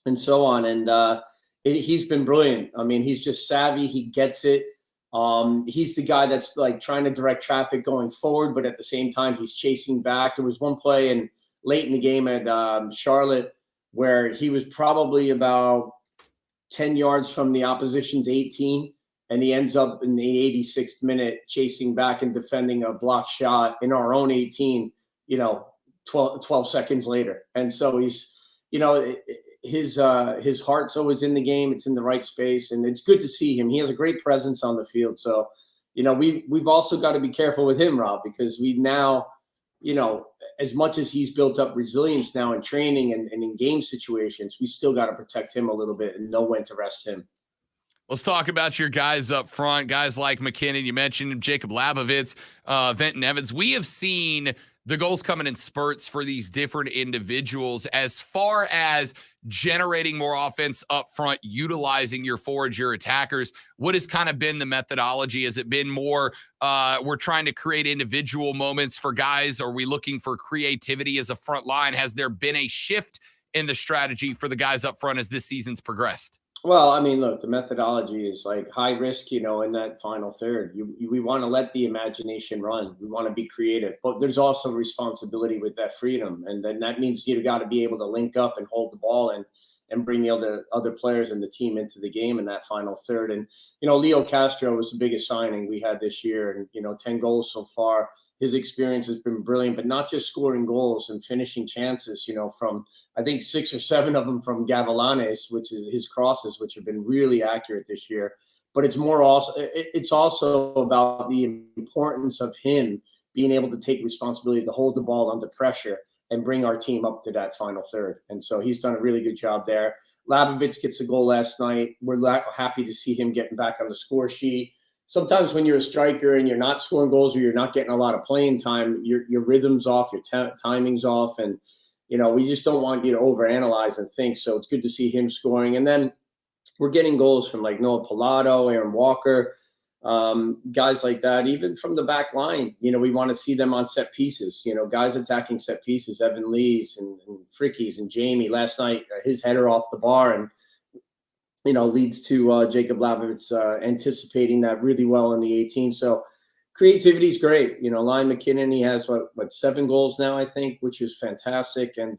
and so on. And, he's been brilliant. I mean, he's just savvy. He gets it. He's the guy that's like trying to direct traffic going forward, but at the same time, he's chasing back. There was one play late in the game at Charlotte where he was probably about 10 yards from the opposition's 18, and he ends up in the 86th minute chasing back and defending a blocked shot in our own 18, 12 seconds later. And so he's, his heart's always in the game. It's in the right space, and it's good to see him. He has a great presence on the field. So, we've also got to be careful with him, Rob, because we now, as much as he's built up resilience now in training and in game situations, we still got to protect him a little bit and know when to rest him. Let's talk about your guys up front, guys like McKinnon. You mentioned Jacob Labovitz, Venton Evans. We have seen the goals coming in spurts for these different individuals as far as generating more offense up front, utilizing your forwards, your attackers. What has kind of been the methodology? Has it been more we're trying to create individual moments for guys? Are we looking for creativity as a front line? Has there been a shift in the strategy for the guys up front as this season's progressed? Well, I mean, look, the methodology is like high risk, in that final third. We want to let the imagination run. We want to be creative, but there's also responsibility with that freedom. And then that means you got to be able to link up and hold the ball and bring the other players in the team into the game in that final third. And, Leo Castro was the biggest signing we had this year, and, 10 goals so far. His experience has been brilliant, but not just scoring goals and finishing chances, from I think 6 or 7 of them from Gavilanes, which is his crosses, which have been really accurate this year. But it's also about the importance of him being able to take responsibility to hold the ball under pressure and bring our team up to that final third. And so he's done a really good job there. Labovitz gets a goal last night. We're happy to see him getting back on the score sheet. Sometimes when you're a striker and you're not scoring goals or you're not getting a lot of playing time, your rhythm's off, your timing's off. And, we just don't want you to overanalyze and think. So it's good to see him scoring. And then we're getting goals from like Noah Pilato, Aaron Walker, guys like that, even from the back line. We want to see them on set pieces, guys attacking set pieces, Evan Lees and Frickies and Jamie. Last night, his header off the bar and leads to Jacob Labovitz anticipating that really well in the 18. So creativity is great. Lyon McKinnon, he has what 7 goals now, I think, which is fantastic. And,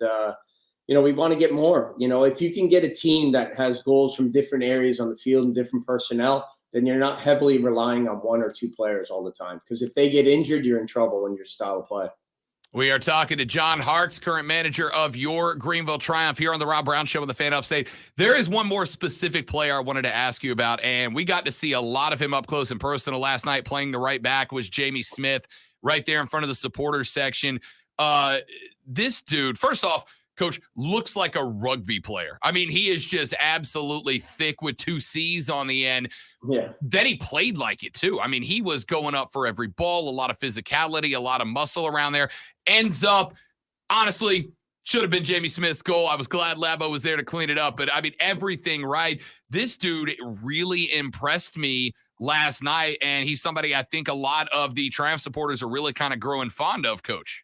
we want to get more. If you can get a team that has goals from different areas on the field and different personnel, then you're not heavily relying on 1 or 2 players all the time. Because if they get injured, you're in trouble in your style of play. We are talking to John Harkes, current manager of your Greenville Triumph, here on the Rob Brown Show with the Fan Upstate. There is one more specific player I wanted to ask you about, and we got to see a lot of him up close and personal last night. Playing the right back was Jamie Smith, right there in front of the supporters section. This dude, first off, Coach, looks like a rugby player. I mean, he is just absolutely thick with 2 C's on the end. Yeah. Then he played like it, too. I mean, he was going up for every ball, a lot of physicality, a lot of muscle around there. Ends up, honestly, should have been Jamie Smith's goal. I was glad Labo was there to clean it up. But, I mean, everything right. This dude really impressed me last night, and he's somebody I think a lot of the Triumph supporters are really kind of growing fond of, Coach.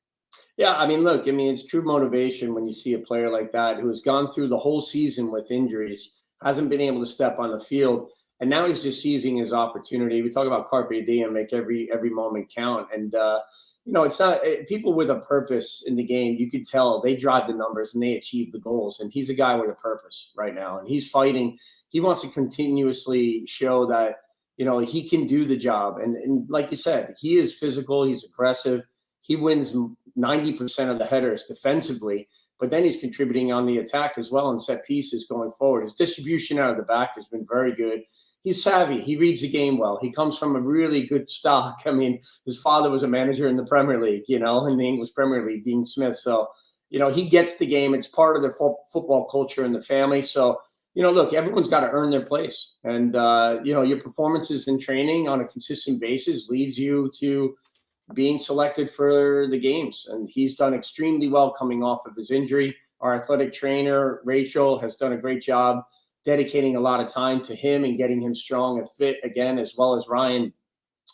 Yeah, I mean, look, it's true motivation when you see a player like that who has gone through the whole season with injuries, hasn't been able to step on the field, and now he's just seizing his opportunity. We talk about carpe diem, make every moment count. And, it's not people with a purpose in the game. You could tell they drive the numbers and they achieve the goals. And he's a guy with a purpose right now, and he's fighting. He wants to continuously show that, he can do the job. And like you said, he is physical. He's aggressive. He wins 90% of the headers defensively, but then he's contributing on the attack as well and set pieces going forward. His distribution out of the back has been very good. He's savvy. He reads the game well. He comes from a really good stock. I mean, his father was a manager in the Premier League, in the English Premier League, Dean Smith. So, he gets the game. It's part of their football culture in the family. So, look, everyone's got to earn their place. And, your performances in training on a consistent basis leads you to being selected for the games. And he's done extremely well coming off of his injury. Our athletic trainer, Rachel, has done a great job dedicating a lot of time to him and getting him strong and fit again, as well as Ryan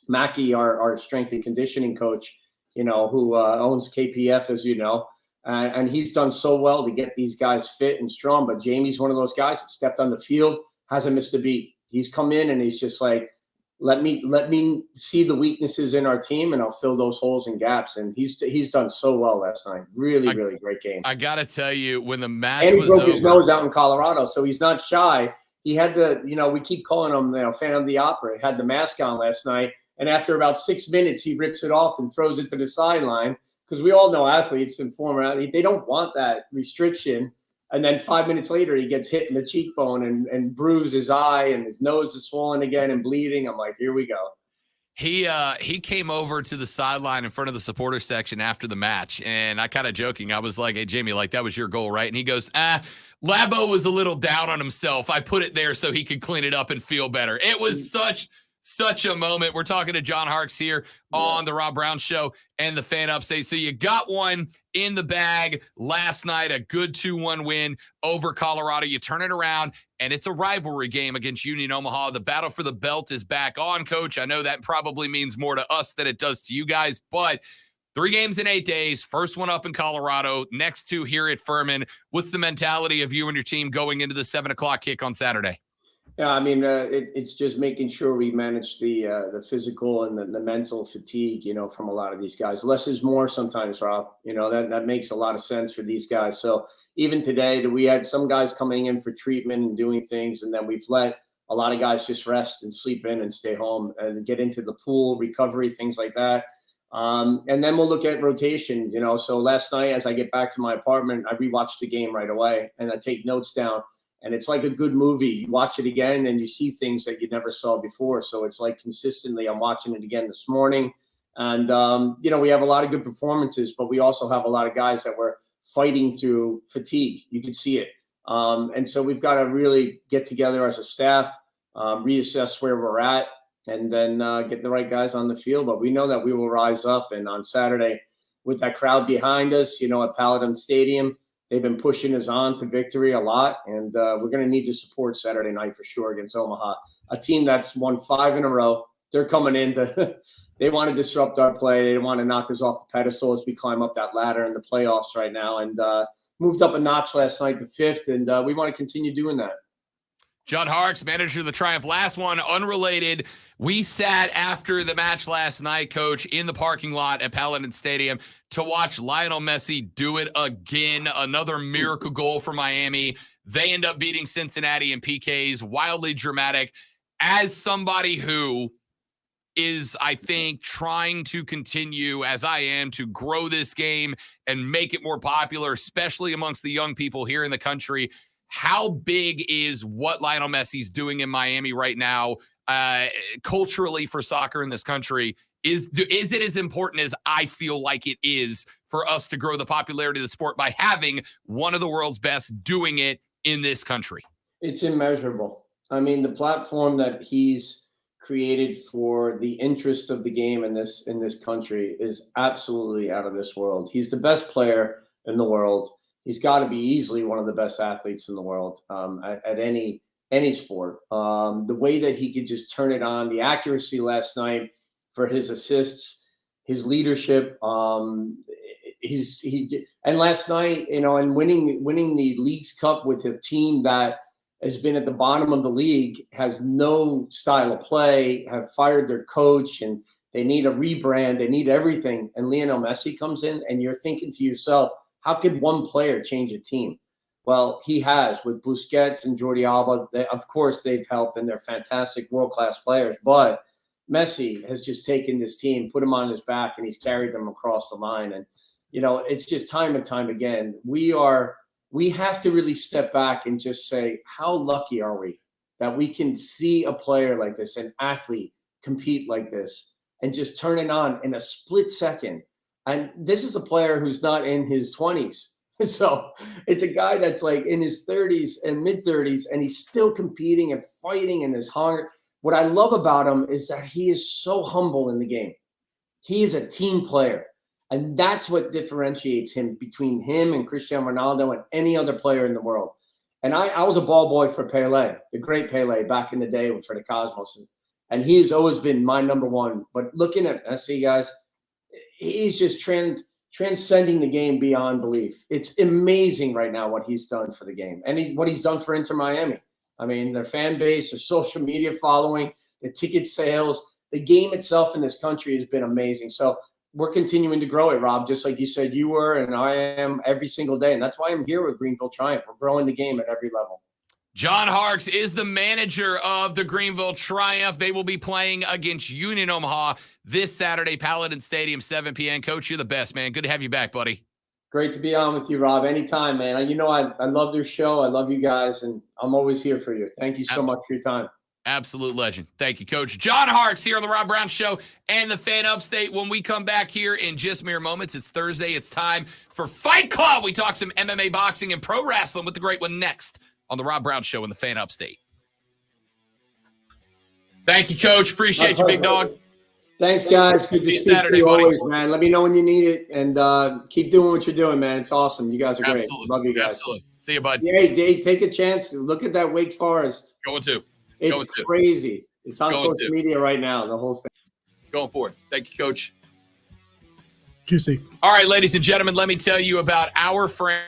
Mackey, our strength and conditioning coach, who owns KPF, as you know. And he's done so well to get these guys fit and strong. But Jamie's one of those guys that stepped on the field, hasn't missed a beat. He's come in and he's just like, let me see the weaknesses in our team, and I'll fill those holes and gaps. And he's done so well last night. Really great game. I got to tell you, when the match and he was broke over, his nose out in Colorado, so he's not shy. He had we keep calling him, Fan of the Opera. He had the mask on last night, and after about 6 minutes, he rips it off and throws it to the sideline, because we all know athletes and former athletes, they don't want that restriction. And then 5 minutes later, he gets hit in the cheekbone and bruised his eye, and his nose is swollen again and bleeding. I'm like, here we go. He came over to the sideline in front of the supporter section after the match, and I kind of joking, I was like, hey, Jamie, like, that was your goal, right? And he goes, Labo was a little down on himself. I put it there so he could clean it up and feel better. It was such a moment. We're talking to John Harkes here on the Rob Brown Show and the Fan Upstate. So you got one in the bag last night, a good 2-1 win over Colorado. You turn it around, and it's a rivalry game against Union Omaha. The battle for the belt is back on, Coach. I know that probably means more to us than it does to you guys, but 3 games in 8 days, first one up in Colorado, next 2 here at Furman. What's the mentality of you and your team going into the 7 o'clock kick on Saturday? Yeah, I mean, it's just making sure we manage the physical and the mental fatigue, from a lot of these guys. Less is more sometimes, Rob. That makes a lot of sense for these guys. So even today, we had some guys coming in for treatment and doing things, and then we've let a lot of guys just rest and sleep in and stay home and get into the pool, recovery, things like that. And then we'll look at rotation, So last night, as I get back to my apartment, I rewatched the game right away, and I take notes down. And it's like a good movie. You watch it again and you see things that you never saw before. So it's like consistently, I'm watching it again this morning. And, we have a lot of good performances, but we also have a lot of guys that were fighting through fatigue. You can see it. And so we've got to really get together as a staff, reassess where we're at, and then get the right guys on the field. But we know that we will rise up. And on Saturday, with that crowd behind us, at Paladin Stadium, they've been pushing us on to victory a lot, and we're going to need to support Saturday night for sure against Omaha, a team that's won 5 in a row. They're coming in they want to disrupt our play. They want to knock us off the pedestal as we climb up that ladder in the playoffs right now, and moved up a notch last night to 5th, and we want to continue doing that. John Harkes, manager of the Triumph. Last one, unrelated. We sat after the match last night, Coach, in the parking lot at Paladin Stadium to watch Lionel Messi do it again. Another miracle goal for Miami. They end up beating Cincinnati in PKs. Wildly dramatic. As somebody who is, I think, trying to continue, as I am, to grow this game and make it more popular, especially amongst the young people here in the country, how big is what Lionel Messi's doing in Miami right now culturally for soccer in this country? Is it as important as I feel like it is for us to grow the popularity of the sport by having one of the world's best doing it in this country? It's immeasurable. I mean, the platform that he's created for the interest of the game in this country is absolutely out of this world. He's the best player in the world. He's got to be easily one of the best athletes in the world at any sport. The way that he could just turn it on, the accuracy last night for his assists, his leadership. And last night, and winning the Leagues Cup with a team that has been at the bottom of the league, has no style of play, have fired their coach, and they need a rebrand. They need everything. And Lionel Messi comes in, and you're thinking to yourself, how could one player change a team? Well, he has with Busquets and Jordi Alba. Of course, they've helped, and they're fantastic world-class players. But Messi has just taken this team, put him on his back, and he's carried them across the line. And, it's just time and time again. We have to really step back and just say, how lucky are we that we can see a player like this, an athlete, compete like this, and just turn it on in a split second. And this is a player who's not in his 20s. So it's a guy that's like in his 30s and mid-30s, and he's still competing and fighting and his hunger. What I love about him is that he is so humble in the game. He is a team player. And that's what differentiates him between him and Cristiano Ronaldo and any other player in the world. And I was a ball boy for Pele, the great Pele back in the day for the Cosmos. And he has always been my number one. But looking at Messi, guys, he's just transcending the game beyond belief. It's amazing right now what he's done for the game and what he's done for Inter Miami. I mean, their fan base, their social media following, the ticket sales, the game itself in this country has been amazing. So we're continuing to grow it, Rob, just like you said you were and I am every single day. And that's why I'm here with Greenville Triumph. We're growing the game at every level. John Harkes is the manager of the Greenville Triumph. They will be playing against Union Omaha this Saturday, Paladin Stadium, 7 p.m. Coach, you're the best, man. Good to have you back, buddy. Great to be on with you, Rob. Anytime, man. You know, I love your show. I love you guys, and I'm always here for you. Thank you so much for your time. Absolute legend. Thank you, Coach. John Harkes here on the Rob Brown Show and the Fan Upstate. When we come back here in just mere moments, it's Thursday. It's time for Fight Club. We talk some MMA, boxing, and pro wrestling with the great one next on the Rob Brown Show and the Fan Upstate. Thank you, Coach. Appreciate you, big dog. Thanks, guys. Good to speak Saturday, to you buddy. always, man. Let me know when you need it, and keep doing what you're doing, man. It's awesome. You guys are great. Absolutely. Love you guys. Absolutely. See you, bud. Yeah, Dave, take a chance. Look at that Wake Forest. Going to. It's crazy. It's on Going social to. media right now, the whole thing. Going for it. Thank you, Coach. QC. All right, ladies and gentlemen, let me tell you about our friend.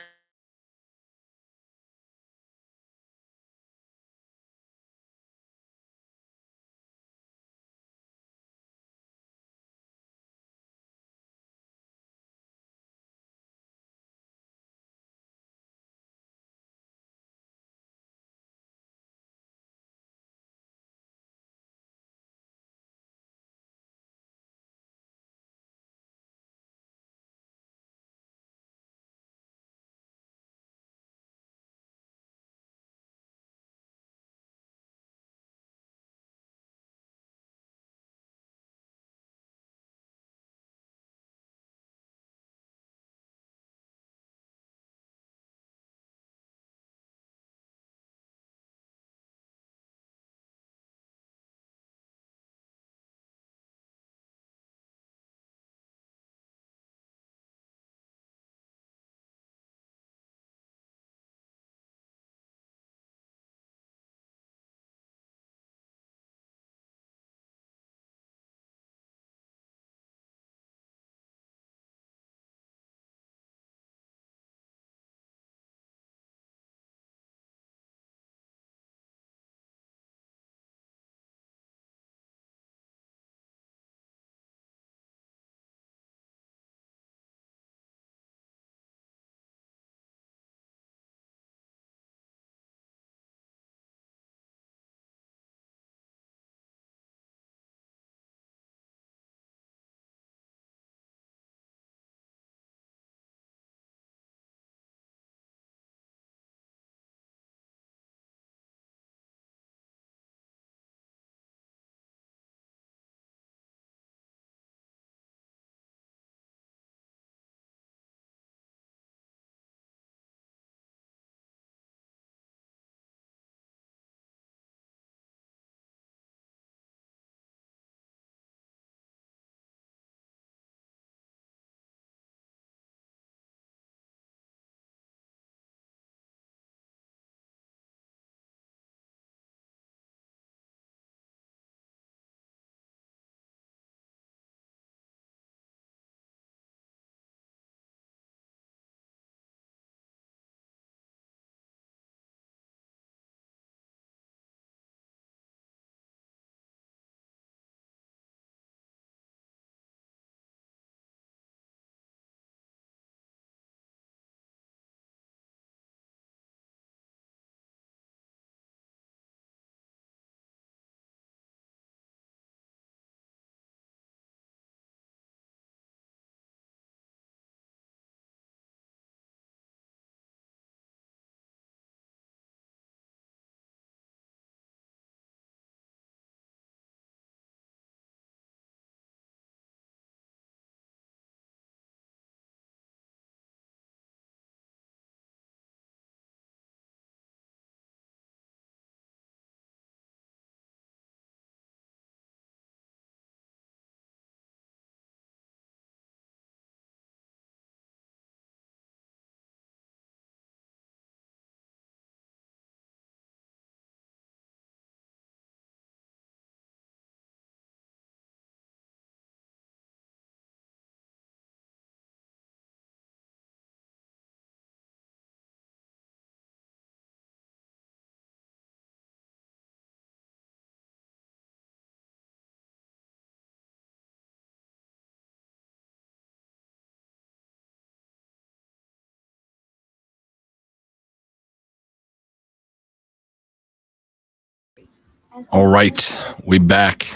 All right, we back.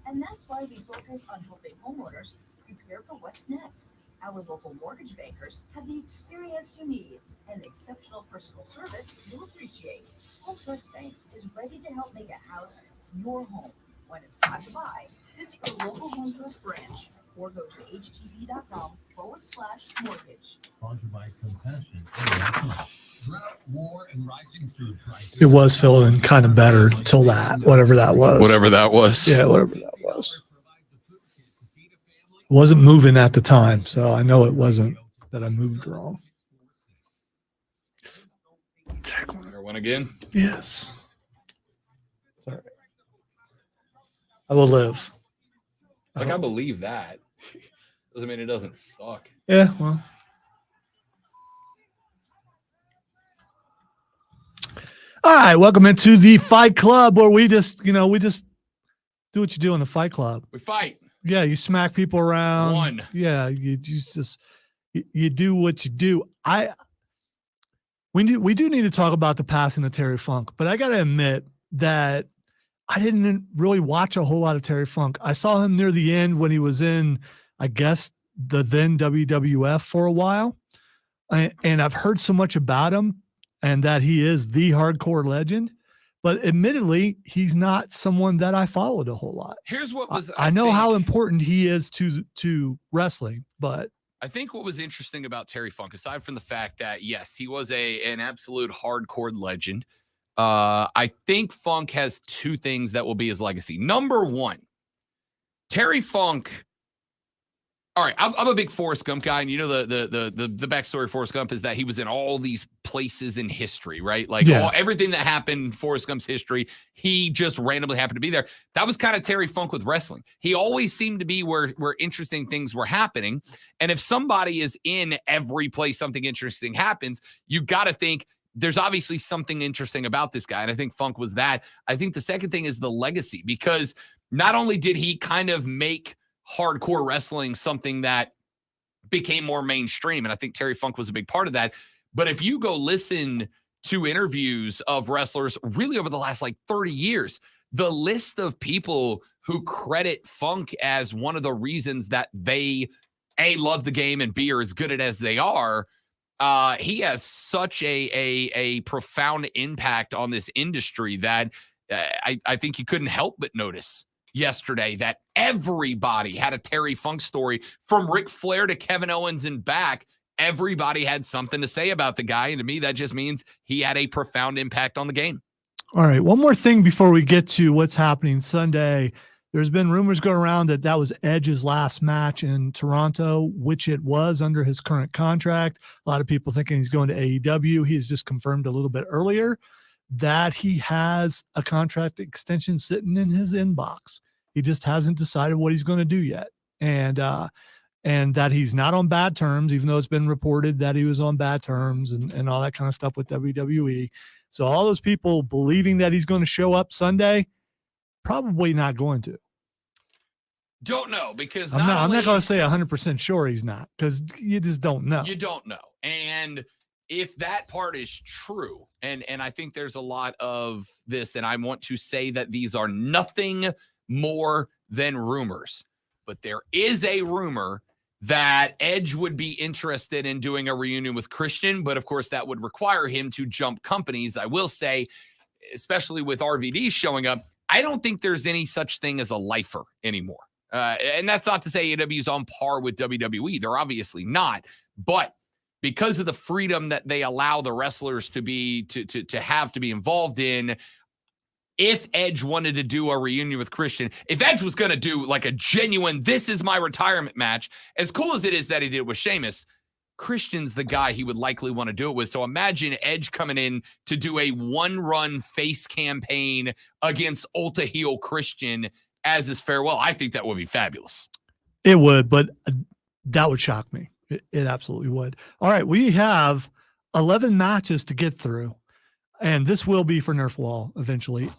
And that's why we focus on helping homeowners prepare for what's next. Our local mortgage bankers have the experience you need and exceptional personal service you'll appreciate. Home Trust Bank is ready to help make a house your home. When it's time to buy, visit your local Home Trust branch or go to htb.com/mortgage. Sponsored by Compassion. Drought, war, and rising food prices. It was feeling kind of better till that, whatever that was. Whatever that was. Yeah, whatever that was. Wasn't moving at the time, so I know it wasn't that I moved wrong. There one again. Yes. Sorry. I will live. Like, I believe that. Doesn't mean it doesn't suck. Yeah, well. All right, welcome into the Fight Club, where we just do what you do in the Fight Club. We fight. Yeah, you smack people around. One. Yeah, you do what you do. We do need to talk about the passing of Terry Funk, but I got to admit that I didn't really watch a whole lot of Terry Funk. I saw him near the end when he was in, I guess, the then WWF for a while, and I've heard so much about him and that he is the hardcore legend. But admittedly, he's not someone that I followed a whole lot. Here's what was I know how important he is to wrestling, but I think what was interesting about Terry Funk, aside from the fact that, yes, he was an absolute hardcore legend, I think Funk has two things that will be his legacy. Number one, Terry Funk. All right, I'm a big Forrest Gump guy, and you know the backstory of Forrest Gump is that he was in all these places in history, right? Like everything that happened in Forrest Gump's history, he just randomly happened to be there. That was kind of Terry Funk with wrestling. He always seemed to be where interesting things were happening, and if somebody is in every place something interesting happens, you got to think there's obviously something interesting about this guy, and I think Funk was that. I think the second thing is the legacy, because not only did he kind of make hardcore wrestling something that became more mainstream, and I think Terry Funk was a big part of that, but if you go listen to interviews of wrestlers really over the last like 30 years, the list of people who credit Funk as one of the reasons that they A, love the game, and B, are as good at it as they are, he has such a profound impact on this industry that I think you couldn't help but notice yesterday that everybody had a Terry Funk story, from Ric Flair to Kevin Owens and back. Everybody had something to say about the guy, and to me, that just means he had a profound impact on the game. All right, one more thing before we get to what's happening Sunday. There's been rumors going around that was Edge's last match in Toronto, which it was under his current contract. A lot of people thinking he's going to AEW. He's just confirmed a little bit earlier that he has a contract extension sitting in his inbox. He just hasn't decided what he's going to do yet. And that he's not on bad terms, even though it's been reported that he was on bad terms and all that kind of stuff with WWE. So all those people believing that he's going to show up Sunday, probably not going to. Don't know, because I'm not going to say 100% sure he's not, because you just don't know. You don't know. And if that part is true, and I think there's a lot of this, and I want to say that these are nothing more than rumors, but there is a rumor that Edge would be interested in doing a reunion with Christian, but of course that would require him to jump companies. I will say, especially with RVD showing up, I don't think there's any such thing as a lifer anymore. And that's not to say AEW is on par with WWE. They're obviously not, but because of the freedom that they allow the wrestlers to be to have to be involved in, if Edge wanted to do a reunion with Christian, if Edge was going to do like a genuine, this is my retirement match, as cool as it is that he did with Sheamus, Christian's the guy he would likely want to do it with. So imagine Edge coming in to do a one-run face campaign against Ulta heel Christian as his farewell. I think that would be fabulous. It would, but that would shock me. It absolutely would. All right, we have 11 matches to get through. And this will be for Nerf Wall eventually,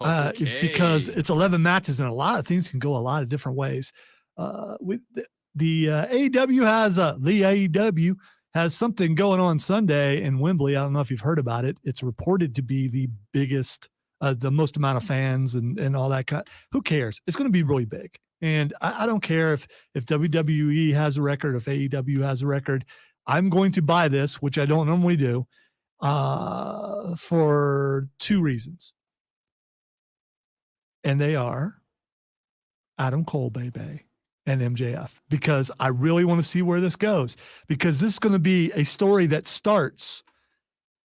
because it's 11 matches and a lot of things can go a lot of different ways. With the AEW has something going on Sunday in Wembley. I don't know if you've heard about it. It's reported to be the biggest the most amount of fans and all that kind. Who cares? It's going to be really big. And I don't care if WWE has a record, if AEW has a record. I'm going to buy this, which I don't normally do, for two reasons. And they are Adam Cole, baby, and MJF, because I really want to see where this goes, because this is going to be a story that starts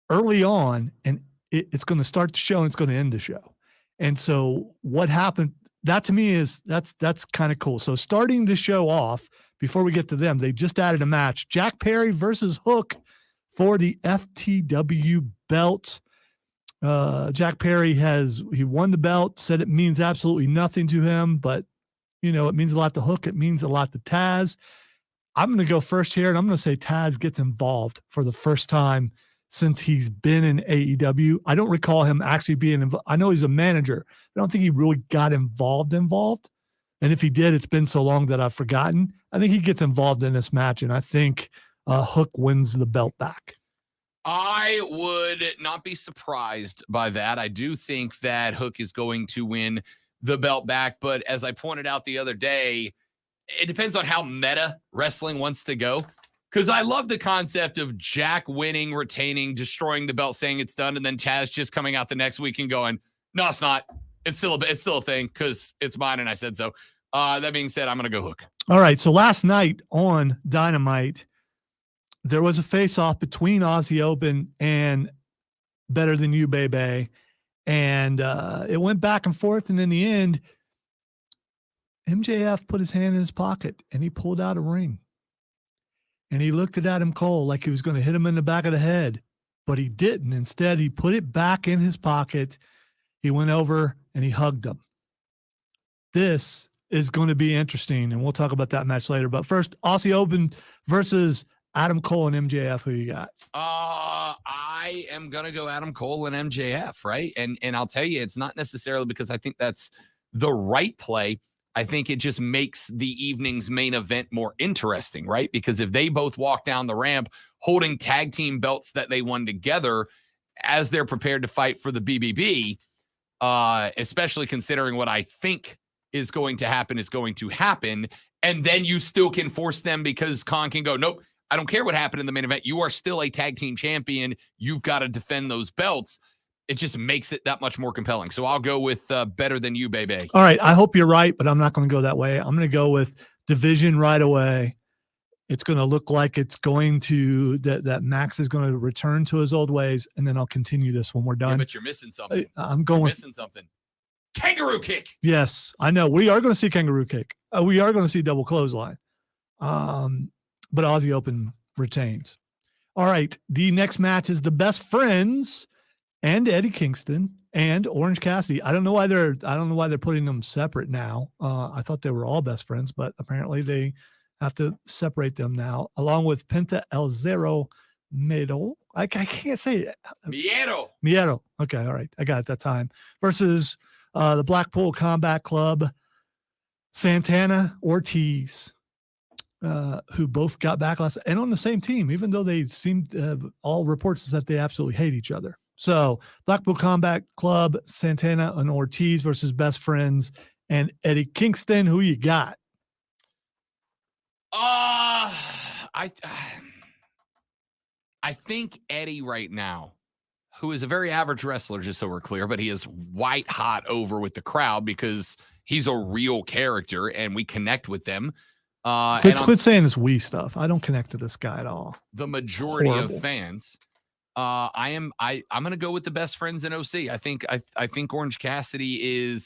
early on, and it's going to start the show and it's going to end the show. And so what happened, that to me is that's kind of cool. So starting the show off, before we get to them, they just added a match, Jack Perry versus Hook for the FTW belt. Jack Perry he won the belt, said it means absolutely nothing to him, but it means a lot to Hook. It means a lot to Taz. I'm going to go first here, and I'm going to say Taz gets involved for the first time since he's been in AEW. I don't recall him actually being involved. I know he's a manager. I don't think he really got involved. And if he did, it's been so long that I've forgotten. I think he gets involved in this match, and I think Hook wins the belt back. I would not be surprised by that. I do think that Hook is going to win the belt back, but as I pointed out the other day, it depends on how meta wrestling wants to go. Because I love the concept of Jack winning, retaining, destroying the belt, saying it's done, and then Taz just coming out the next week and going, "No, it's not. It's still a thing because it's mine and I said so." That being said, I'm going to go Hook. All right. So last night on Dynamite, there was a face-off between Aussie Open and Better Than You, Baby. And it went back and forth. And in the end, MJF put his hand in his pocket and he pulled out a ring. And he looked at Adam Cole like he was going to hit him in the back of the head, but he didn't. Instead, he put it back in his pocket. He went over and he hugged him. This is going to be interesting, and we'll talk about that match later. But first, Aussie Open versus Adam Cole and MJF. Who you got? I am going to go Adam Cole and MJF, right? And I'll tell you, it's not necessarily because I think that's the right play. I think it just makes the evening's main event more interesting, right? Because if they both walk down the ramp holding tag team belts that they won together as they're prepared to fight for the BBB, especially considering what I think is going to happen, and then you still can force them because Khan can go, nope, I don't care what happened in the main event. You are still a tag team champion. You've got to defend those belts. It just makes it that much more compelling. So I'll go with Better Than You, baby. All right. I hope you're right, but I'm not going to go that way. I'm going to go with division right away. It's going to look like it's going to that Max is going to return to his old ways, and then I'll continue this when we're done. Yeah, but you're missing something. You're missing something. Kangaroo kick. Yes, I know. We are going to see kangaroo kick. We are going to see double clothesline. But Aussie Open retains. All right. The next match is the Best Friends and Eddie Kingston and Orange Cassidy. I don't know why they're putting them separate now. I thought they were all best friends, but apparently they have to separate them now, along with Penta El Zero Miedo. I can't say it. Miedo. Okay. All right. I got it that time. Versus the Blackpool Combat Club, Santana Ortiz, who both got backlash and on the same team, even though they seemed all reports is that they absolutely hate each other. So Blackpool Combat Club, Santana and Ortiz versus Best Friends and Eddie Kingston. Who you got? I think Eddie right now, who is a very average wrestler, just so we're clear, but he is white hot over with the crowd because he's a real character and we connect with them. Quit saying this we stuff. I don't connect to this guy at all. The majority of fans. I'm going to go with the Best Friends in OC. I think Orange Cassidy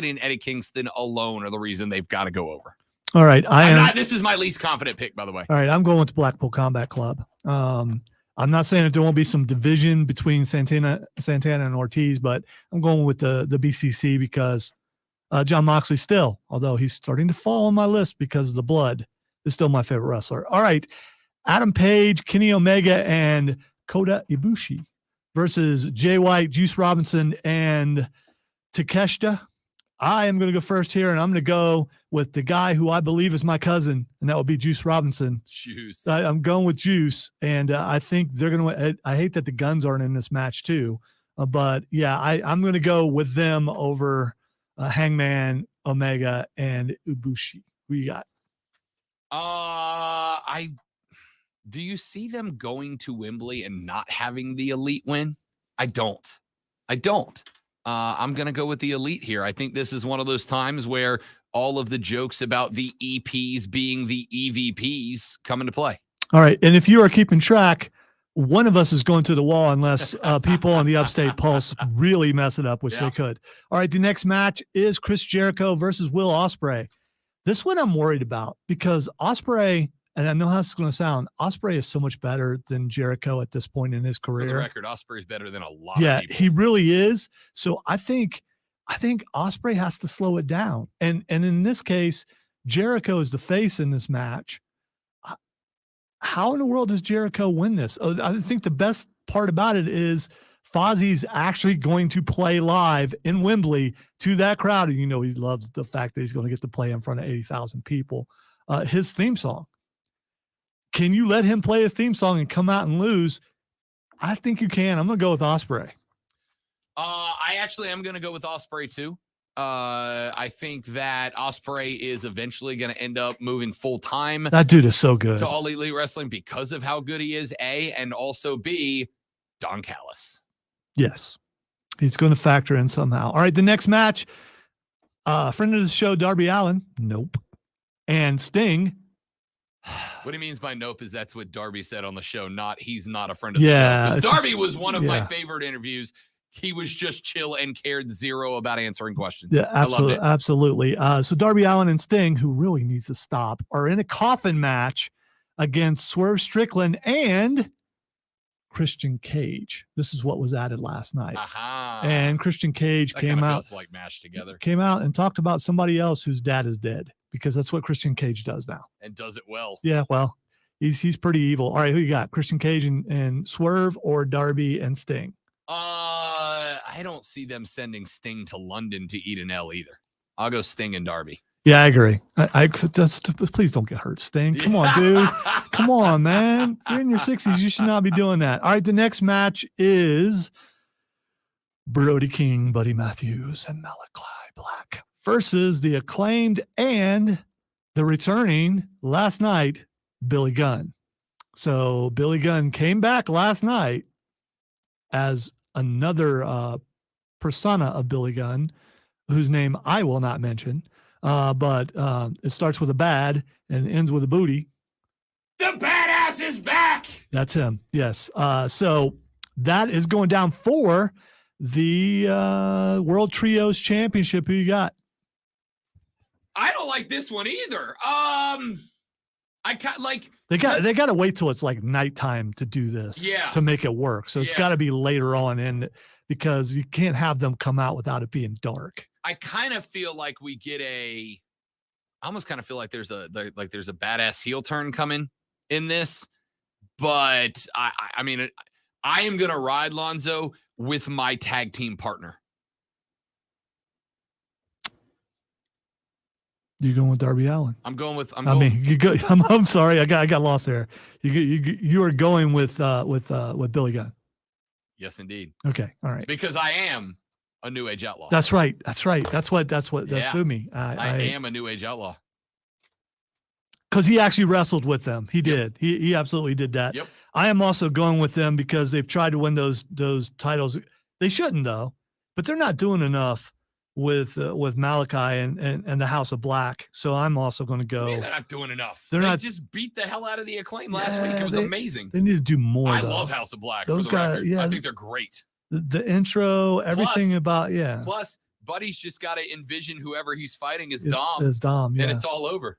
and Eddie Kingston alone are the reason they've got to go over. All right. This is my least confident pick, by the way. All right. I'm going with the Blackpool Combat Club. I'm not saying that there won't be some division between Santana and Ortiz, but I'm going with the BCC because John Moxley still, although he's starting to fall on my list because of the blood, is still my favorite wrestler. All right. Adam Page, Kenny Omega, and Kota Ibushi versus Jay White, Juice Robinson, and Takeshita. I am going to go first here, and I'm going to go with the guy who I believe is my cousin, and that would be Juice Robinson. Juice. I'm going with Juice, and I think they're going to – I hate that the Guns aren't in this match too. But yeah, I'm going to go with them over Hangman, Omega, and Ibushi. Who you got? Do you see them going to Wembley and not having the Elite win? I don't. I'm going to go with the Elite here. I think this is one of those times where all of the jokes about the EPs being the EVPs come into play. All right. And if you are keeping track, one of us is going to the wall unless people on the Upstate Pulse really mess it up, which they could. All right. The next match is Chris Jericho versus Will Ospreay. This one I'm worried about because Ospreay, and I know how this is going to sound, Ospreay is so much better than Jericho at this point in his career. For the record, Ospreay is better than a lot of people. He really is. So I think Ospreay has to slow it down. And in this case, Jericho is the face in this match. How in the world does Jericho win this? I think the best part about it is Fozzie's actually going to play live in Wembley to that crowd. And he loves the fact that he's going to get to play in front of 80,000 people. His theme song. Can you let him play his theme song and come out and lose? I think you can. I'm going to go with Ospreay. I actually am going to go with Ospreay too. I think that Ospreay is eventually going to end up moving full time. That dude is so good to All Elite Wrestling because of how good he is. A, and also B, Don Callis. Yes, he's going to factor in somehow. All right, the next match, friend of the show, Darby Allin. Nope. And Sting. What he means by nope is that's what Darby said on the show. He's not a friend of the show. Because Darby was one of my favorite interviews. He was just chill and cared zero about answering questions. Yeah, absolutely. Absolutely. So Darby Allin and Sting, who really needs to stop, are in a coffin match against Swerve Strickland and Christian Cage. This is what was added last night. And Christian Cage came out, feels like mashed together. Came out and talked about somebody else whose dad is dead, because that's what Christian Cage does now. And does it well. Yeah, well, he's pretty evil. All right, who you got? Christian Cage and Swerve, or Darby and Sting? I don't see them sending Sting to London to eat an L either. I'll go Sting and Darby. Yeah, I agree. I just please don't get hurt, Sting. Come on, dude. Come on, man. You're in your 60s. You should not be doing that. All right, the next match is Brody King, Buddy Matthews, and Malachi Black versus the Acclaimed and the returning last night, Billy Gunn. So Billy Gunn came back last night as another persona of Billy Gunn, whose name I will not mention, but it starts with a bad and ends with a booty. The badass is back. That's him. Yes. So that is going down for the World Trios Championship. Who you got? I don't like this one either. I like they got to wait till it's like nighttime to do this, to make it work. So it's got to be later on in, because you can't have them come out without it being dark. I kind of feel like we get I almost kind of feel like there's a badass heel turn coming in this, but I mean, I am gonna ride Lonzo with my tag team partner. You going with Darby Allin? I'm going. I'm sorry, I got lost there. You are going with Billy Gunn. Yes, indeed. Okay, all right. Because I am a New Age outlaw. That's right. That's to me. I am a New Age outlaw. Because he actually wrestled with them. He did. He absolutely did that. Yep. I am also going with them because they've tried to win those titles. They shouldn't though, but they're not doing enough with Malachi and the House of Black. So I'm also going to go. They're not doing enough. They just beat the hell out of the Acclaim last week. It was amazing. They need to do more. I love House of Black. Those guys, I think they're great. The intro, everything about Plus, Buddy's just got to envision whoever he's fighting is Dom. And it's all over.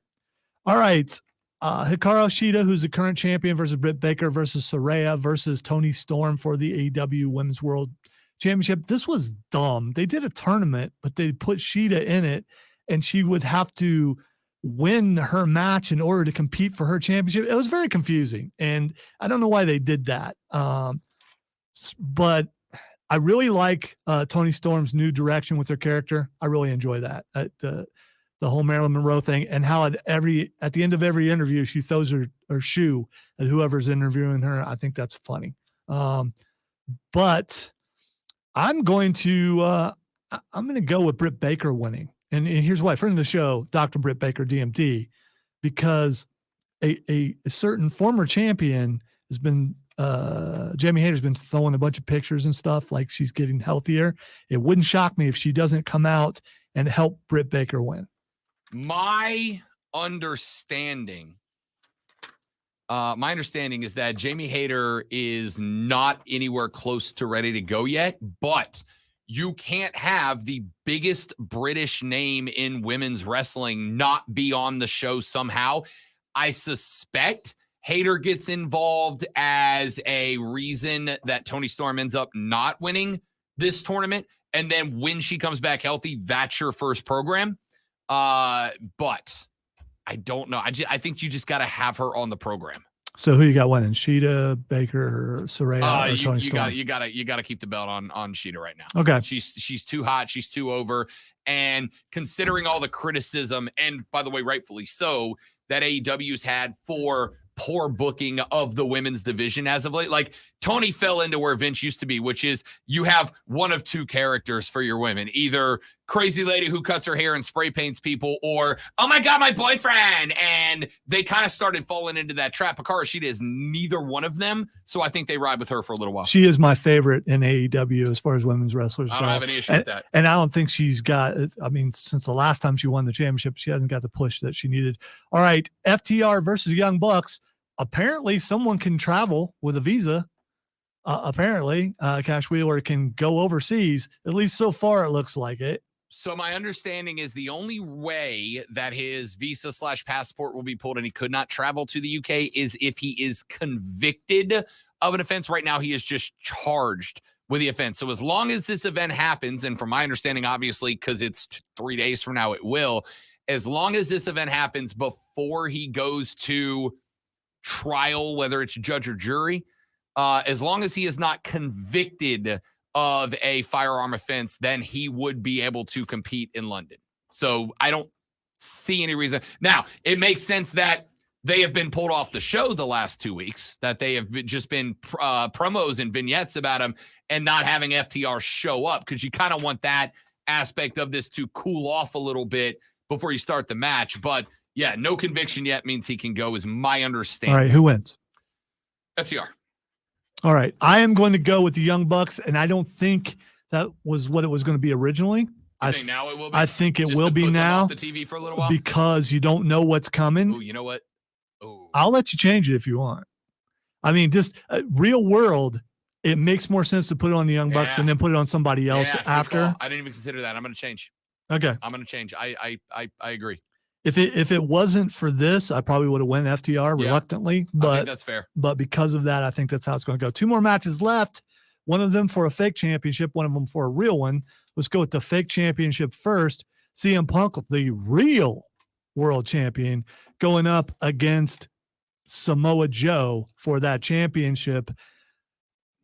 All right. Hikaru Shida, who's the current champion, versus Britt Baker versus Saraya versus Toni Storm for the AEW Women's World Championship. This was dumb. They did a tournament, but they put Shida in it, and she would have to win her match in order to compete for her championship. It was very confusing, and I don't know why they did that. But I really like Toni Storm's new direction with her character. I really enjoy that. The whole Marilyn Monroe thing, and how at the end of every interview, she throws her shoe at whoever's interviewing her. I think that's funny. But I'm going to go with Britt Baker winning. And here's why. Friend of the show, Dr. Britt Baker, DMD, because a certain former champion has been Jamie Hayter's been throwing a bunch of pictures and stuff like she's getting healthier. It wouldn't shock me if she doesn't come out and help Britt Baker win. My understanding is that Jamie Hayter is not anywhere close to ready to go yet, but you can't have the biggest British name in women's wrestling not be on the show somehow. I suspect Hayter gets involved as a reason that Toni Storm ends up not winning this tournament. And then when she comes back healthy, that's your first program. But I don't know. I think you just got to have her on the program. So who you got winning? Sheeta, Baker, Saraya, or Toni Storm? You got to keep the belt on Sheeta right now. Okay. She's too hot. She's too over. And considering all the criticism, and by the way, rightfully so, that AEW's had for poor booking of the women's division as of late. Like, Tony fell into where Vince used to be, which is you have one of two characters for your women, either crazy lady who cuts her hair and spray paints people, or, oh my God, my boyfriend. And they kind of started falling into that trap. Hikaru Shida is neither one of them. So I think they ride with her for a little while. She is my favorite in AEW as far as women's wrestlers go. I don't have any issue with that. And I don't think she's got, since the last time she won the championship, she hasn't got the push that she needed. All right. FTR versus Young Bucks. Apparently someone can travel with a visa. Apparently Cash Wheeler can go overseas. At least so far, it looks like it. So my understanding is the only way that his visa / passport will be pulled and he could not travel to the UK is if he is convicted of an offense. Right now, he is just charged with the offense. So as long as this event happens, and from my understanding, obviously, because it's 3 days from now, it will, as long as this event happens before he goes to trial, whether it's judge or jury, as long as he is not convicted of a firearm offense, then he would be able to compete in London. So I don't see any reason. Now, it makes sense that they have been pulled off the show the last 2 weeks, that they have just been promos and vignettes about him and not having FTR show up, because you kind of want that aspect of this to cool off a little bit before you start the match. But yeah, no conviction yet means he can go, is my understanding. All right, who wins? FTR. All right, I am going to go with the Young Bucks, and I don't think that was what it was going to be originally. I think now it will be? I think it Just will to be put them now off the TV for a little while? because you don't know what's coming. Oh, you know what? Oh, I'll let you change it if you want. I mean, just real world, it makes more sense to put it on the Young Bucks and then put it on somebody else after. Call. I didn't even consider that. I'm going to change. Okay. I'm going to change. I agree. If it wasn't for this, I probably would have went FTR reluctantly, but I think that's fair. But because of that, I think that's how it's going to go. 2 more matches left. One of them for a fake championship, one of them for a real one. Let's go with the fake championship first. CM Punk, the real world champion, going up against Samoa Joe for that championship.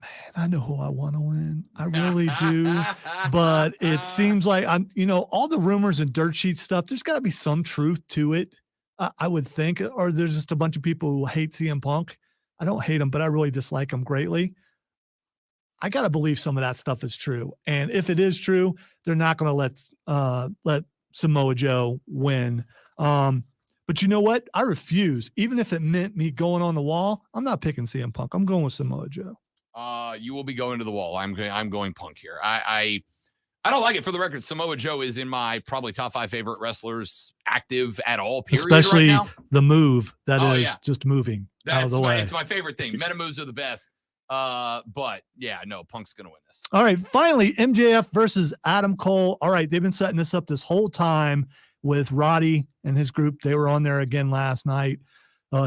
Man, I know who I want to win. I really do. But it seems like all the rumors and dirt sheet stuff, there's got to be some truth to it, I would think. Or there's just a bunch of people who hate CM Punk. I don't hate him, but I really dislike him greatly. I got to believe some of that stuff is true. And if it is true, they're not going to let Samoa Joe win. But you know what? I refuse. Even if it meant me going on the wall, I'm not picking CM Punk. I'm going with Samoa Joe. You will be going to the wall. I'm going Punk here. I don't like it. For the record, Samoa Joe is in my probably top 5 favorite wrestlers active at all, period. Especially right now. The move that is just moving out of the way. It's my favorite thing. Meta moves are the best. But yeah, no, Punk's going to win this. All right. Finally, MJF versus Adam Cole. All right. They've been setting this up this whole time with Roddy and his group. They were on there again last night.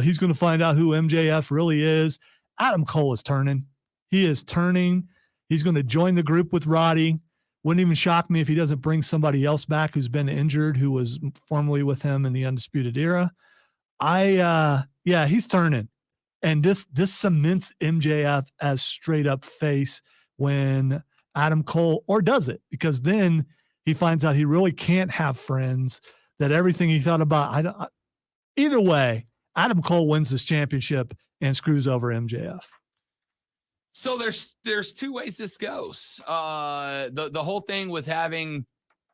He's going to find out who MJF really is. Adam Cole is turning. He is turning. He's going to join the group with Roddy. Wouldn't even shock me if he doesn't bring somebody else back who's been injured, who was formerly with him in the Undisputed Era. He's turning. And this cements MJF as straight up face when Adam Cole, or does it? Because then he finds out he really can't have friends, that everything he thought about. Either way, Adam Cole wins this championship and screws over MJF. So there's two ways this goes. The whole thing with having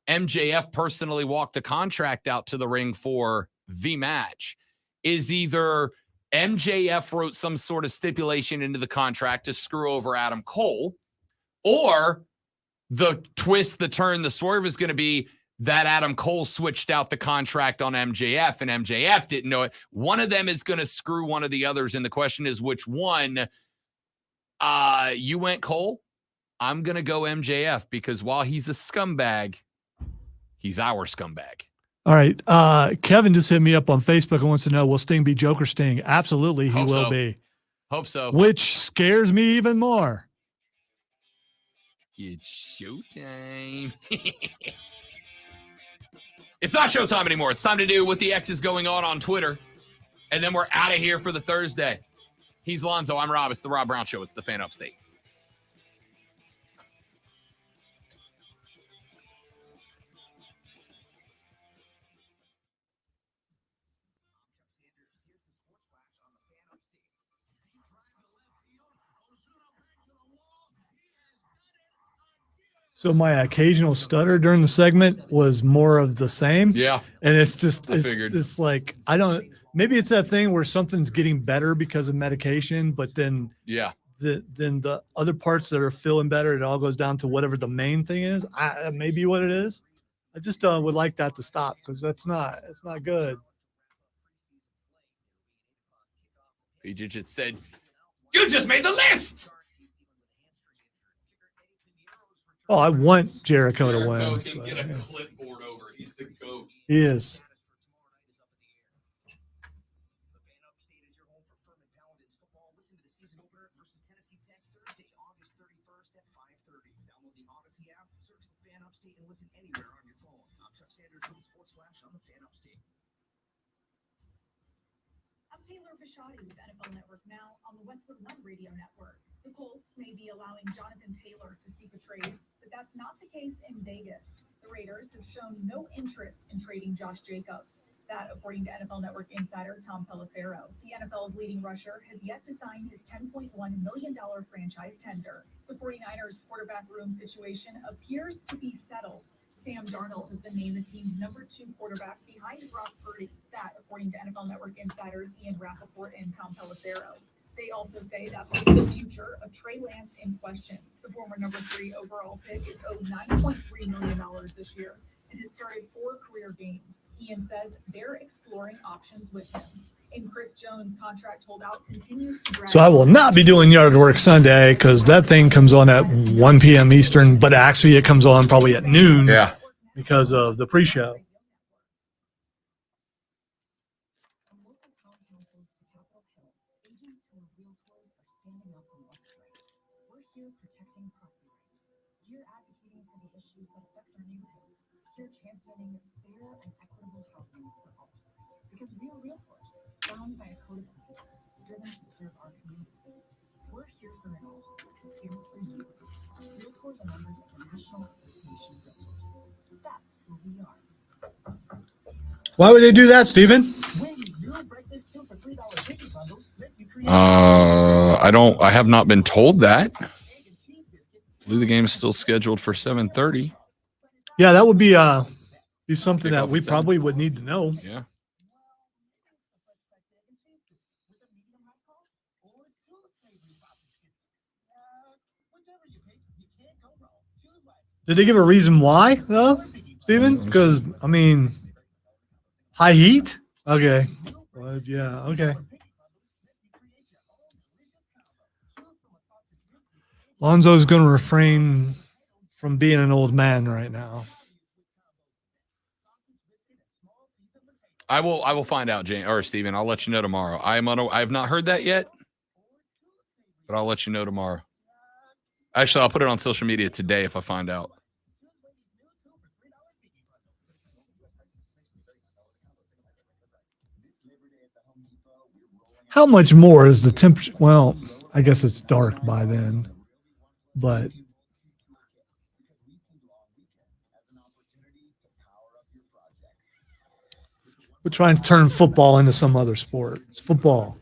MJF personally walk the contract out to the ring for the match is either MJF wrote some sort of stipulation into the contract to screw over Adam Cole, or the twist, the turn, the swerve is going to be that Adam Cole switched out the contract on MJF and MJF didn't know it. One of them is going to screw one of the others, and the question is which one. You went Cole. I'm going to go MJF because while he's a scumbag, he's our scumbag. All right. Kevin just hit me up on Facebook and wants to know, will Sting be Joker Sting? Absolutely, he will be. Hope so. Which scares me even more. It's showtime. It's not showtime anymore. It's time to do what the X is going on Twitter. And then we're out of here for the Thursday. He's Lonzo. I'm Rob. It's the Rob Brown Show. It's the Fan Upstate. So my occasional stutter during the segment was more of the same. Yeah. And it's just, figured. it's like, maybe it's that thing where something's getting better because of medication, but then then the other parts that are feeling better, it all goes down to whatever the main thing is. Maybe what it is. I just would like that to stop because it's not good. PJ just said, you just made the list. Oh, I want Jericho to win. Can get a clipboard over. He's the GOAT. He is. I'm Taylor Bishotti with NFL Network now on the Westwood One Radio Network. The Colts may be allowing Jonathan Taylor to seek a trade, but that's not the case in Vegas. The Raiders have shown no interest in trading Josh Jacobs. That, according to NFL Network insider Tom Pelissero. The NFL's leading rusher has yet to sign his $10.1 million franchise tender. The 49ers quarterback room situation appears to be settled. Sam Darnold has been named the team's number 2 quarterback behind Brock Purdy. That, according to NFL Network insiders Ian Rappaport and Tom Pelissero. They also say that puts the future of Trey Lance in question. The former number 3 overall pick is owed $9.3 million this year and has started 4 career games. Ian says they're exploring options with him. And Chris Jones' contract holdout continues to drag. So I will not be doing yard work Sunday because that thing comes on at 1 p.m. Eastern, but actually it comes on probably at noon. Yeah. Because of the pre-show. You're championing fair and equitable housing for all. Because we are realtors, bound by a code of ethics, driven to serve our communities. We're here for it all, here for you. Realtors are members of the National Association of Realtors. That's who we are. Why would they do that, Steven? I have not been told that. The game is still scheduled for 7:30. Yeah, that would be something that we probably would need to know. Yeah. Did they give a reason why, though, Steven? Because, I mean, high heat? Okay. Well, yeah, okay. Lonzo's going to refrain from being an old man right now. I will find out, Jane or Steven. I'll let you know tomorrow. I have not heard that yet, but I'll let you know tomorrow. Actually, I'll put it on social media today if I find out. How much more is the temperature? Well, I guess it's dark by then, but we're trying to turn football into some other sport. It's football.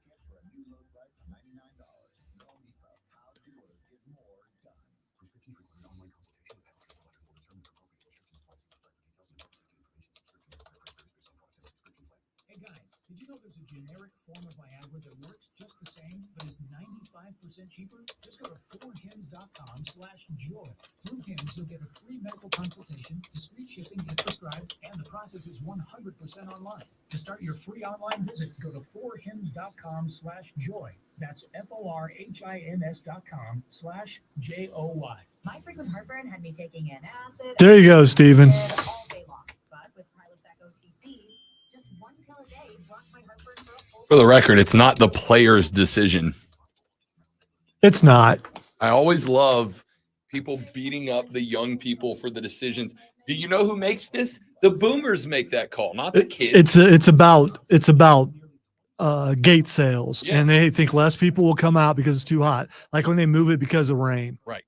kit for a new low price of $99. Home Depot. How doers get more done. Prescriptions require online consultation with a healthcare provider will determine appropriate restrictions apply. See website for details and important safety information. Subscription requires various based on product and subscription plan. Hey guys, did you know there's a generic form of Viagra that works just the same, but is 95% cheaper? Just go to 4hims.com/joy. Through Hims, you'll get a free medical consultation, discreet shipping if prescribed, and the process is 100% online. To start your free online visit, go to 4hims.com/joy. That's FORHINS.com/JOY. My frequent heartburn had me taking an acid. There you go, Steven. All day long. But with Prilosec OTC, just one pill a day blocks my heartburn for a full For the record, it's not the player's decision. It's not. I always love people beating up the young people for the decisions. Do you know who makes this? The boomers make that call, not the kids. It's about gate sales, Yes. and they think less people will come out because it's too hot. Like when they move it because of rain. Right.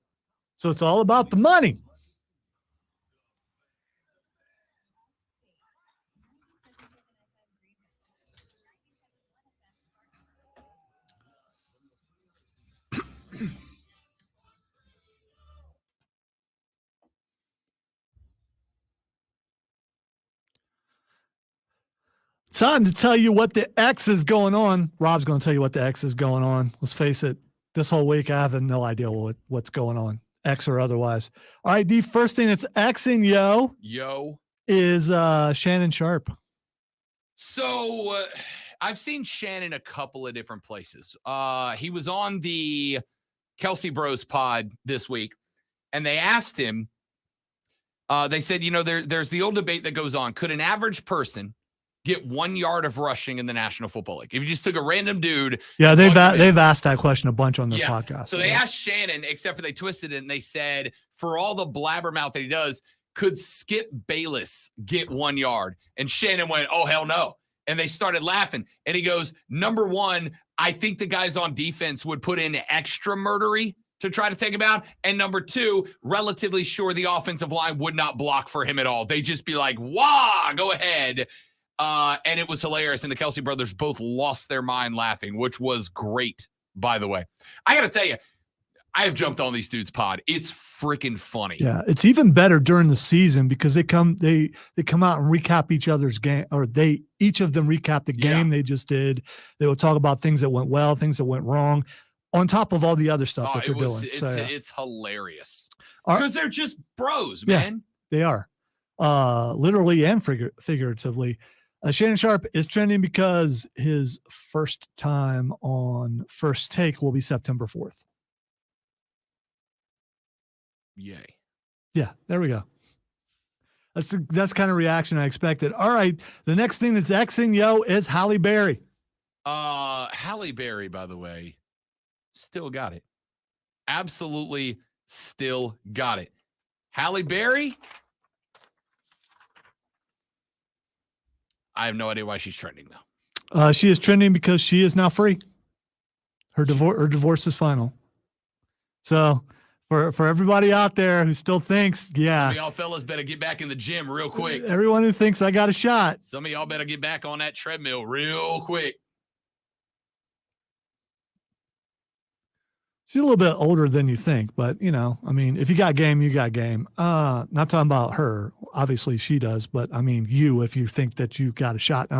So it's all about the money. Time to tell you what the X is going on. Rob's going to tell you what the X is going on. Let's face it, this whole week I have no idea what's going on, X or otherwise. All right, the first thing that's Xing Yo. is Shannon Sharp. So I've seen Shannon a couple of different places. He was on the Kelsey Bros pod this week, and they asked him, they said, there's the old debate that goes on. Could an average person get 1 yard of rushing in the National Football League? If you just took a random dude. Yeah, they've asked that question a bunch on their podcast. So they asked Shannon, except for they twisted it, and they said, for all the blabbermouth that he does, could Skip Bayless get 1 yard? And Shannon went, oh, hell no. And they started laughing. And he goes, number one, I think the guys on defense would put in extra murdery to try to take him out. And number two, relatively sure the offensive line would not block for him at all. They'd just be like, wah, go ahead. And it was hilarious. And the Kelsey brothers both lost their mind laughing, which was great, by the way. I got to tell you, I have jumped on these dudes' pod. It's freaking funny. Yeah, it's even better during the season because they come out and recap each other's game, or each of them recap the game they just did. They will talk about things that went well, things that went wrong, on top of all the other stuff that they're doing. It's hilarious because they're just bros, man. They are, literally and figuratively. Shannon Sharp is trending because his first time on First Take will be September 4th. Yay. Yeah, there we go. That's kind of reaction I expected. All right, the next thing that's Xing is Halle Berry. Halle Berry, by the way, still got it. Absolutely still got it. Halle Berry, I have no idea why she's trending though. She is trending because she is now free. Her divorce is final. So for everybody out there who still thinks, some of y'all fellas better get back in the gym real quick. Everyone who thinks I got a shot. Some of y'all better get back on that treadmill real quick. She's a little bit older than you think, but I mean, if you got game, you got game. Not talking about her. Obviously she does, but I mean you, if you think that you got a shot.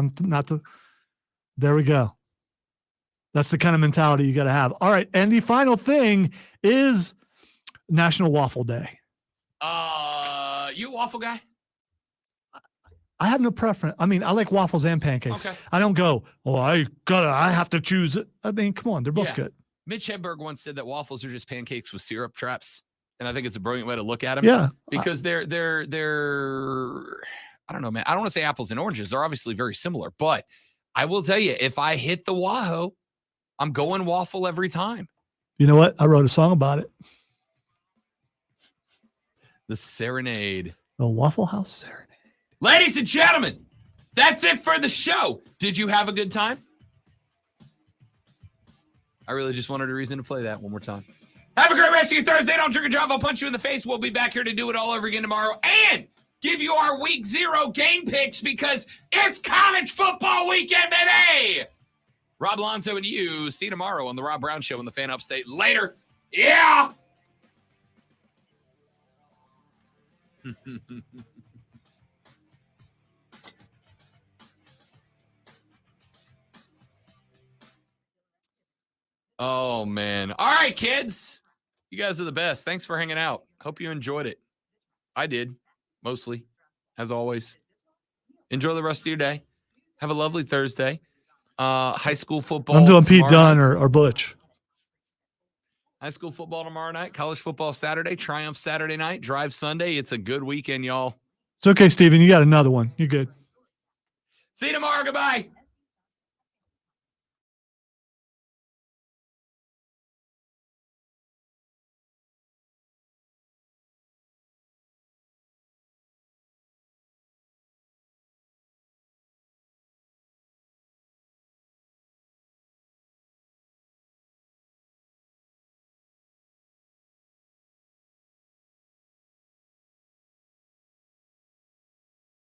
There we go. That's the kind of mentality you got to have. All right. And the final thing is National Waffle Day. You a waffle guy? I have no preference. I mean, I like waffles and pancakes. Okay. I don't go, I have to choose it. I mean, come on, they're both good. Mitch Hedberg once said that waffles are just pancakes with syrup traps. And I think it's a brilliant way to look at them. Yeah. Because they're I don't know, man. I don't want to say apples and oranges. They're obviously very similar. But I will tell you, if I hit the Wahoo, I'm going waffle every time. You know what? I wrote a song about it. The Serenade. The Waffle House Serenade. Ladies and gentlemen, that's it for the show. Did you have a good time? I really just wanted a reason to play that one more time. Have a great rest of your Thursday. Don't drink and drive. I'll punch you in the face. We'll be back here to do it all over again tomorrow and give you our week 0 game picks because it's college football weekend, baby. Rob Lonzo and you. See you tomorrow on the Rob Brown Show on the Fan Upstate. Later. Yeah. Oh, man. All right, kids. You guys are the best. Thanks for hanging out. Hope you enjoyed it. I did, mostly, as always. Enjoy the rest of your day. Have a lovely Thursday. High school football. I'm doing Pete tomorrow Dunne night. or Butch. High school football tomorrow night. College football Saturday. Triumph Saturday night. Drive Sunday. It's a good weekend, y'all. It's okay, Steven. You got another one. You're good. See you tomorrow. Goodbye.